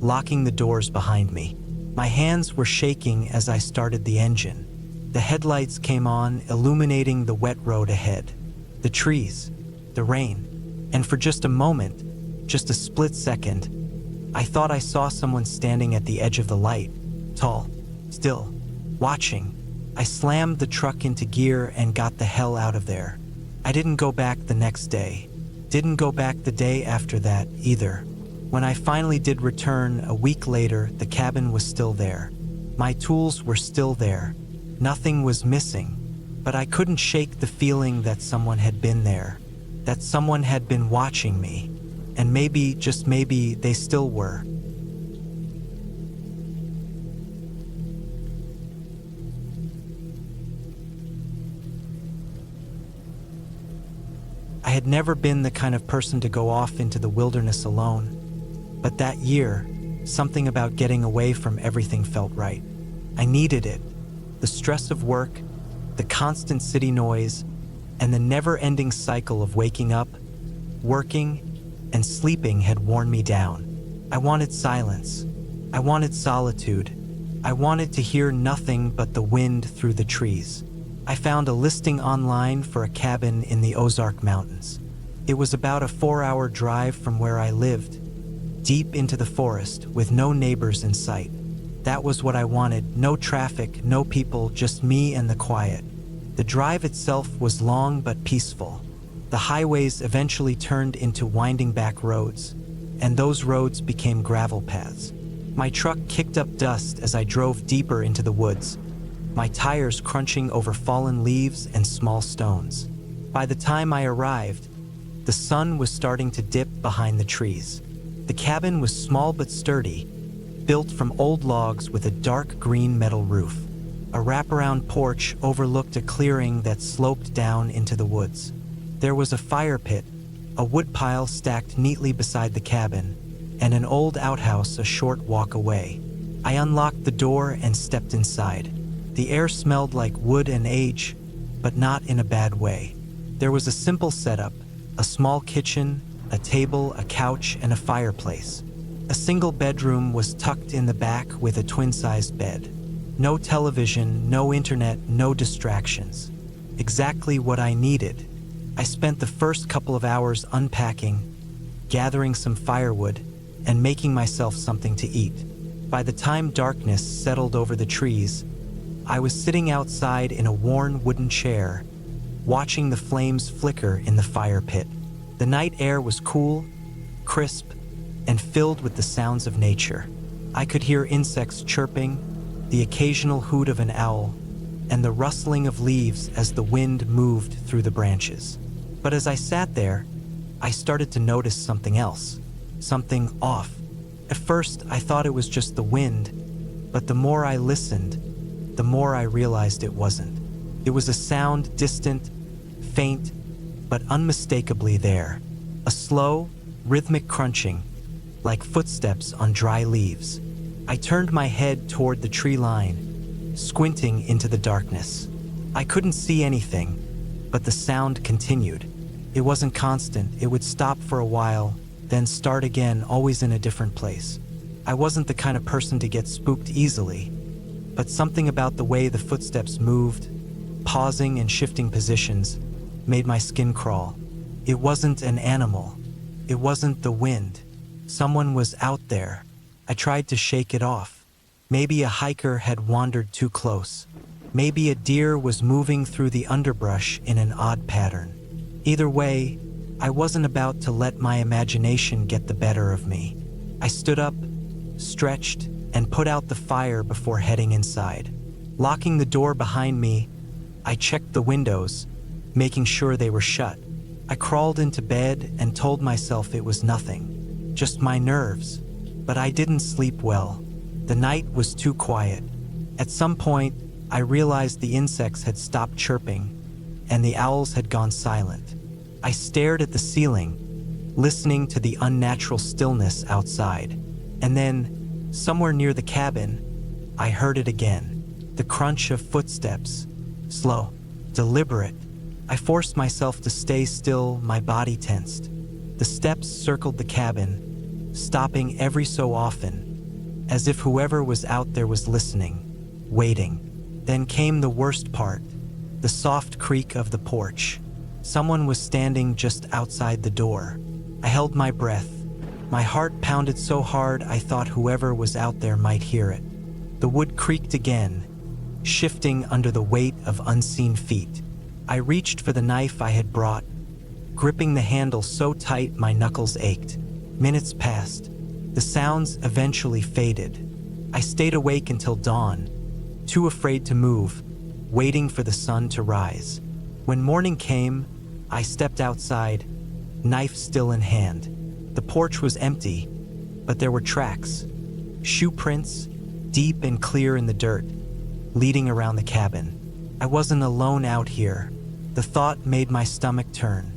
locking the doors behind me. My hands were shaking as I started the engine. The headlights came on, illuminating the wet road ahead, the trees, the rain, and for just a moment, just a split second, I thought I saw someone standing at the edge of the light. Tall, still, watching. I slammed the truck into gear and got the hell out of there. I didn't go back the next day. Didn't go back the day after that either. When I finally did return a week later, the cabin was still there. My tools were still there. Nothing was missing, but I couldn't shake the feeling that someone had been there, that someone had been watching me, and maybe, just maybe, they still were. I had never been the kind of person to go off into the wilderness alone, but that year, something about getting away from everything felt right. I needed it. The stress of work, the constant city noise, and the never-ending cycle of waking up, working, and sleeping had worn me down. I wanted silence. I wanted solitude. I wanted to hear nothing but the wind through the trees. I found a listing online for a cabin in the Ozark Mountains. It was about a 4-hour drive from where I lived, deep into the forest with no neighbors in sight. That was what I wanted. No traffic, no people, just me and the quiet. The drive itself was long but peaceful. The highways eventually turned into winding back roads, and those roads became gravel paths. My truck kicked up dust as I drove deeper into the woods, my tires crunching over fallen leaves and small stones. By the time I arrived, the sun was starting to dip behind the trees. The cabin was small but sturdy, built from old logs with a dark green metal roof. A wraparound porch overlooked a clearing that sloped down into the woods. There was a fire pit, a woodpile stacked neatly beside the cabin, and an old outhouse a short walk away. I unlocked the door and stepped inside. The air smelled like wood and age, but not in a bad way. There was a simple setup, a small kitchen, a table, a couch, and a fireplace. A single bedroom was tucked in the back with a twin-sized bed. No television, no internet, no distractions. Exactly what I needed. I spent the first couple of hours unpacking, gathering some firewood, and making myself something to eat. By the time darkness settled over the trees, I was sitting outside in a worn wooden chair, watching the flames flicker in the fire pit. The night air was cool, crisp, and filled with the sounds of nature. I could hear insects chirping, the occasional hoot of an owl, and the rustling of leaves as the wind moved through the branches. But as I sat there, I started to notice something else, something off. At first, I thought it was just the wind, but the more I listened, the more I realized it wasn't. It was a sound distant, faint, but unmistakably there. A slow, rhythmic crunching, like footsteps on dry leaves. I turned my head toward the tree line, squinting into the darkness. I couldn't see anything, but the sound continued. It wasn't constant. It would stop for a while, then start again, always in a different place. I wasn't the kind of person to get spooked easily, but something about the way the footsteps moved, pausing and shifting positions, made my skin crawl. It wasn't an animal. It wasn't the wind. Someone was out there. I tried to shake it off. Maybe a hiker had wandered too close. Maybe a deer was moving through the underbrush in an odd pattern. Either way, I wasn't about to let my imagination get the better of me. I stood up, stretched, and put out the fire before heading inside. Locking the door behind me, I checked the windows, making sure they were shut. I crawled into bed and told myself it was nothing, just my nerves. But I didn't sleep well. The night was too quiet. At some point, I realized the insects had stopped chirping, and the owls had gone silent. I stared at the ceiling, listening to the unnatural stillness outside. And then, somewhere near the cabin, I heard it again. The crunch of footsteps. Slow, deliberate. I forced myself to stay still, my body tensed. The steps circled the cabin, stopping every so often, as if whoever was out there was listening, waiting. Then came the worst part, the soft creak of the porch. Someone was standing just outside the door. I held my breath. My heart pounded so hard I thought whoever was out there might hear it. The wood creaked again, shifting under the weight of unseen feet. I reached for the knife I had brought, gripping the handle so tight my knuckles ached. Minutes passed. The sounds eventually faded. I stayed awake until dawn, too afraid to move, waiting for the sun to rise. When morning came, I stepped outside, knife still in hand. The porch was empty, but there were tracks, shoe prints, deep and clear in the dirt, leading around the cabin. I wasn't alone out here. The thought made my stomach turn.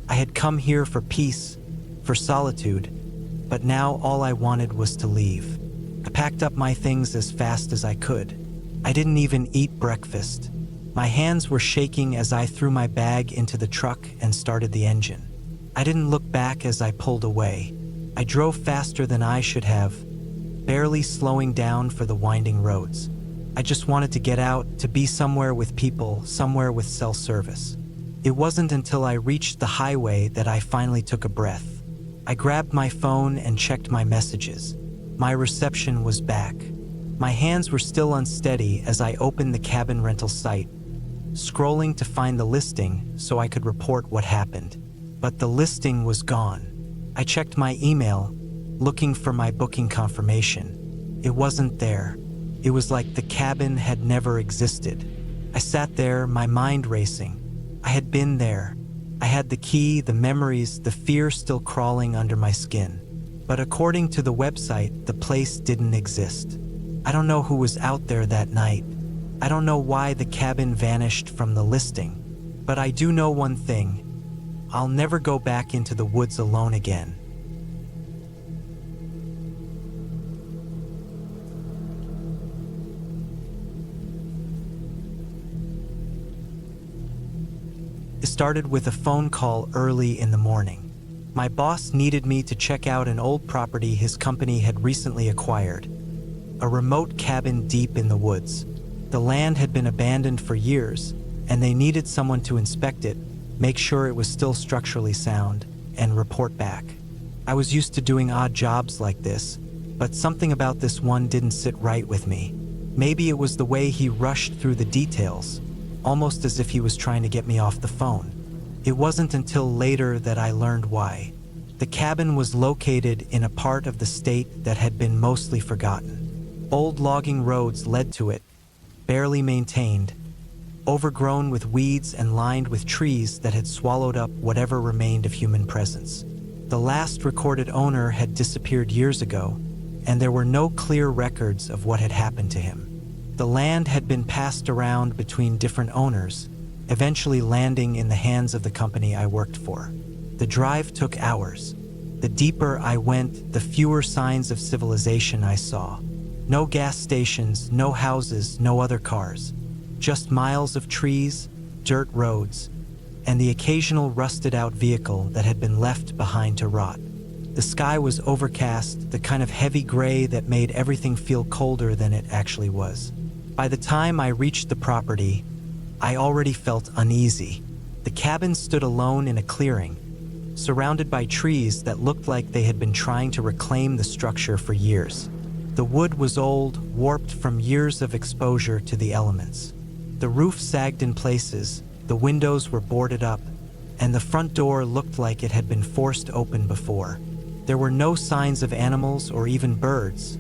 I had come here for peace, for solitude, but now all I wanted was to leave. I packed up my things as fast as I could. I didn't even eat breakfast. My hands were shaking as I threw my bag into the truck and started the engine. I didn't look back as I pulled away. I drove faster than I should have, barely slowing down for the winding roads. I just wanted to get out, to be somewhere with people, somewhere with cell service. It wasn't until I reached the highway that I finally took a breath. I grabbed my phone and checked my messages. My reception was back. My hands were still unsteady as I opened the cabin rental site, scrolling to find the listing so I could report what happened. But the listing was gone. I checked my email, looking for my booking confirmation. It wasn't there. It was like the cabin had never existed. I sat there, my mind racing. I had been there. I had the key, the memories, the fear still crawling under my skin. But according to the website, the place didn't exist. I don't know who was out there that night. I don't know why the cabin vanished from the listing. But I do know one thing. I'll never go back into the woods alone again. It started with a phone call early in the morning. My boss needed me to check out an old property his company had recently acquired, a remote cabin deep in the woods. The land had been abandoned for years, and they needed someone to inspect it, make sure it was still structurally sound, and report back. I was used to doing odd jobs like this, but something about this one didn't sit right with me. Maybe it was the way he rushed through the details, almost as if he was trying to get me off the phone. It wasn't until later that I learned why. The cabin was located in a part of the state that had been mostly forgotten. Old logging roads led to it, barely maintained, overgrown with weeds and lined with trees that had swallowed up whatever remained of human presence. The last recorded owner had disappeared years ago, and there were no clear records of what had happened to him. The land had been passed around between different owners, eventually landing in the hands of the company I worked for. The drive took hours. The deeper I went, the fewer signs of civilization I saw. No gas stations, no houses, no other cars. Just miles of trees, dirt roads, and the occasional rusted-out vehicle that had been left behind to rot. The sky was overcast, the kind of heavy gray that made everything feel colder than it actually was. By the time I reached the property, I already felt uneasy. The cabin stood alone in a clearing, surrounded by trees that looked like they had been trying to reclaim the structure for years. The wood was old, warped from years of exposure to the elements. The roof sagged in places, the windows were boarded up, and the front door looked like it had been forced open before. There were no signs of animals or even birds,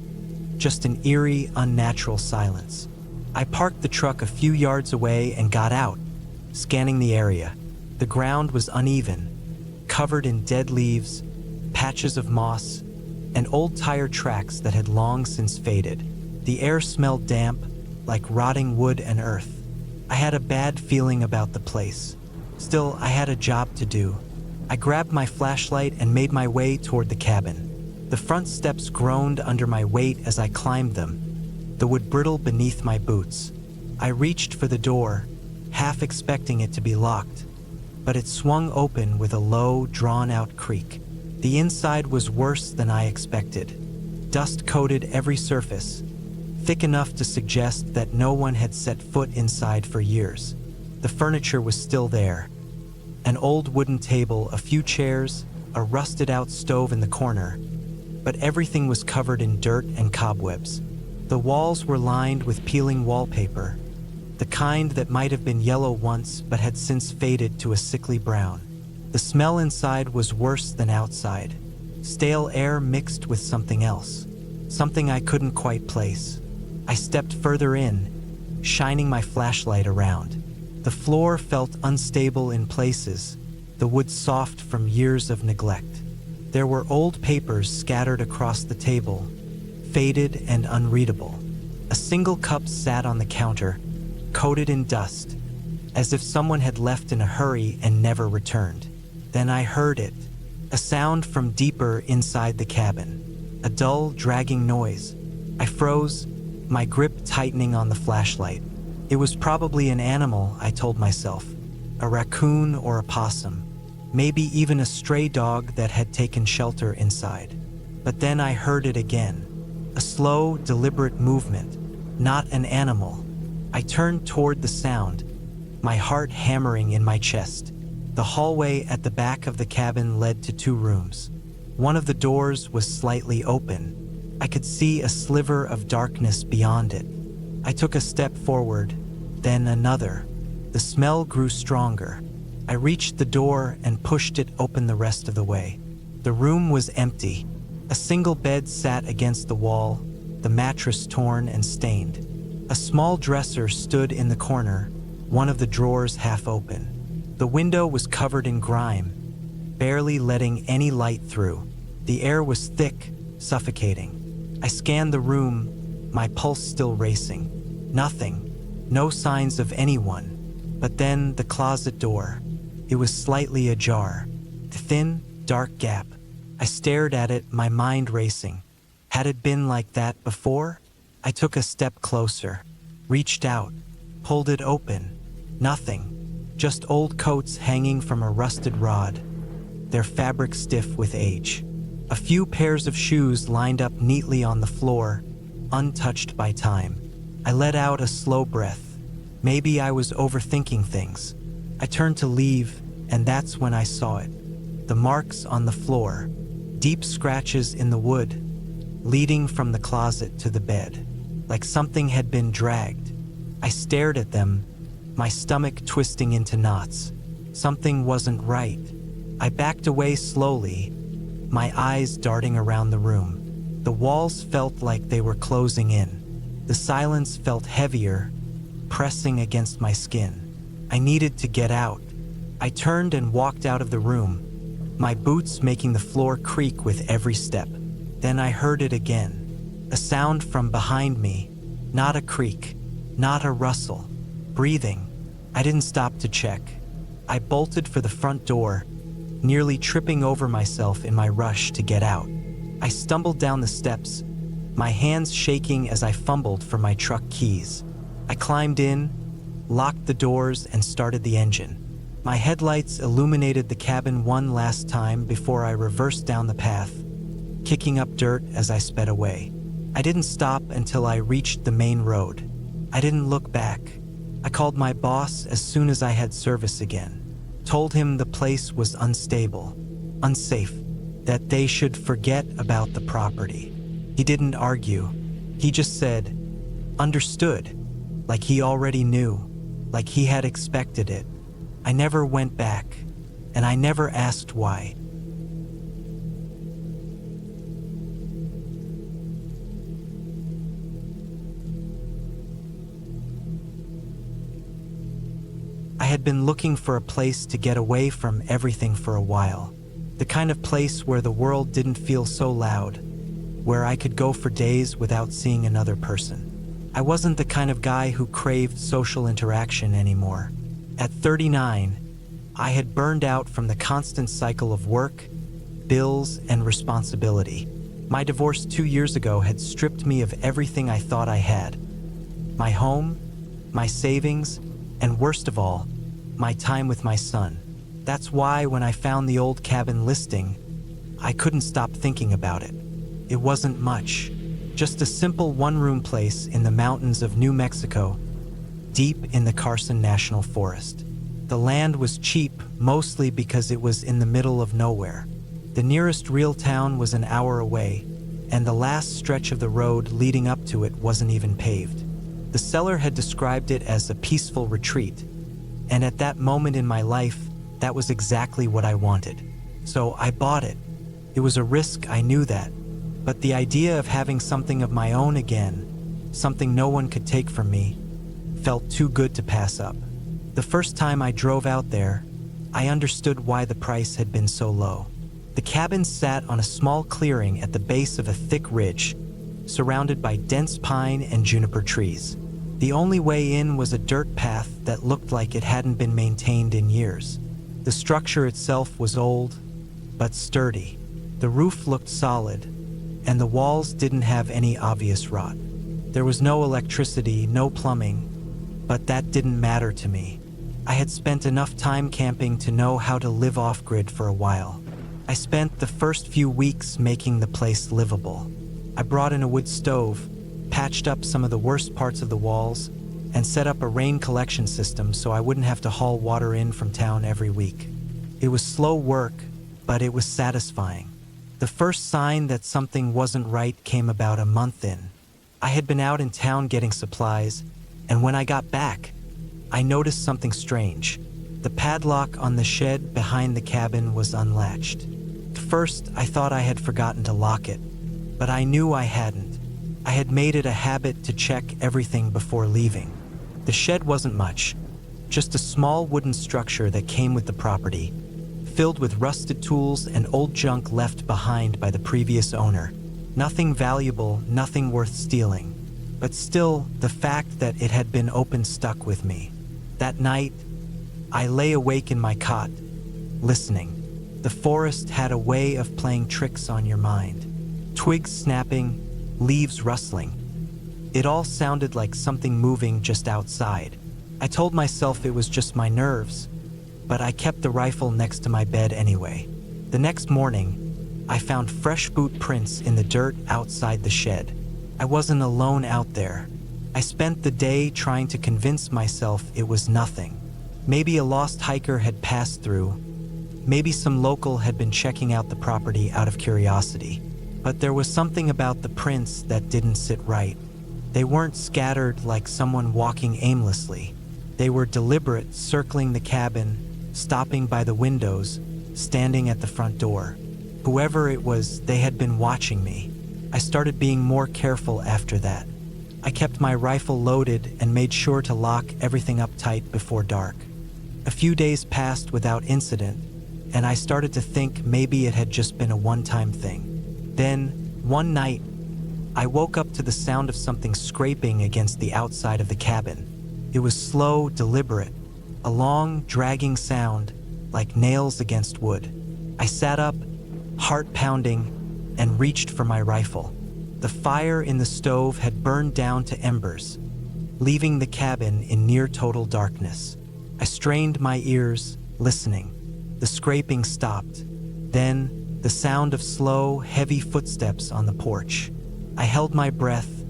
just an eerie, unnatural silence. I parked the truck a few yards away and got out, scanning the area. The ground was uneven, covered in dead leaves, patches of moss, and old tire tracks that had long since faded. The air smelled damp, like rotting wood and earth. I had a bad feeling about the place. Still, I had a job to do. I grabbed my flashlight and made my way toward the cabin. The front steps groaned under my weight as I climbed them, the wood brittle beneath my boots. I reached for the door, half expecting it to be locked, but it swung open with a low, drawn-out creak. The inside was worse than I expected. Dust coated every surface, thick enough to suggest that no one had set foot inside for years. The furniture was still there. An old wooden table, a few chairs, a rusted-out stove in the corner, but everything was covered in dirt and cobwebs. The walls were lined with peeling wallpaper, the kind that might have been yellow once but had since faded to a sickly brown. The smell inside was worse than outside. Stale air mixed with something else, something I couldn't quite place. I stepped further in, shining my flashlight around. The floor felt unstable in places, the wood soft from years of neglect. There were old papers scattered across the table, faded and unreadable. A single cup sat on the counter, coated in dust, as if someone had left in a hurry and never returned. Then I heard it, a sound from deeper inside the cabin, a dull, dragging noise. I froze, my grip tightening on the flashlight. It was probably an animal, I told myself, a raccoon or a possum, maybe even a stray dog that had taken shelter inside. But then I heard it again, a slow, deliberate movement, not an animal. I turned toward the sound, my heart hammering in my chest. The hallway at the back of the cabin led to 2 rooms. One of the doors was slightly open. I could see a sliver of darkness beyond it. I took a step forward, then another. The smell grew stronger. I reached the door and pushed it open the rest of the way. The room was empty. A single bed sat against the wall, the mattress torn and stained. A small dresser stood in the corner, one of the drawers half open. The window was covered in grime, barely letting any light through. The air was thick, suffocating. I scanned the room, my pulse still racing. Nothing, no signs of anyone. But then the closet door. It was slightly ajar. The thin, dark gap. I stared at it, my mind racing. Had it been like that before? I took a step closer, reached out, pulled it open. Nothing. Just old coats hanging from a rusted rod, their fabric stiff with age. A few pairs of shoes lined up neatly on the floor, untouched by time. I let out a slow breath. Maybe I was overthinking things. I turned to leave, and that's when I saw it. The marks on the floor, deep scratches in the wood, leading from the closet to the bed, like something had been dragged. I stared at them, my stomach twisting into knots. Something wasn't right. I backed away slowly, my eyes darting around the room. The walls felt like they were closing in. The silence felt heavier, pressing against my skin. I needed to get out. I turned and walked out of the room, my boots making the floor creak with every step. Then I heard it again, a sound from behind me, not a creak, not a rustle. Breathing. I didn't stop to check. I bolted for the front door, nearly tripping over myself in my rush to get out. I stumbled down the steps, my hands shaking as I fumbled for my truck keys. I climbed in, locked the doors, and started the engine. My headlights illuminated the cabin one last time before I reversed down the path, kicking up dirt as I sped away. I didn't stop until I reached the main road. I didn't look back. I called my boss as soon as I had service again. Told him the place was unstable, unsafe, that they should forget about the property. He didn't argue. He just said, understood, like he already knew, like he had expected it. I never went back, and I never asked why. I had been looking for a place to get away from everything for a while. The kind of place where the world didn't feel so loud, where I could go for days without seeing another person. I wasn't the kind of guy who craved social interaction anymore. At 39, I had burned out from the constant cycle of work, bills, and responsibility. My divorce 2 years ago had stripped me of everything I thought I had. My home, my savings, and worst of all, my time with my son. That's why when I found the old cabin listing, I couldn't stop thinking about it. It wasn't much, just a simple one-room place in the mountains of New Mexico, deep in the Carson National Forest. The land was cheap, mostly because it was in the middle of nowhere. The nearest real town was an hour away, and the last stretch of the road leading up to it wasn't even paved. The seller had described it as a peaceful retreat, and at that moment in my life, that was exactly what I wanted. So I bought it. It was a risk, I knew that, but the idea of having something of my own again, something no one could take from me, felt too good to pass up. The first time I drove out there, I understood why the price had been so low. The cabin sat on a small clearing at the base of a thick ridge, surrounded by dense pine and juniper trees. The only way in was a dirt path that looked like it hadn't been maintained in years. The structure itself was old, but sturdy. The roof looked solid, and the walls didn't have any obvious rot. There was no electricity, no plumbing, but that didn't matter to me. I had spent enough time camping to know how to live off-grid for a while. I spent the first few weeks making the place livable. I brought in a wood stove, patched up some of the worst parts of the walls, and set up a rain collection system so I wouldn't have to haul water in from town every week. It was slow work, but it was satisfying. The first sign that something wasn't right came about a month in. I had been out in town getting supplies, and when I got back, I noticed something strange. The padlock on the shed behind the cabin was unlatched. At first, I thought I had forgotten to lock it, but I knew I hadn't. I had made it a habit to check everything before leaving. The shed wasn't much, just a small wooden structure that came with the property, filled with rusted tools and old junk left behind by the previous owner. Nothing valuable, nothing worth stealing. But still, the fact that it had been open stuck with me. That night, I lay awake in my cot, listening. The forest had a way of playing tricks on your mind. Twigs snapping, leaves rustling. It all sounded like something moving just outside. I told myself it was just my nerves, but I kept the rifle next to my bed anyway. The next morning, I found fresh boot prints in the dirt outside the shed. I wasn't alone out there. I spent the day trying to convince myself it was nothing. Maybe a lost hiker had passed through. Maybe some local had been checking out the property out of curiosity. But there was something about the prints that didn't sit right. They weren't scattered like someone walking aimlessly. They were deliberate, circling the cabin, stopping by the windows, standing at the front door. Whoever it was, they had been watching me. I started being more careful after that. I kept my rifle loaded and made sure to lock everything up tight before dark. A few days passed without incident, and I started to think maybe it had just been a one-time thing. Then, one night, I woke up to the sound of something scraping against the outside of the cabin. It was slow, deliberate, a long, dragging sound, like nails against wood. I sat up, heart pounding, and reached for my rifle. The fire in the stove had burned down to embers, leaving the cabin in near total darkness. I strained my ears, listening. The scraping stopped. Then, the sound of slow, heavy footsteps on the porch. I held my breath,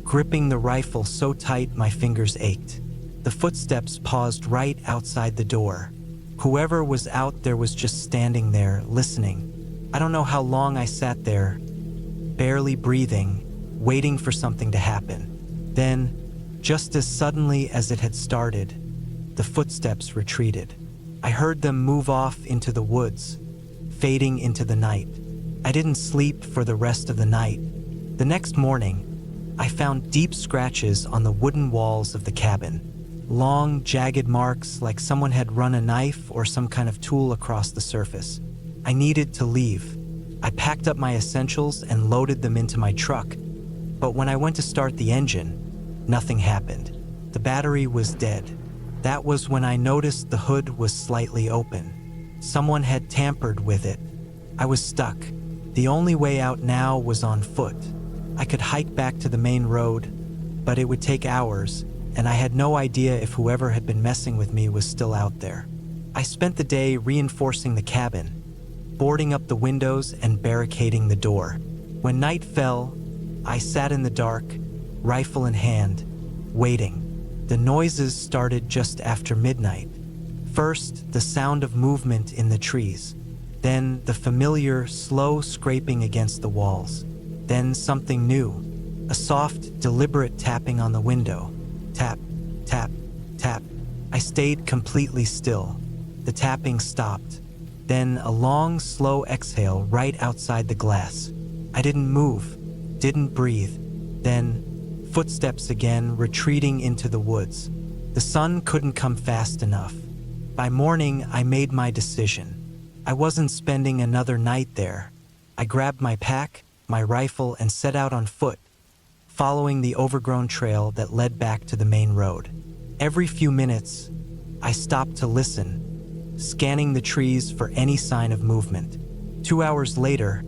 gripping the rifle so tight my fingers ached. The footsteps paused right outside the door. Whoever was out there was just standing there, listening. I don't know how long I sat there, barely breathing, waiting for something to happen. Then, just as suddenly as it had started, the footsteps retreated. I heard them move off into the woods, fading into the night. I didn't sleep for the rest of the night. The next morning, I found deep scratches on the wooden walls of the cabin. Long, jagged marks like someone had run a knife or some kind of tool across the surface. I needed to leave. I packed up my essentials and loaded them into my truck, but when I went to start the engine, nothing happened. The battery was dead. That was when I noticed the hood was slightly open. Someone had tampered with it. I was stuck. The only way out now was on foot. I could hike back to the main road, but it would take hours, and I had no idea if whoever had been messing with me was still out there. I spent the day reinforcing the cabin, boarding up the windows and barricading the door. When night fell, I sat in the dark, rifle in hand, waiting. The noises started just after midnight. First, the sound of movement in the trees. Then, the familiar, slow scraping against the walls. Then, something new. A soft, deliberate tapping on the window. Tap, tap, tap. I stayed completely still. The tapping stopped. Then a long, slow exhale right outside the glass. I didn't move, didn't breathe. Then, footsteps again, retreating into the woods. The sun couldn't come fast enough. By morning, I made my decision. I wasn't spending another night there. I grabbed my pack, my rifle, and set out on foot, following the overgrown trail that led back to the main road. Every few minutes, I stopped to listen, scanning the trees for any sign of movement. 2 hours later,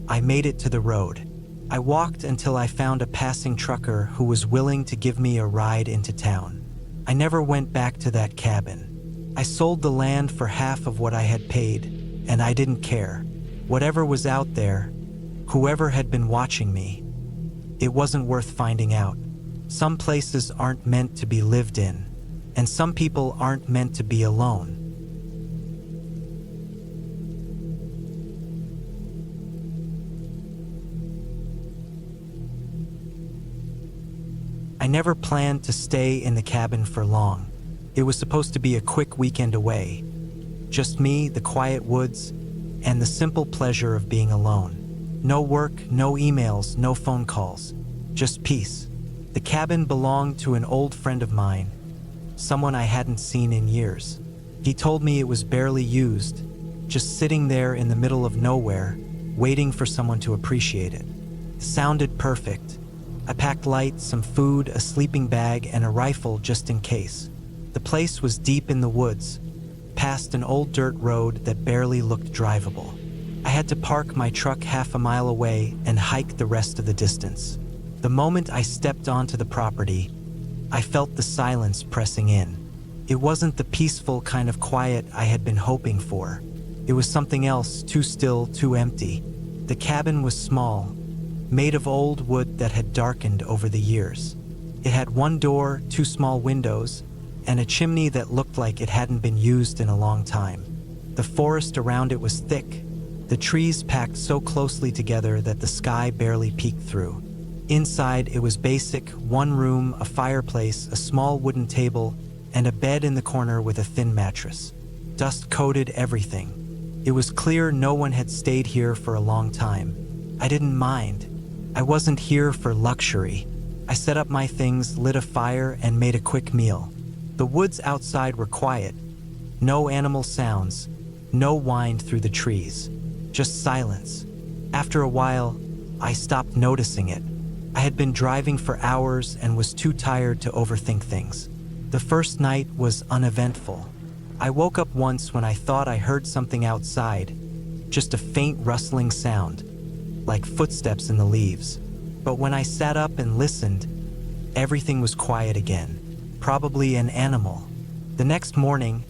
I made it to the road. I walked until I found a passing trucker who was willing to give me a ride into town. I never went back to that cabin. I sold the land for half of what I had paid, and I didn't care. Whatever was out there, whoever had been watching me, it wasn't worth finding out. Some places aren't meant to be lived in, and some people aren't meant to be alone. I never planned to stay in the cabin for long. It was supposed to be a quick weekend away. Just me, the quiet woods, and the simple pleasure of being alone. No work, no emails, no phone calls. Just peace. The cabin belonged to an old friend of mine, someone I hadn't seen in years. He told me it was barely used, just sitting there in the middle of nowhere, waiting for someone to appreciate it. It sounded perfect. I packed light, some food, a sleeping bag, and a rifle just in case. The place was deep in the woods, past an old dirt road that barely looked drivable. I had to park my truck half a mile away and hike the rest of the distance. The moment I stepped onto the property, I felt the silence pressing in. It wasn't the peaceful kind of quiet I had been hoping for. It was something else, too still, too empty. The cabin was small, made of old wood that had darkened over the years. It had one door, 2 small windows, and a chimney that looked like it hadn't been used in a long time. The forest around it was thick, the trees packed so closely together that the sky barely peeked through. Inside, it was basic: 1 room, a fireplace, a small wooden table, and a bed in the corner with a thin mattress. Dust coated everything. It was clear no one had stayed here for a long time. I didn't mind. I wasn't here for luxury. I set up my things, lit a fire, and made a quick meal. The woods outside were quiet. No animal sounds, no wind through the trees, just silence. After a while, I stopped noticing it. I had been driving for hours and was too tired to overthink things. The first night was uneventful. I woke up once when I thought I heard something outside, just a faint rustling sound, like footsteps in the leaves. But when I sat up and listened, everything was quiet again, probably an animal. The next morning,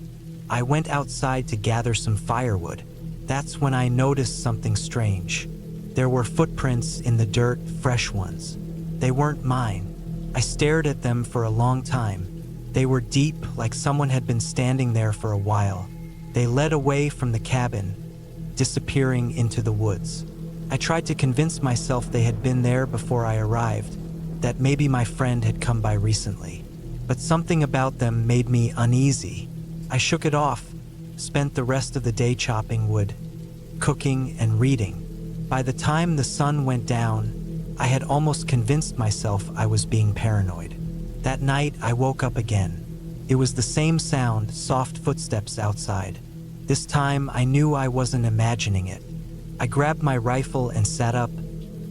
I went outside to gather some firewood. That's when I noticed something strange. There were footprints in the dirt, fresh ones. They weren't mine. I stared at them for a long time. They were deep, like someone had been standing there for a while. They led away from the cabin, disappearing into the woods. I tried to convince myself they had been there before I arrived, that maybe my friend had come by recently. But something about them made me uneasy. I shook it off, spent the rest of the day chopping wood, cooking, and reading. By the time the sun went down, I had almost convinced myself I was being paranoid. That night, I woke up again. It was the same sound, soft footsteps outside. This time, I knew I wasn't imagining it. I grabbed my rifle and sat up,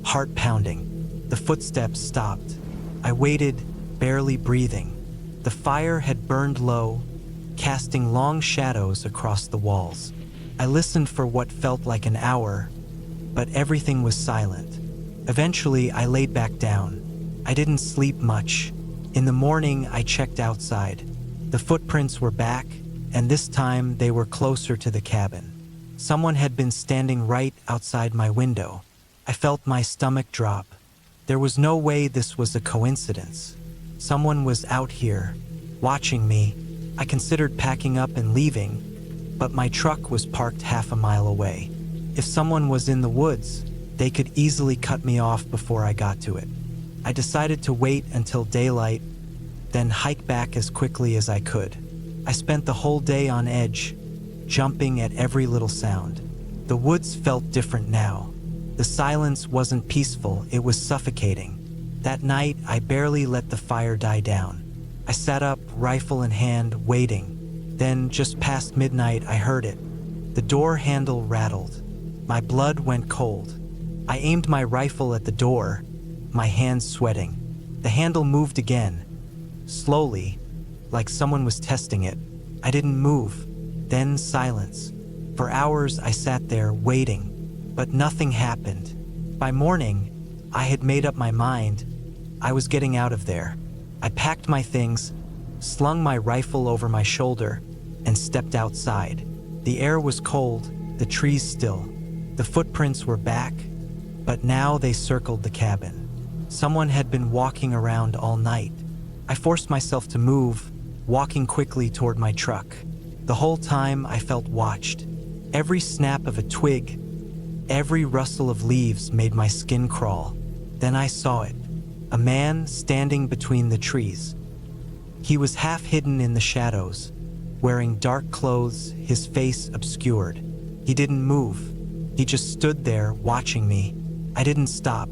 heart pounding. The footsteps stopped. I waited, barely breathing. The fire had burned low, casting long shadows across the walls. I listened for what felt like an hour, but everything was silent. Eventually, I laid back down. I didn't sleep much. In the morning, I checked outside. The footprints were back, and this time they were closer to the cabin. Someone had been standing right outside my window. I felt my stomach drop. There was no way this was a coincidence. Someone was out here, watching me. I considered packing up and leaving, but my truck was parked half a mile away. If someone was in the woods, they could easily cut me off before I got to it. I decided to wait until daylight, then hike back as quickly as I could. I spent the whole day on edge, jumping at every little sound. The woods felt different now. The silence wasn't peaceful, it was suffocating. That night, I barely let the fire die down. I sat up, rifle in hand, waiting. Then, just past midnight, I heard it. The door handle rattled. My blood went cold. I aimed my rifle at the door, my hands sweating. The handle moved again, slowly, like someone was testing it. I didn't move. Then silence. For hours I sat there waiting, but nothing happened. By morning, I had made up my mind. I was getting out of there. I packed my things, slung my rifle over my shoulder, and stepped outside. The air was cold, the trees still. The footprints were back, but now they circled the cabin. Someone had been walking around all night. I forced myself to move, walking quickly toward my truck. The whole time I felt watched. Every snap of a twig, every rustle of leaves made my skin crawl. Then I saw it. A man standing between the trees. He was half hidden in the shadows, wearing dark clothes, his face obscured. He didn't move. He just stood there watching me. I didn't stop.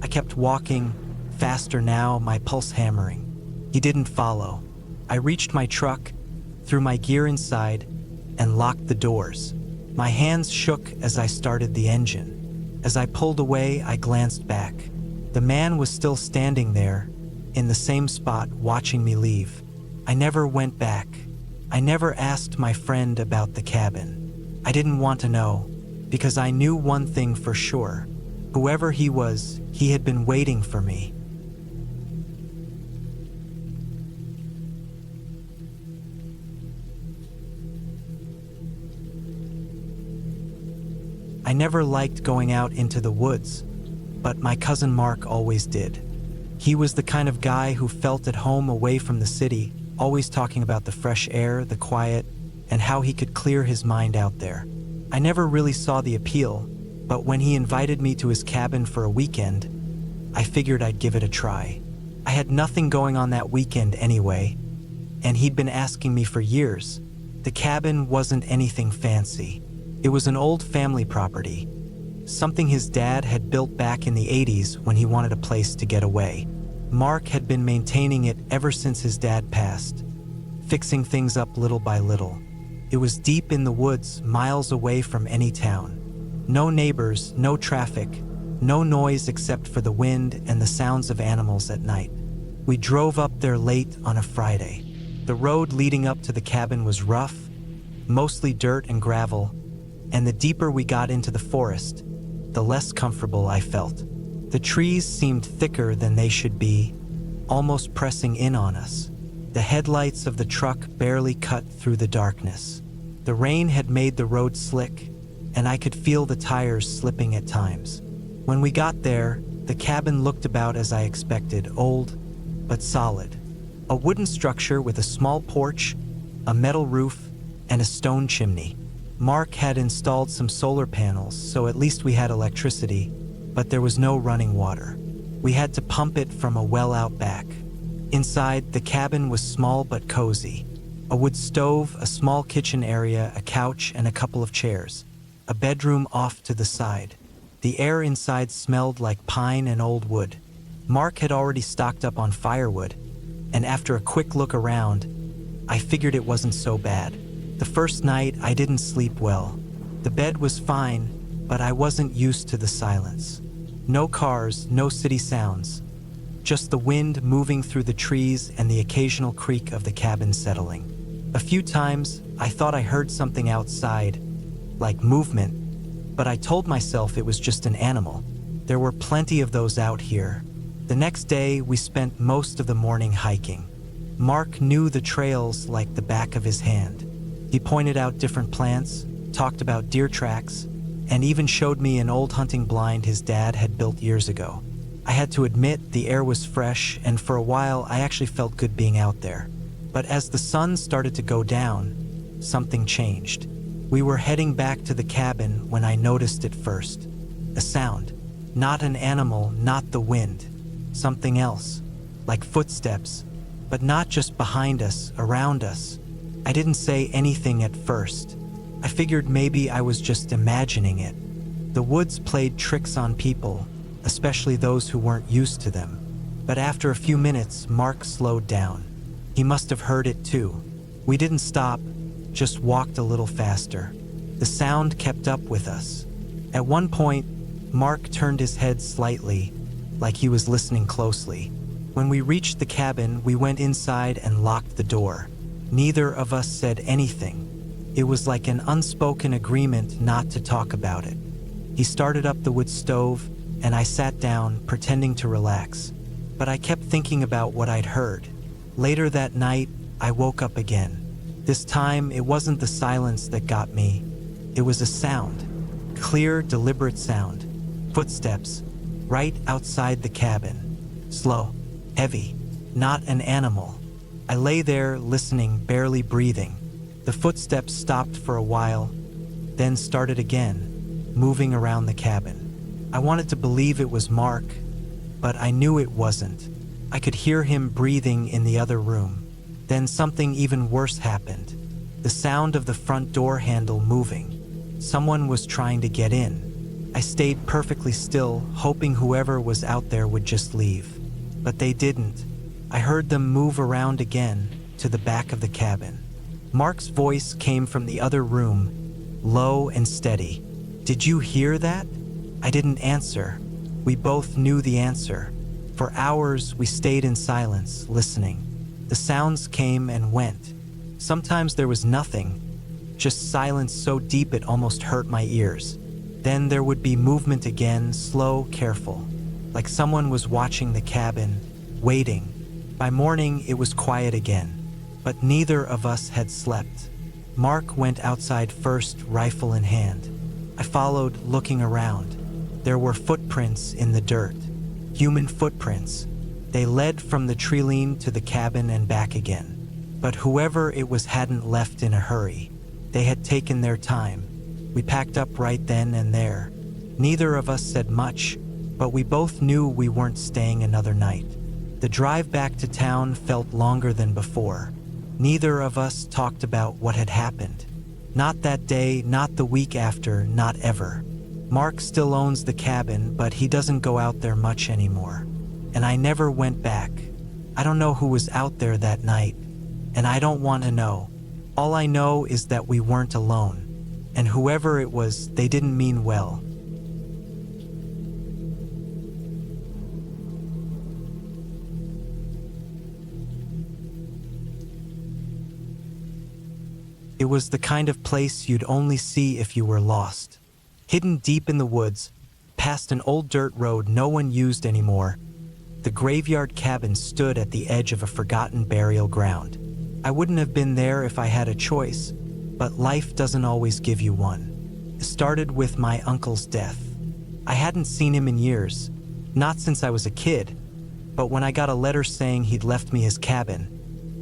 I kept walking, faster now, my pulse hammering. He didn't follow. I reached my truck, threw my gear inside, and locked the doors. My hands shook as I started the engine. As I pulled away, I glanced back. The man was still standing there, in the same spot, watching me leave. I never went back. I never asked my friend about the cabin. I didn't want to know, because I knew one thing for sure. Whoever he was, he had been waiting for me. I never liked going out into the woods, but my cousin Mark always did. He was the kind of guy who felt at home away from the city, always talking about the fresh air, the quiet, and how he could clear his mind out there. I never really saw the appeal, but when he invited me to his cabin for a weekend, I figured I'd give it a try. I had nothing going on that weekend anyway, and he'd been asking me for years. The cabin wasn't anything fancy. It was an old family property, something his dad had built back in the 80s when he wanted a place to get away. Mark had been maintaining it ever since his dad passed, fixing things up little by little. It was deep in the woods, miles away from any town. No neighbors, no traffic, no noise except for the wind and the sounds of animals at night. We drove up there late on a Friday. The road leading up to the cabin was rough, mostly dirt and gravel, and the deeper we got into the forest, the less comfortable I felt. The trees seemed thicker than they should be, almost pressing in on us. The headlights of the truck barely cut through the darkness. The rain had made the road slick, and I could feel the tires slipping at times. When we got there, the cabin looked about as I expected, old but solid. A wooden structure with a small porch, a metal roof, and a stone chimney. Mark had installed some solar panels, so at least we had electricity, but there was no running water. We had to pump it from a well out back. Inside, the cabin was small but cozy. A wood stove, a small kitchen area, a couch, and a couple of chairs. A bedroom off to the side. The air inside smelled like pine and old wood. Mark had already stocked up on firewood, and after a quick look around, I figured it wasn't so bad. The first night, I didn't sleep well. The bed was fine, but I wasn't used to the silence. No cars, no city sounds. Just the wind moving through the trees and the occasional creak of the cabin settling. A few times, I thought I heard something outside, like movement, but I told myself it was just an animal. There were plenty of those out here. The next day, we spent most of the morning hiking. Mark knew the trails like the back of his hand. He pointed out different plants, talked about deer tracks, and even showed me an old hunting blind his dad had built years ago. I had to admit the air was fresh, and for a while I actually felt good being out there. But as the sun started to go down, something changed. We were heading back to the cabin when I noticed it first. A sound. Not an animal, not the wind. Something else. Like footsteps. but not just behind us, around us. I didn't say anything at first. I figured maybe I was just imagining it. The woods played tricks on people, especially those who weren't used to them. But after a few minutes, Mark slowed down. He must have heard it too. We didn't stop, just walked a little faster. The sound kept up with us. At one point, Mark turned his head slightly, like he was listening closely. When we reached the cabin, we went inside and locked the door. Neither of us said anything. It was like an unspoken agreement not to talk about it. He started up the wood stove, and I sat down, pretending to relax. But I kept thinking about what I'd heard. Later that night, I woke up again. This time, it wasn't the silence that got me. It was a sound. Clear, deliberate sound. Footsteps, right outside the cabin. Slow, heavy, not an animal. I lay there, listening, barely breathing. The footsteps stopped for a while, then started again, moving around the cabin. I wanted to believe it was Mark, but I knew it wasn't. I could hear him breathing in the other room. Then something even worse happened. The sound of the front door handle moving. Someone was trying to get in. I stayed perfectly still, hoping whoever was out there would just leave. But they didn't. I heard them move around again to the back of the cabin. Mark's voice came from the other room, low and steady. "Did you hear that?" I didn't answer. We both knew the answer. For hours, we stayed in silence, listening. The sounds came and went. Sometimes there was nothing, just silence so deep it almost hurt my ears. Then there would be movement again, slow, careful, like someone was watching the cabin, waiting. By morning, it was quiet again, but neither of us had slept. Mark went outside first, rifle in hand. I followed, looking around. There were footprints in the dirt. Human footprints. They led from the treeline to the cabin and back again. But whoever it was hadn't left in a hurry. They had taken their time. We packed up right then and there. Neither of us said much, but we both knew we weren't staying another night. The drive back to town felt longer than before. Neither of us talked about what had happened. Not that day, not the week after, not ever. Mark still owns the cabin, but he doesn't go out there much anymore. And I never went back. I don't know who was out there that night, and I don't want to know. All I know is that we weren't alone. And whoever it was, they didn't mean well. It was the kind of place you'd only see if you were lost. Hidden deep in the woods, past an old dirt road no one used anymore, the graveyard cabin stood at the edge of a forgotten burial ground. I wouldn't have been there if I had a choice, but life doesn't always give you one. It started with my uncle's death. I hadn't seen him in years, not since I was a kid, but when I got a letter saying he'd left me his cabin,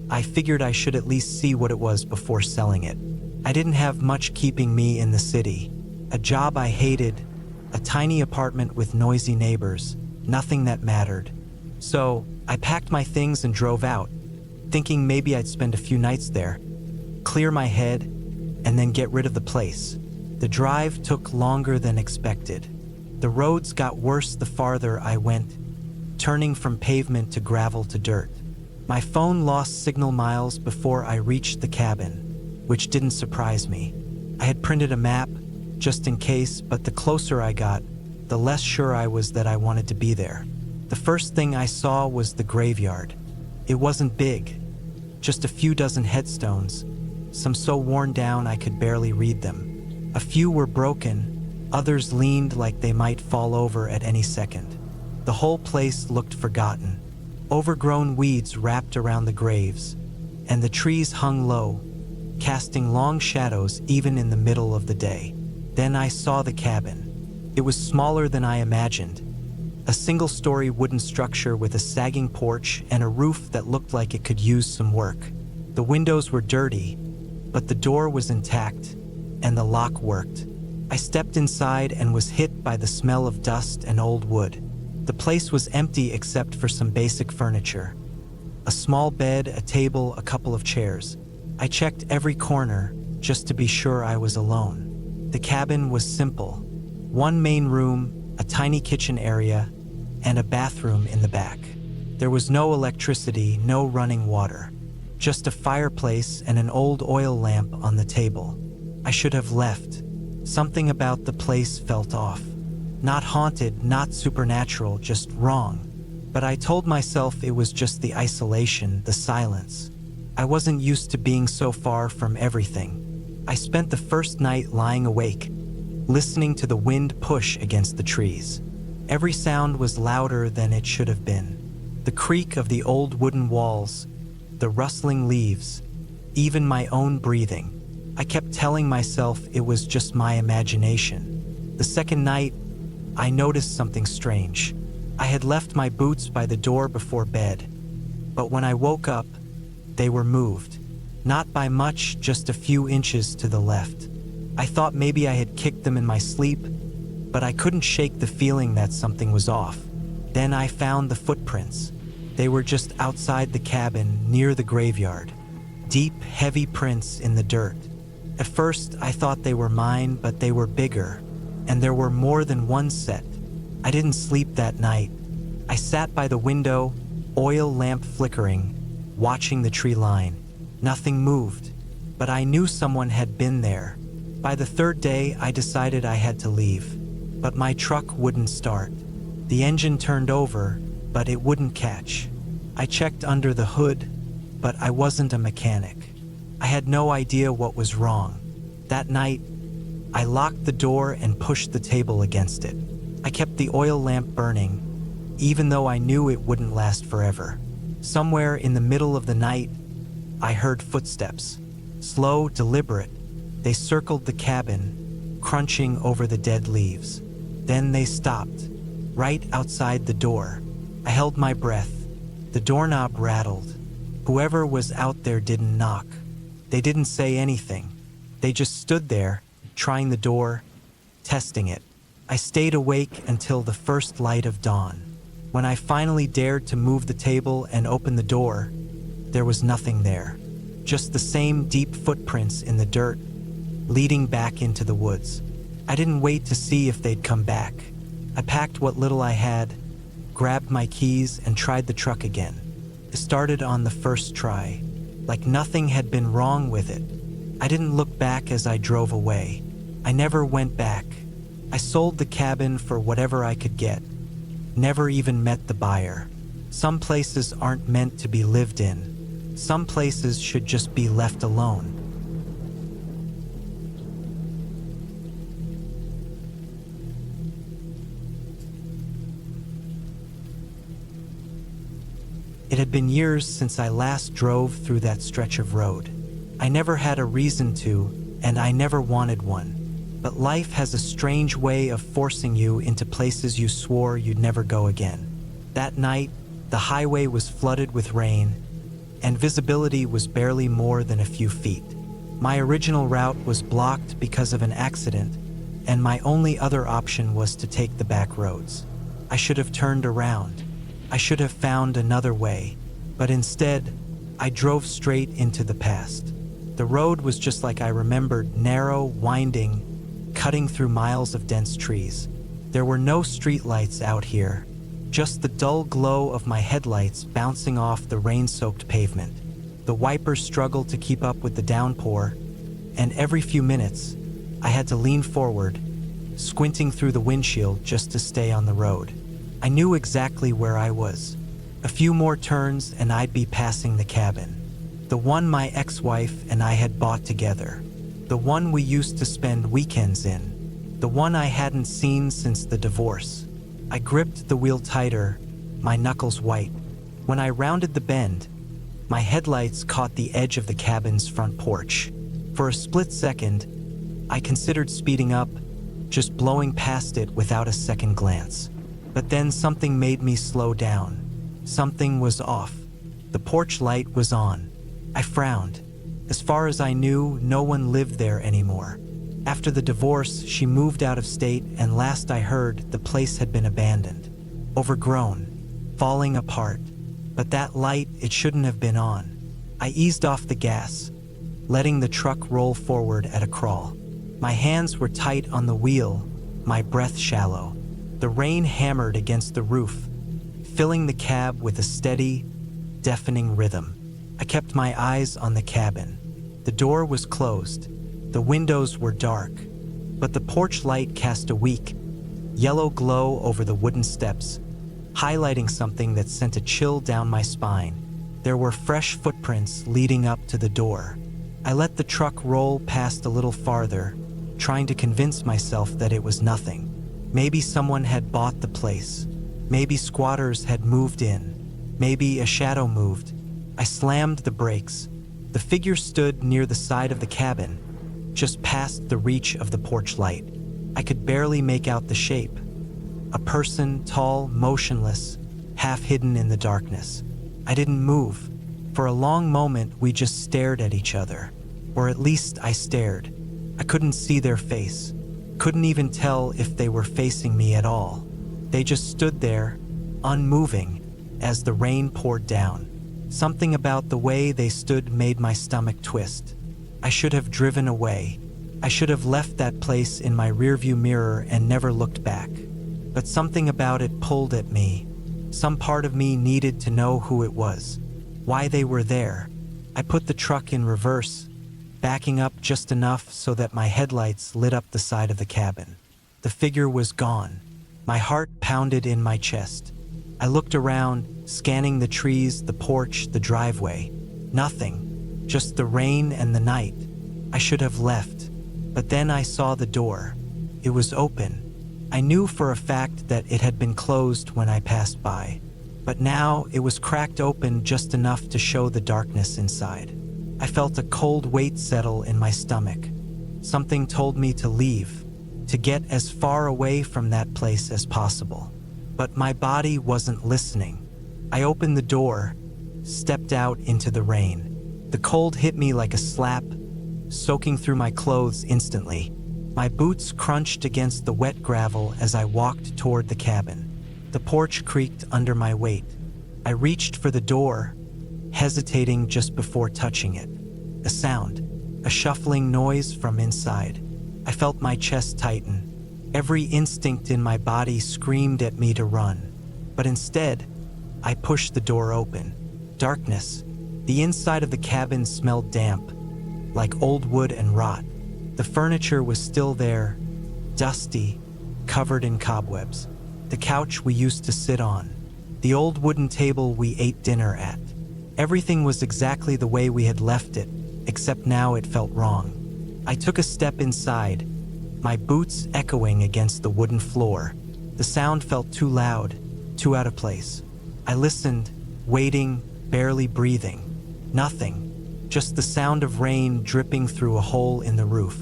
I figured I should at least see what it was before selling it. I didn't have much keeping me in the city. A job I hated, a tiny apartment with noisy neighbors, nothing that mattered. So I packed my things and drove out, thinking maybe I'd spend a few nights there, clear my head, and then get rid of the place. The drive took longer than expected. The roads got worse the farther I went, turning from pavement to gravel to dirt. My phone lost signal miles before I reached the cabin, which didn't surprise me. I had printed a map, just in case, but the closer I got, the less sure I was that I wanted to be there. The first thing I saw was the graveyard. It wasn't big, just a few dozen headstones, some so worn down I could barely read them. A few were broken, others leaned like they might fall over at any second. The whole place looked forgotten. Overgrown weeds wrapped around the graves, and the trees hung low, casting long shadows even in the middle of the day. Then I saw the cabin. It was smaller than I imagined. A single-story wooden structure with a sagging porch and a roof that looked like it could use some work. The windows were dirty, but the door was intact, and the lock worked. I stepped inside and was hit by the smell of dust and old wood. The place was empty except for some basic furniture. A small bed, a table, a couple of chairs. I checked every corner just to be sure I was alone. The cabin was simple. One main room, a tiny kitchen area, and a bathroom in the back. There was no electricity, no running water. Just a fireplace and an old oil lamp on the table. I should have left. Something about the place felt off. Not haunted, not supernatural, just wrong. But I told myself it was just the isolation, the silence. I wasn't used to being so far from everything. I spent the first night lying awake, listening to the wind push against the trees. Every sound was louder than it should have been. The creak of the old wooden walls, the rustling leaves, even my own breathing. I kept telling myself it was just my imagination. The second night, I noticed something strange. I had left my boots by the door before bed, but when I woke up, they were moved. Not by much, just a few inches to the left. I thought maybe I had kicked them in my sleep, but I couldn't shake the feeling that something was off. Then I found the footprints. They were just outside the cabin, near the graveyard. Deep, heavy prints in the dirt. At first, I thought they were mine, but they were bigger, and there were more than one set. I didn't sleep that night. I sat by the window, oil lamp flickering, watching the tree line. Nothing moved, but I knew someone had been there. By the third day, I decided I had to leave, but my truck wouldn't start. The engine turned over, but it wouldn't catch. I checked under the hood, but I wasn't a mechanic. I had no idea what was wrong. That night, I locked the door and pushed the table against it. I kept the oil lamp burning, even though I knew it wouldn't last forever. Somewhere in the middle of the night, I heard footsteps. Slow, deliberate. They circled the cabin, crunching over the dead leaves. Then they stopped, right outside the door. I held my breath. The doorknob rattled. Whoever was out there didn't knock. They didn't say anything. They just stood there, trying the door, testing it. I stayed awake until the first light of dawn. When I finally dared to move the table and open the door, there was nothing there. Just the same deep footprints in the dirt, leading back into the woods. I didn't wait to see if they'd come back. I packed what little I had, grabbed my keys, and tried the truck again. It started on the first try, like nothing had been wrong with it. I didn't look back as I drove away. I never went back. I sold the cabin for whatever I could get. Never even met the buyer. Some places aren't meant to be lived in. Some places should just be left alone. It had been years since I last drove through that stretch of road. I never had a reason to, and I never wanted one. But life has a strange way of forcing you into places you swore you'd never go again. That night, the highway was flooded with rain, and visibility was barely more than a few feet. My original route was blocked because of an accident, and my only other option was to take the back roads. I should have turned around. I should have found another way, but instead, I drove straight into the past. The road was just like I remembered, narrow, winding, cutting through miles of dense trees. There were no streetlights out here, just the dull glow of my headlights bouncing off the rain-soaked pavement. The wipers struggled to keep up with the downpour, and every few minutes, I had to lean forward, squinting through the windshield just to stay on the road. I knew exactly where I was. A few more turns and I'd be passing the cabin. The one my ex-wife and I had bought together. The one we used to spend weekends in. The one I hadn't seen since the divorce. I gripped the wheel tighter, my knuckles white. When I rounded the bend, my headlights caught the edge of the cabin's front porch. For a split second, I considered speeding up, just blowing past it without a second glance. But then something made me slow down. Something was off. The porch light was on. I frowned. As far as I knew, no one lived there anymore. After the divorce, she moved out of state, and last I heard, the place had been abandoned. Overgrown. Falling apart. But that light, it shouldn't have been on. I eased off the gas, letting the truck roll forward at a crawl. My hands were tight on the wheel, my breath shallow. The rain hammered against the roof, filling the cab with a steady, deafening rhythm. I kept my eyes on the cabin. The door was closed. The windows were dark, but the porch light cast a weak, yellow glow over the wooden steps, highlighting something that sent a chill down my spine. There were fresh footprints leading up to the door. I let the truck roll past a little farther, trying to convince myself that it was nothing. Maybe someone had bought the place. Maybe squatters had moved in. Maybe a shadow moved. I slammed the brakes. The figure stood near the side of the cabin, just past the reach of the porch light. I could barely make out the shape. A person, tall, motionless, half hidden in the darkness. I didn't move. For a long moment, we just stared at each other. Or at least I stared. I couldn't see their face. Couldn't even tell if they were facing me at all. They just stood there, unmoving, as the rain poured down. Something about the way they stood made my stomach twist. I should have driven away. I should have left that place in my rearview mirror and never looked back. But something about it pulled at me. Some part of me needed to know who it was, why they were there. I put the truck in reverse, backing up just enough so that my headlights lit up the side of the cabin. The figure was gone. My heart pounded in my chest. I looked around, scanning the trees, the porch, the driveway. Nothing, just the rain and the night. I should have left. But then I saw the door. It was open. I knew for a fact that it had been closed when I passed by. But now it was cracked open just enough to show the darkness inside. I felt a cold weight settle in my stomach. Something told me to leave, to get as far away from that place as possible. But my body wasn't listening. I opened the door, stepped out into the rain. The cold hit me like a slap, soaking through my clothes instantly. My boots crunched against the wet gravel as I walked toward the cabin. The porch creaked under my weight. I reached for the door, hesitating just before touching it. A sound, a shuffling noise from inside. I felt my chest tighten. Every instinct in my body screamed at me to run. But instead, I pushed the door open. Darkness. The inside of the cabin smelled damp, like old wood and rot. The furniture was still there, dusty, covered in cobwebs. The couch we used to sit on. The old wooden table we ate dinner at. Everything was exactly the way we had left it, except now it felt wrong. I took a step inside, my boots echoing against the wooden floor. The sound felt too loud, too out of place. I listened, waiting, barely breathing. Nothing. Just the sound of rain dripping through a hole in the roof.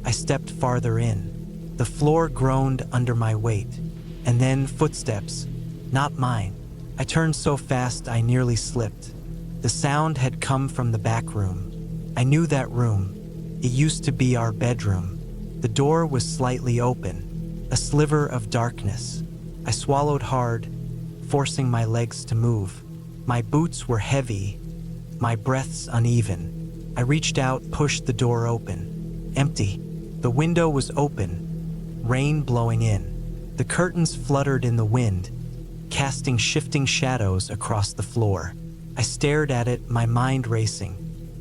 I stepped farther in. The floor groaned under my weight. And then footsteps. Not mine. I turned so fast I nearly slipped. The sound had come from the back room. I knew that room. It used to be our bedroom. The door was slightly open. A sliver of darkness. I swallowed hard, forcing my legs to move. My boots were heavy, my breaths uneven. I reached out, pushed the door open. Empty. The window was open, rain blowing in. The curtains fluttered in the wind, casting shifting shadows across the floor. I stared at it, my mind racing.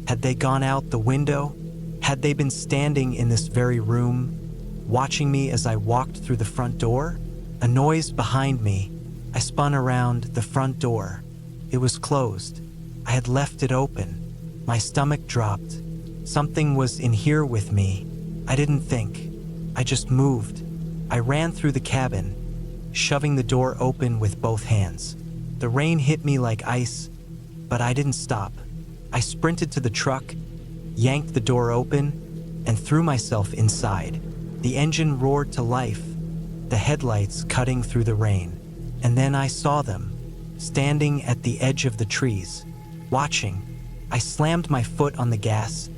Had they gone out the window? Had they been standing in this very room, watching me as I walked through the front door? A noise behind me. I spun around. The front door. It was closed. I had left it open. My stomach dropped. Something was in here with me. I didn't think. I just moved. I ran through the cabin, shoving the door open with both hands. The rain hit me like ice, but I didn't stop. I sprinted to the truck, yanked the door open, and threw myself inside. The engine roared to life, the headlights cutting through the rain. And then I saw them, standing at the edge of the trees, watching. I slammed my foot on the gas,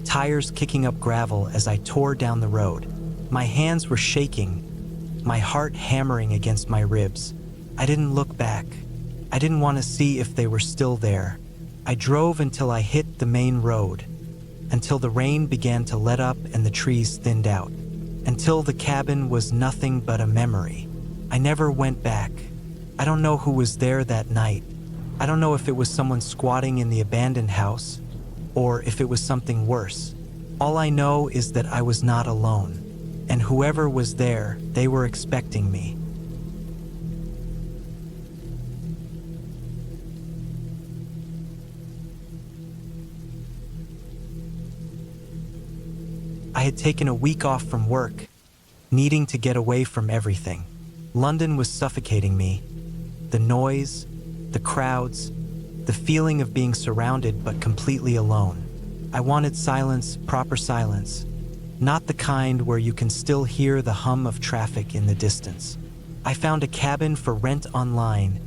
tires kicking up gravel as I tore down the road. My hands were shaking, my heart hammering against my ribs. I didn't look back. I didn't want to see if they were still there. I drove until I hit the main road, until the rain began to let up and the trees thinned out, until the cabin was nothing but a memory. I never went back. I don't know who was there that night. I don't know if it was someone squatting in the abandoned house, or if it was something worse. All I know is that I was not alone, and whoever was there, they were expecting me. I had taken a week off from work, needing to get away from everything. London was suffocating me. The noise, the crowds, the feeling of being surrounded but completely alone. I wanted silence, proper silence, not the kind where you can still hear the hum of traffic in the distance. I found a cabin for rent online,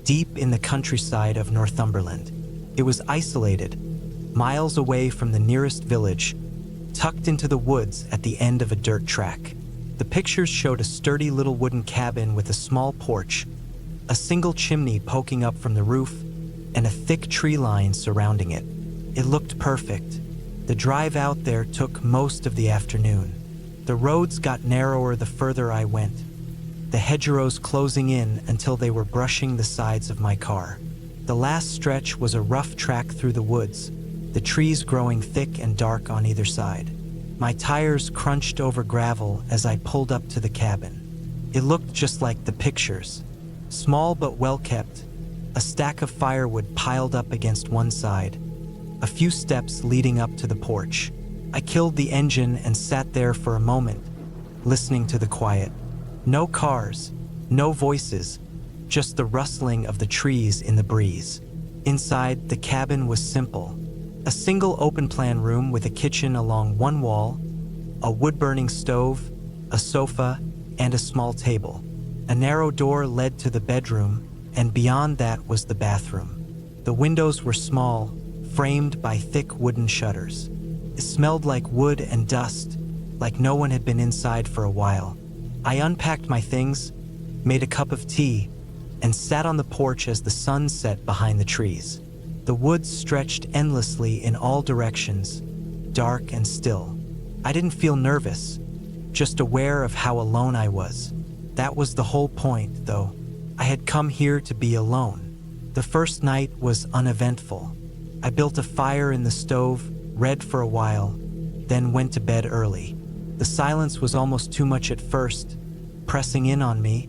deep in the countryside of Northumberland. It was isolated, miles away from the nearest village, tucked into the woods at the end of a dirt track. The pictures showed a sturdy little wooden cabin with a small porch, a single chimney poking up from the roof, and a thick tree line surrounding it. It looked perfect. The drive out there took most of the afternoon. The roads got narrower the further I went, the hedgerows closing in until they were brushing the sides of my car. The last stretch was a rough track through the woods, the trees growing thick and dark on either side. My tires crunched over gravel as I pulled up to the cabin. It looked just like the pictures. Small but well kept, a stack of firewood piled up against one side, a few steps leading up to the porch. I killed the engine and sat there for a moment, listening to the quiet. No cars, no voices, just the rustling of the trees in the breeze. Inside, the cabin was simple. A single open-plan room with a kitchen along one wall, a wood-burning stove, a sofa, and a small table. A narrow door led to the bedroom, and beyond that was the bathroom. The windows were small, framed by thick wooden shutters. It smelled like wood and dust, like no one had been inside for a while. I unpacked my things, made a cup of tea, and sat on the porch as the sun set behind the trees. The woods stretched endlessly in all directions, dark and still. I didn't feel nervous, just aware of how alone I was. That was the whole point, though. I had come here to be alone. The first night was uneventful. I built a fire in the stove, read for a while, then went to bed early. The silence was almost too much at first, pressing in on me,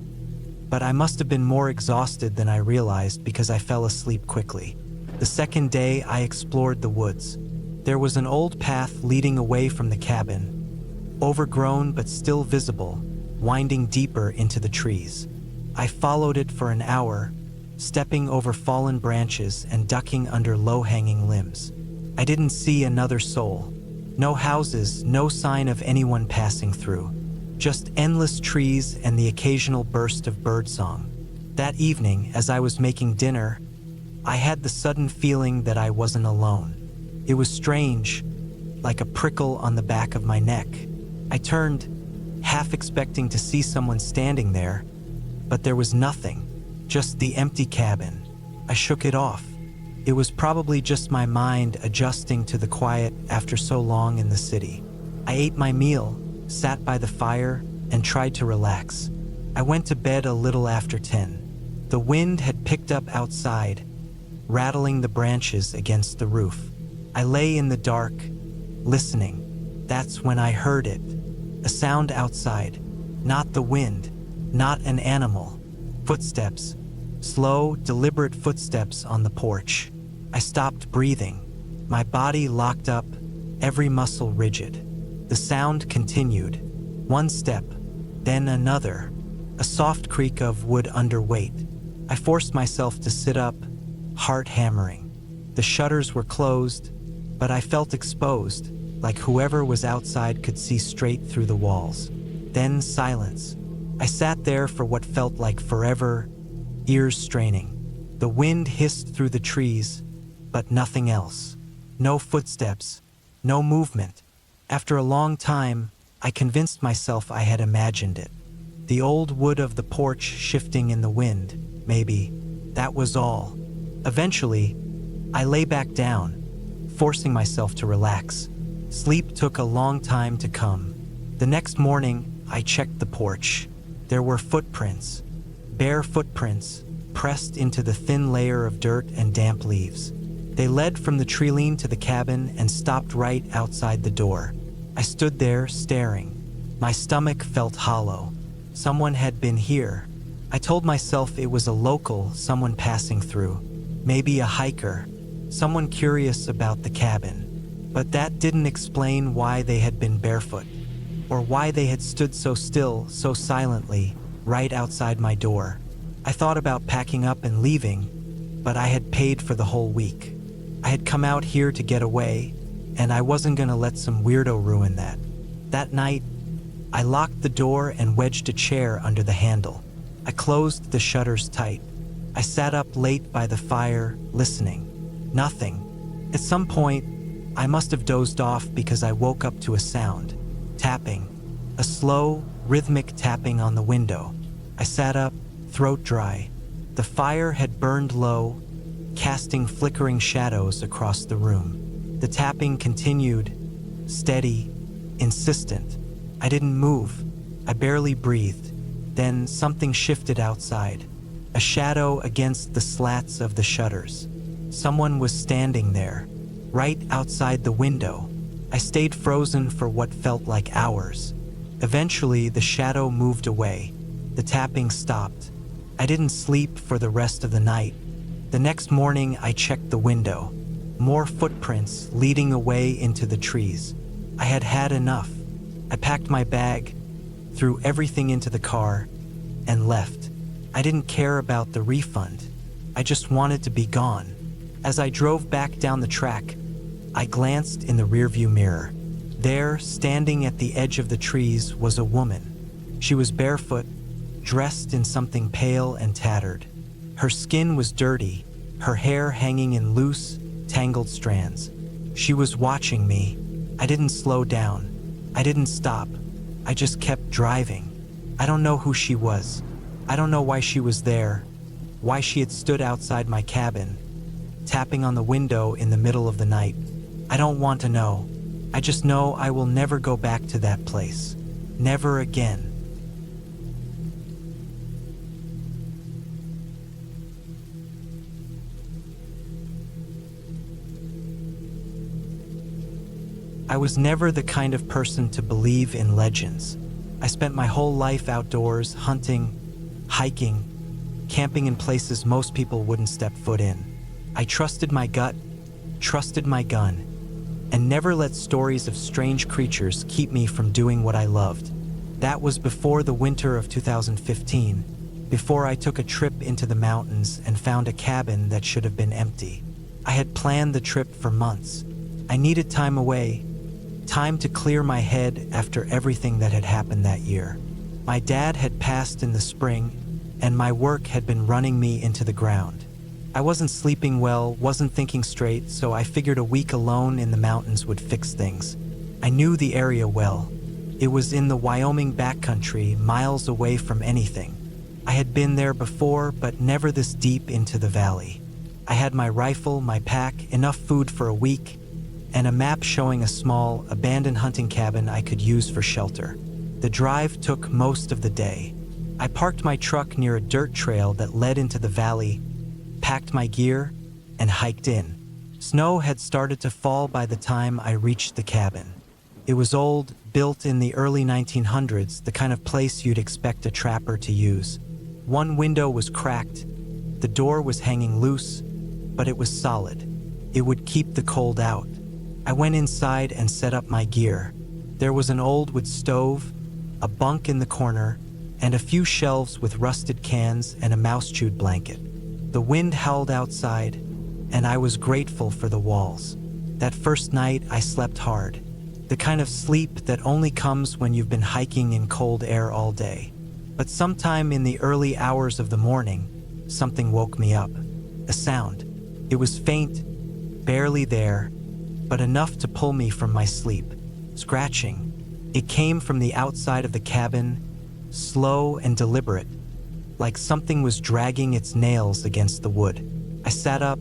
but I must have been more exhausted than I realized because I fell asleep quickly. The second day, I explored the woods. There was an old path leading away from the cabin, overgrown but still visible, winding deeper into the trees. I followed it for an hour, stepping over fallen branches and ducking under low-hanging limbs. I didn't see another soul. No houses, no sign of anyone passing through. Just endless trees and the occasional burst of birdsong. That evening, as I was making dinner, I had the sudden feeling that I wasn't alone. It was strange, like a prickle on the back of my neck. I turned, half expecting to see someone standing there, but there was nothing, just the empty cabin. I shook it off. It was probably just my mind adjusting to the quiet after so long in the city. I ate my meal, sat by the fire, and tried to relax. I went to bed a little after 10. The wind had picked up outside, rattling the branches against the roof. I lay in the dark, listening. That's when I heard it. A sound outside. Not the wind, not an animal. Footsteps. Slow, deliberate footsteps on the porch. I stopped breathing, my body locked up, every muscle rigid. The sound continued. One step, then another, a soft creak of wood underweight. I forced myself to sit up, heart hammering. The shutters were closed, but I felt exposed, like whoever was outside could see straight through the walls. Then silence. I sat there for what felt like forever, ears straining. The wind hissed through the trees, but nothing else. No footsteps, no movement. After a long time, I convinced myself I had imagined it. The old wood of the porch shifting in the wind, maybe. That was all. Eventually, I lay back down, forcing myself to relax. Sleep took a long time to come. The next morning, I checked the porch. There were footprints, bare footprints, pressed into the thin layer of dirt and damp leaves. They led from the treeline to the cabin and stopped right outside the door. I stood there, staring. My stomach felt hollow. Someone had been here. I told myself it was a local, someone passing through. Maybe a hiker, someone curious about the cabin. But that didn't explain why they had been barefoot, or why they had stood so still, so silently, right outside my door. I thought about packing up and leaving, but I had paid for the whole week. I had come out here to get away, and I wasn't gonna let some weirdo ruin that. That night, I locked the door and wedged a chair under the handle. I closed the shutters tight. I sat up late by the fire, listening. Nothing. At some point, I must have dozed off because I woke up to a sound. Tapping. A slow, rhythmic tapping on the window. I sat up, throat dry. The fire had burned low, casting flickering shadows across the room. The tapping continued, steady, insistent. I didn't move. I barely breathed. Then something shifted outside. A shadow against the slats of the shutters. Someone was standing there, right outside the window. I stayed frozen for what felt like hours. Eventually, the shadow moved away. The tapping stopped. I didn't sleep for the rest of the night. The next morning, I checked the window. More footprints leading away into the trees. I had had enough. I packed my bag, threw everything into the car, and left. I didn't care about the refund. I just wanted to be gone. As I drove back down the track, I glanced in the rearview mirror. There, standing at the edge of the trees, was a woman. She was barefoot, dressed in something pale and tattered. Her skin was dirty, her hair hanging in loose, tangled strands. She was watching me. I didn't slow down. I didn't stop. I just kept driving. I don't know who she was. I don't know why she was there, why she had stood outside my cabin, tapping on the window in the middle of the night. I don't want to know. I just know I will never go back to that place. Never again. I was never the kind of person to believe in legends. I spent my whole life outdoors, hunting, hiking, camping in places most people wouldn't step foot in. I trusted my gut, trusted my gun, and never let stories of strange creatures keep me from doing what I loved. That was before the winter of 2015, before I took a trip into the mountains and found a cabin that should have been empty. I had planned the trip for months. I needed time away, time to clear my head after everything that had happened that year. My dad had passed in the spring, and my work had been running me into the ground. I wasn't sleeping well, wasn't thinking straight, so I figured a week alone in the mountains would fix things. I knew the area well. It was in the Wyoming backcountry, miles away from anything. I had been there before, but never this deep into the valley. I had my rifle, my pack, enough food for a week, and a map showing a small, abandoned hunting cabin I could use for shelter. The drive took most of the day. I parked my truck near a dirt trail that led into the valley, packed my gear, and hiked in. Snow had started to fall by the time I reached the cabin. It was old, built in the early 1900s, the kind of place you'd expect a trapper to use. One window was cracked, the door was hanging loose, but it was solid. It would keep the cold out. I went inside and set up my gear. There was an old wood stove, a bunk in the corner, and a few shelves with rusted cans and a mouse-chewed blanket. The wind howled outside, and I was grateful for the walls. That first night, I slept hard. The kind of sleep that only comes when you've been hiking in cold air all day. But sometime in the early hours of the morning, something woke me up. A sound. It was faint, barely there, but enough to pull me from my sleep. Scratching. It came from the outside of the cabin, slow and deliberate. like something was dragging its nails against the wood. I sat up,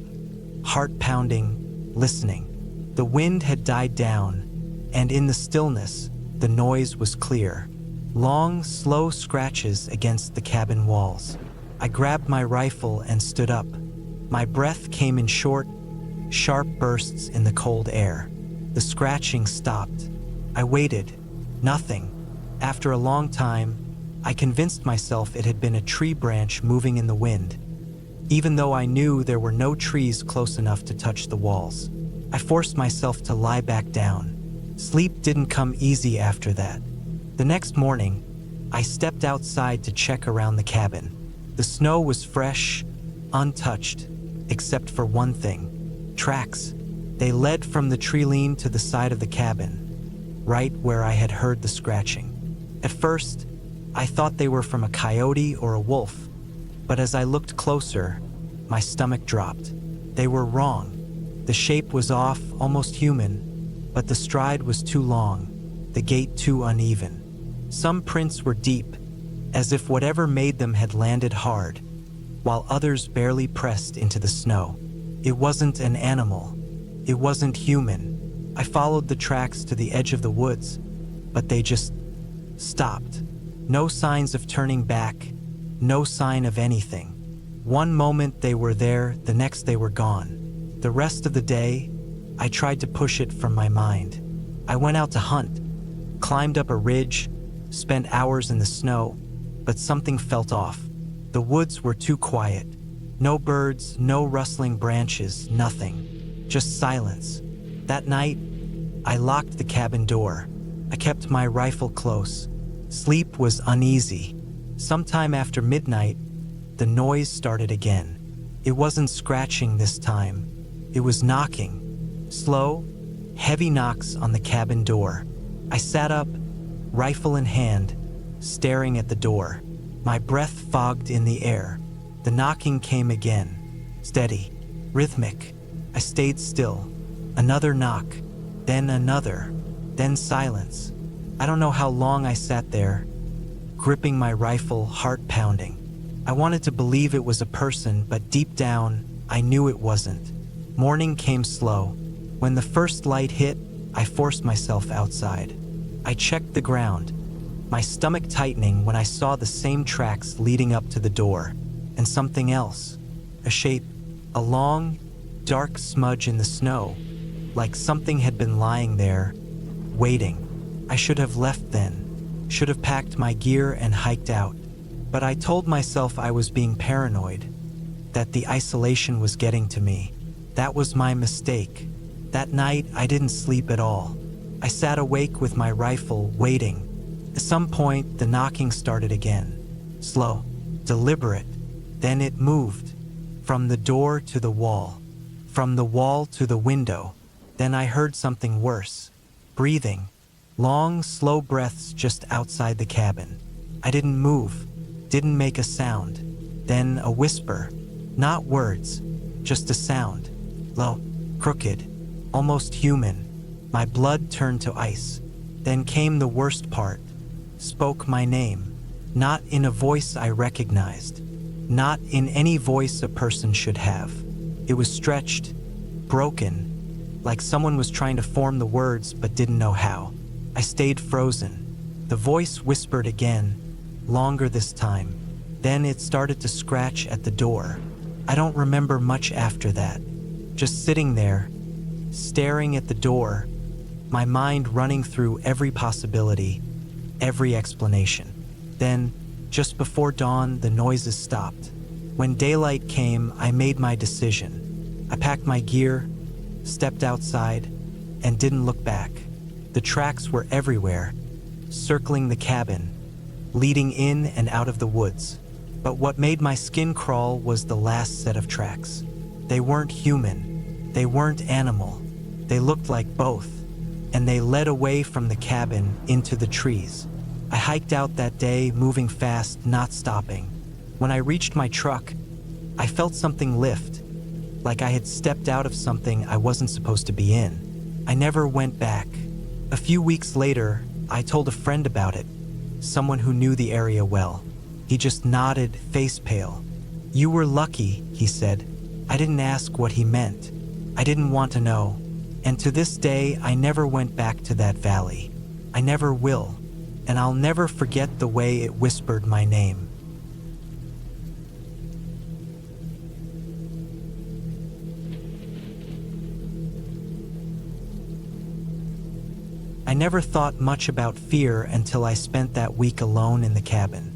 heart pounding, listening. The wind had died down, and in the stillness, the noise was clear. Long, slow scratches against the cabin walls. I grabbed my rifle and stood up. My breath came in short, sharp bursts in the cold air. The scratching stopped. I waited. Nothing. After a long time, I convinced myself it had been a tree branch moving in the wind, even though I knew there were no trees close enough to touch the walls. I forced myself to lie back down. Sleep didn't come easy after that. The next morning, I stepped outside to check around the cabin. The snow was fresh, untouched, except for one thing: tracks. They led from the tree lean to the side of the cabin, right where I had heard the scratching. At first, I thought they were from a coyote or a wolf, but as I looked closer, my stomach dropped. They were wrong. The shape was off, almost human, but the stride was too long, the gait too uneven. Some prints were deep, as if whatever made them had landed hard, while others barely pressed into the snow. It wasn't an animal. It wasn't human. I followed the tracks to the edge of the woods, but they just stopped. No signs of turning back, no sign of anything. One moment they were there, the next they were gone. The rest of the day, I tried to push it from my mind. I went out to hunt, climbed up a ridge, spent hours in the snow, but something felt off. The woods were too quiet. No birds, no rustling branches, nothing. Just silence. That night, I locked the cabin door. I kept my rifle close. Sleep was uneasy. Sometime after midnight, the noise started again. It wasn't scratching this time. It was knocking. Slow, heavy knocks on the cabin door. I sat up, rifle in hand, staring at the door. My breath fogged in the air. The knocking came again. Steady, rhythmic. I stayed still. Another knock, then another, then silence. I don't know how long I sat there, gripping my rifle, heart pounding. I wanted to believe it was a person, but deep down, I knew it wasn't. Morning came slow. When the first light hit, I forced myself outside. I checked the ground, my stomach tightening when I saw the same tracks leading up to the door, and something else. A shape, a long, dark smudge in the snow, like something had been lying there, waiting. I should have left then, should have packed my gear and hiked out. But I told myself I was being paranoid, that the isolation was getting to me. That was my mistake. That night, I didn't sleep at all. I sat awake with my rifle, waiting. At some point, the knocking started again. Slow, deliberate. Then it moved. From the door to the wall. From the wall to the window. Then I heard something worse. Breathing. Long, slow breaths just outside the cabin. I didn't move, didn't make a sound. Then a whisper. Not words, just a sound. Low, crooked, almost human. My blood turned to ice. Then came the worst part. Spoke my name. Not in a voice I recognized. Not in any voice a person should have. It was stretched, broken, like someone was trying to form the words but didn't know how. I stayed frozen. The voice whispered again, longer this time. Then it started to scratch at the door. I don't remember much after that. Just sitting there, staring at the door, my mind running through every possibility, every explanation. Then, just before dawn, the noises stopped. When daylight came, I made my decision. I packed my gear, stepped outside, and didn't look back. The tracks were everywhere, circling the cabin, leading in and out of the woods. But what made my skin crawl was the last set of tracks. They weren't human. They weren't animal. They looked like both, and they led away from the cabin into the trees. I hiked out that day, moving fast, not stopping. When I reached my truck, I felt something lift, like I had stepped out of something I wasn't supposed to be in. I never went back. A few weeks later, I told a friend about it, someone who knew the area well. He just nodded, face pale. "You were lucky," he said. I didn't ask what he meant. I didn't want to know. And to this day, I never went back to that valley. I never will. And I'll never forget the way it whispered my name. I never thought much about fear until I spent that week alone in the cabin.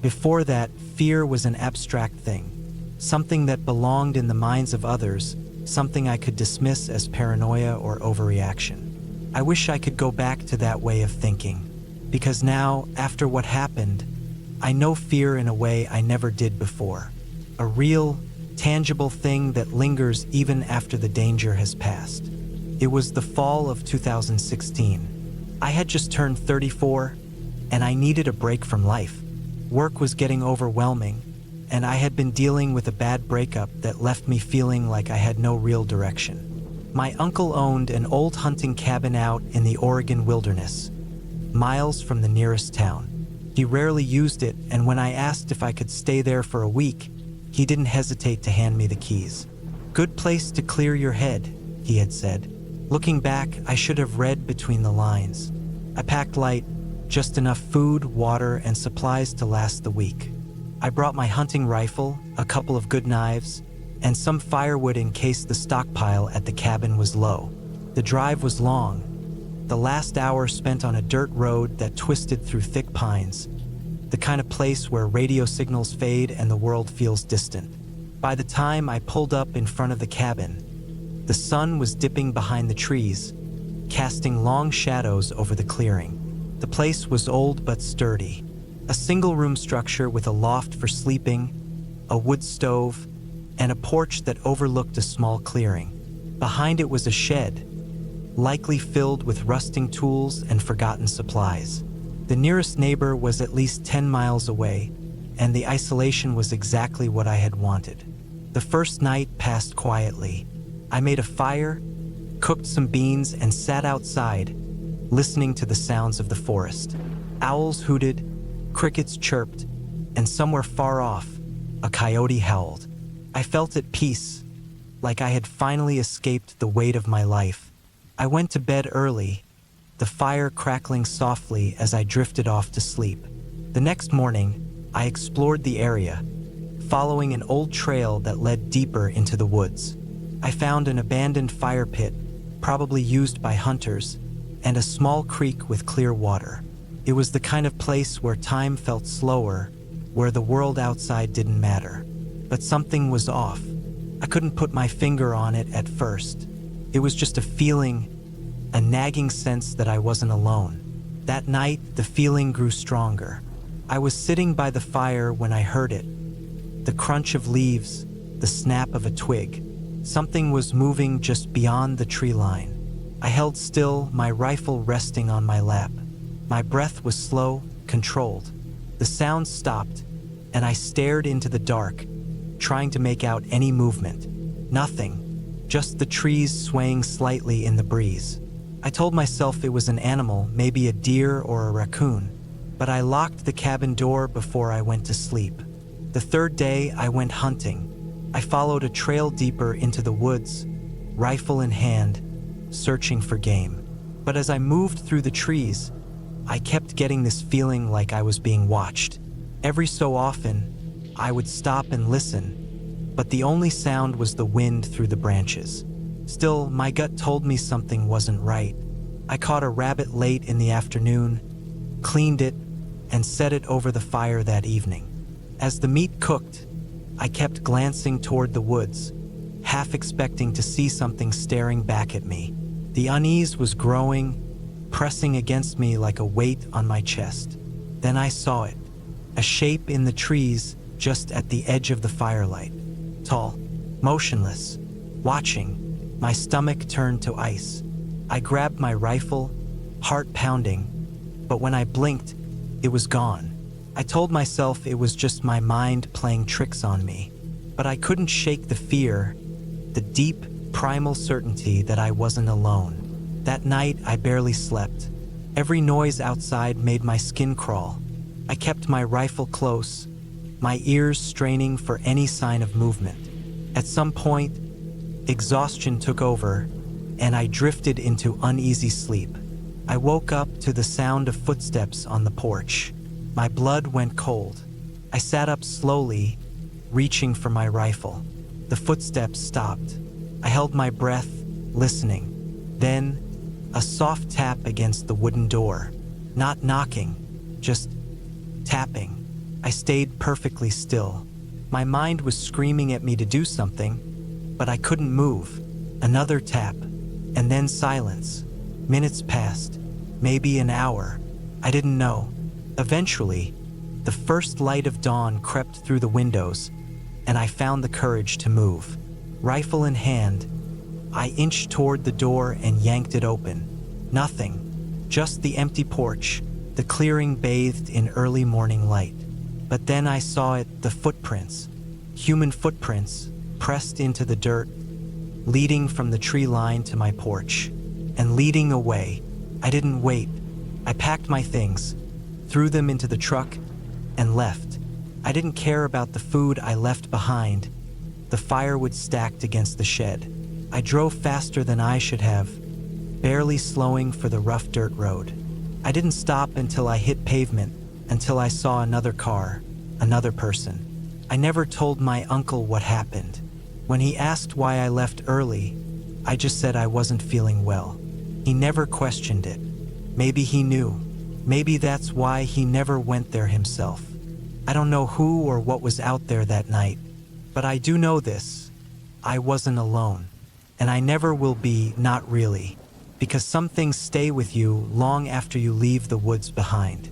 Before that, fear was an abstract thing, something that belonged in the minds of others, something I could dismiss as paranoia or overreaction. I wish I could go back to that way of thinking, because now, after what happened, I know fear in a way I never did before. A real, tangible thing that lingers even after the danger has passed. It was the fall of 2016. I had just turned 34, and I needed a break from life. Work was getting overwhelming, and I had been dealing with a bad breakup that left me feeling like I had no real direction. My uncle owned an old hunting cabin out in the Oregon wilderness, miles from the nearest town. He rarely used it, and when I asked if I could stay there for a week, he didn't hesitate to hand me the keys. "Good place to clear your head," he had said. Looking back, I should have read between the lines. I packed light, just enough food, water, and supplies to last the week. I brought my hunting rifle, a couple of good knives, and some firewood in case the stockpile at the cabin was low. The drive was long, the last hour spent on a dirt road that twisted through thick pines, the kind of place where radio signals fade and the world feels distant. By the time I pulled up in front of the cabin, the sun was dipping behind the trees, casting long shadows over the clearing. The place was old but sturdy. A single-room structure with a loft for sleeping, a wood stove, and a porch that overlooked a small clearing. Behind it was a shed, likely filled with rusting tools and forgotten supplies. The nearest neighbor was at least 10 miles away, and the isolation was exactly what I had wanted. The first night passed quietly. I made a fire, cooked some beans, and sat outside, listening to the sounds of the forest. Owls hooted, crickets chirped, and somewhere far off, a coyote howled. I felt at peace, like I had finally escaped the weight of my life. I went to bed early, the fire crackling softly as I drifted off to sleep. The next morning, I explored the area, following an old trail that led deeper into the woods. I found an abandoned fire pit, probably used by hunters, and a small creek with clear water. It was the kind of place where time felt slower, where the world outside didn't matter. But something was off. I couldn't put my finger on it at first. It was just a feeling, a nagging sense that I wasn't alone. That night, the feeling grew stronger. I was sitting by the fire when I heard it. The crunch of leaves, the snap of a twig. Something was moving just beyond the tree line. I held still, my rifle resting on my lap. My breath was slow, controlled. The sound stopped, and I stared into the dark, trying to make out any movement. Nothing, just the trees swaying slightly in the breeze. I told myself it was an animal, maybe a deer or a raccoon, but I locked the cabin door before I went to sleep. The third day, I went hunting. I followed a trail deeper into the woods, rifle in hand, searching for game. But as I moved through the trees, I kept getting this feeling like I was being watched. Every so often, I would stop and listen, but the only sound was the wind through the branches. Still, my gut told me something wasn't right. I caught a rabbit late in the afternoon, cleaned it, and set it over the fire that evening. As the meat cooked, I kept glancing toward the woods, half expecting to see something staring back at me. The unease was growing, pressing against me like a weight on my chest. Then I saw it, a shape in the trees just at the edge of the firelight. Tall, motionless, watching. My stomach turned to ice. I grabbed my rifle, heart pounding, but when I blinked, it was gone. I told myself it was just my mind playing tricks on me, but I couldn't shake the fear, the deep, primal certainty that I wasn't alone. That night, I barely slept. Every noise outside made my skin crawl. I kept my rifle close, my ears straining for any sign of movement. At some point, exhaustion took over, and I drifted into uneasy sleep. I woke up to the sound of footsteps on the porch. My blood went cold. I sat up slowly, reaching for my rifle. The footsteps stopped. I held my breath, listening. Then, a soft tap against the wooden door. Not knocking, just tapping. I stayed perfectly still. My mind was screaming at me to do something, but I couldn't move. Another tap, and then silence. Minutes passed, maybe an hour. I didn't know. Eventually, the first light of dawn crept through the windows, and I found the courage to move. Rifle in hand, I inched toward the door and yanked it open. Nothing, just the empty porch, the clearing bathed in early morning light. But then I saw it, the footprints. Human footprints, pressed into the dirt, leading from the tree line to my porch. And leading away. I didn't wait. I packed my things, threw them into the truck, and left. I didn't care about the food I left behind. The firewood stacked against the shed. I drove faster than I should have, barely slowing for the rough dirt road. I didn't stop until I hit pavement, until I saw another car, another person. I never told my uncle what happened. When he asked why I left early, I just said I wasn't feeling well. He never questioned it. Maybe he knew. Maybe that's why he never went there himself. I don't know who or what was out there that night, but I do know this. I wasn't alone. And I never will be, not really, because some things stay with you long after you leave the woods behind.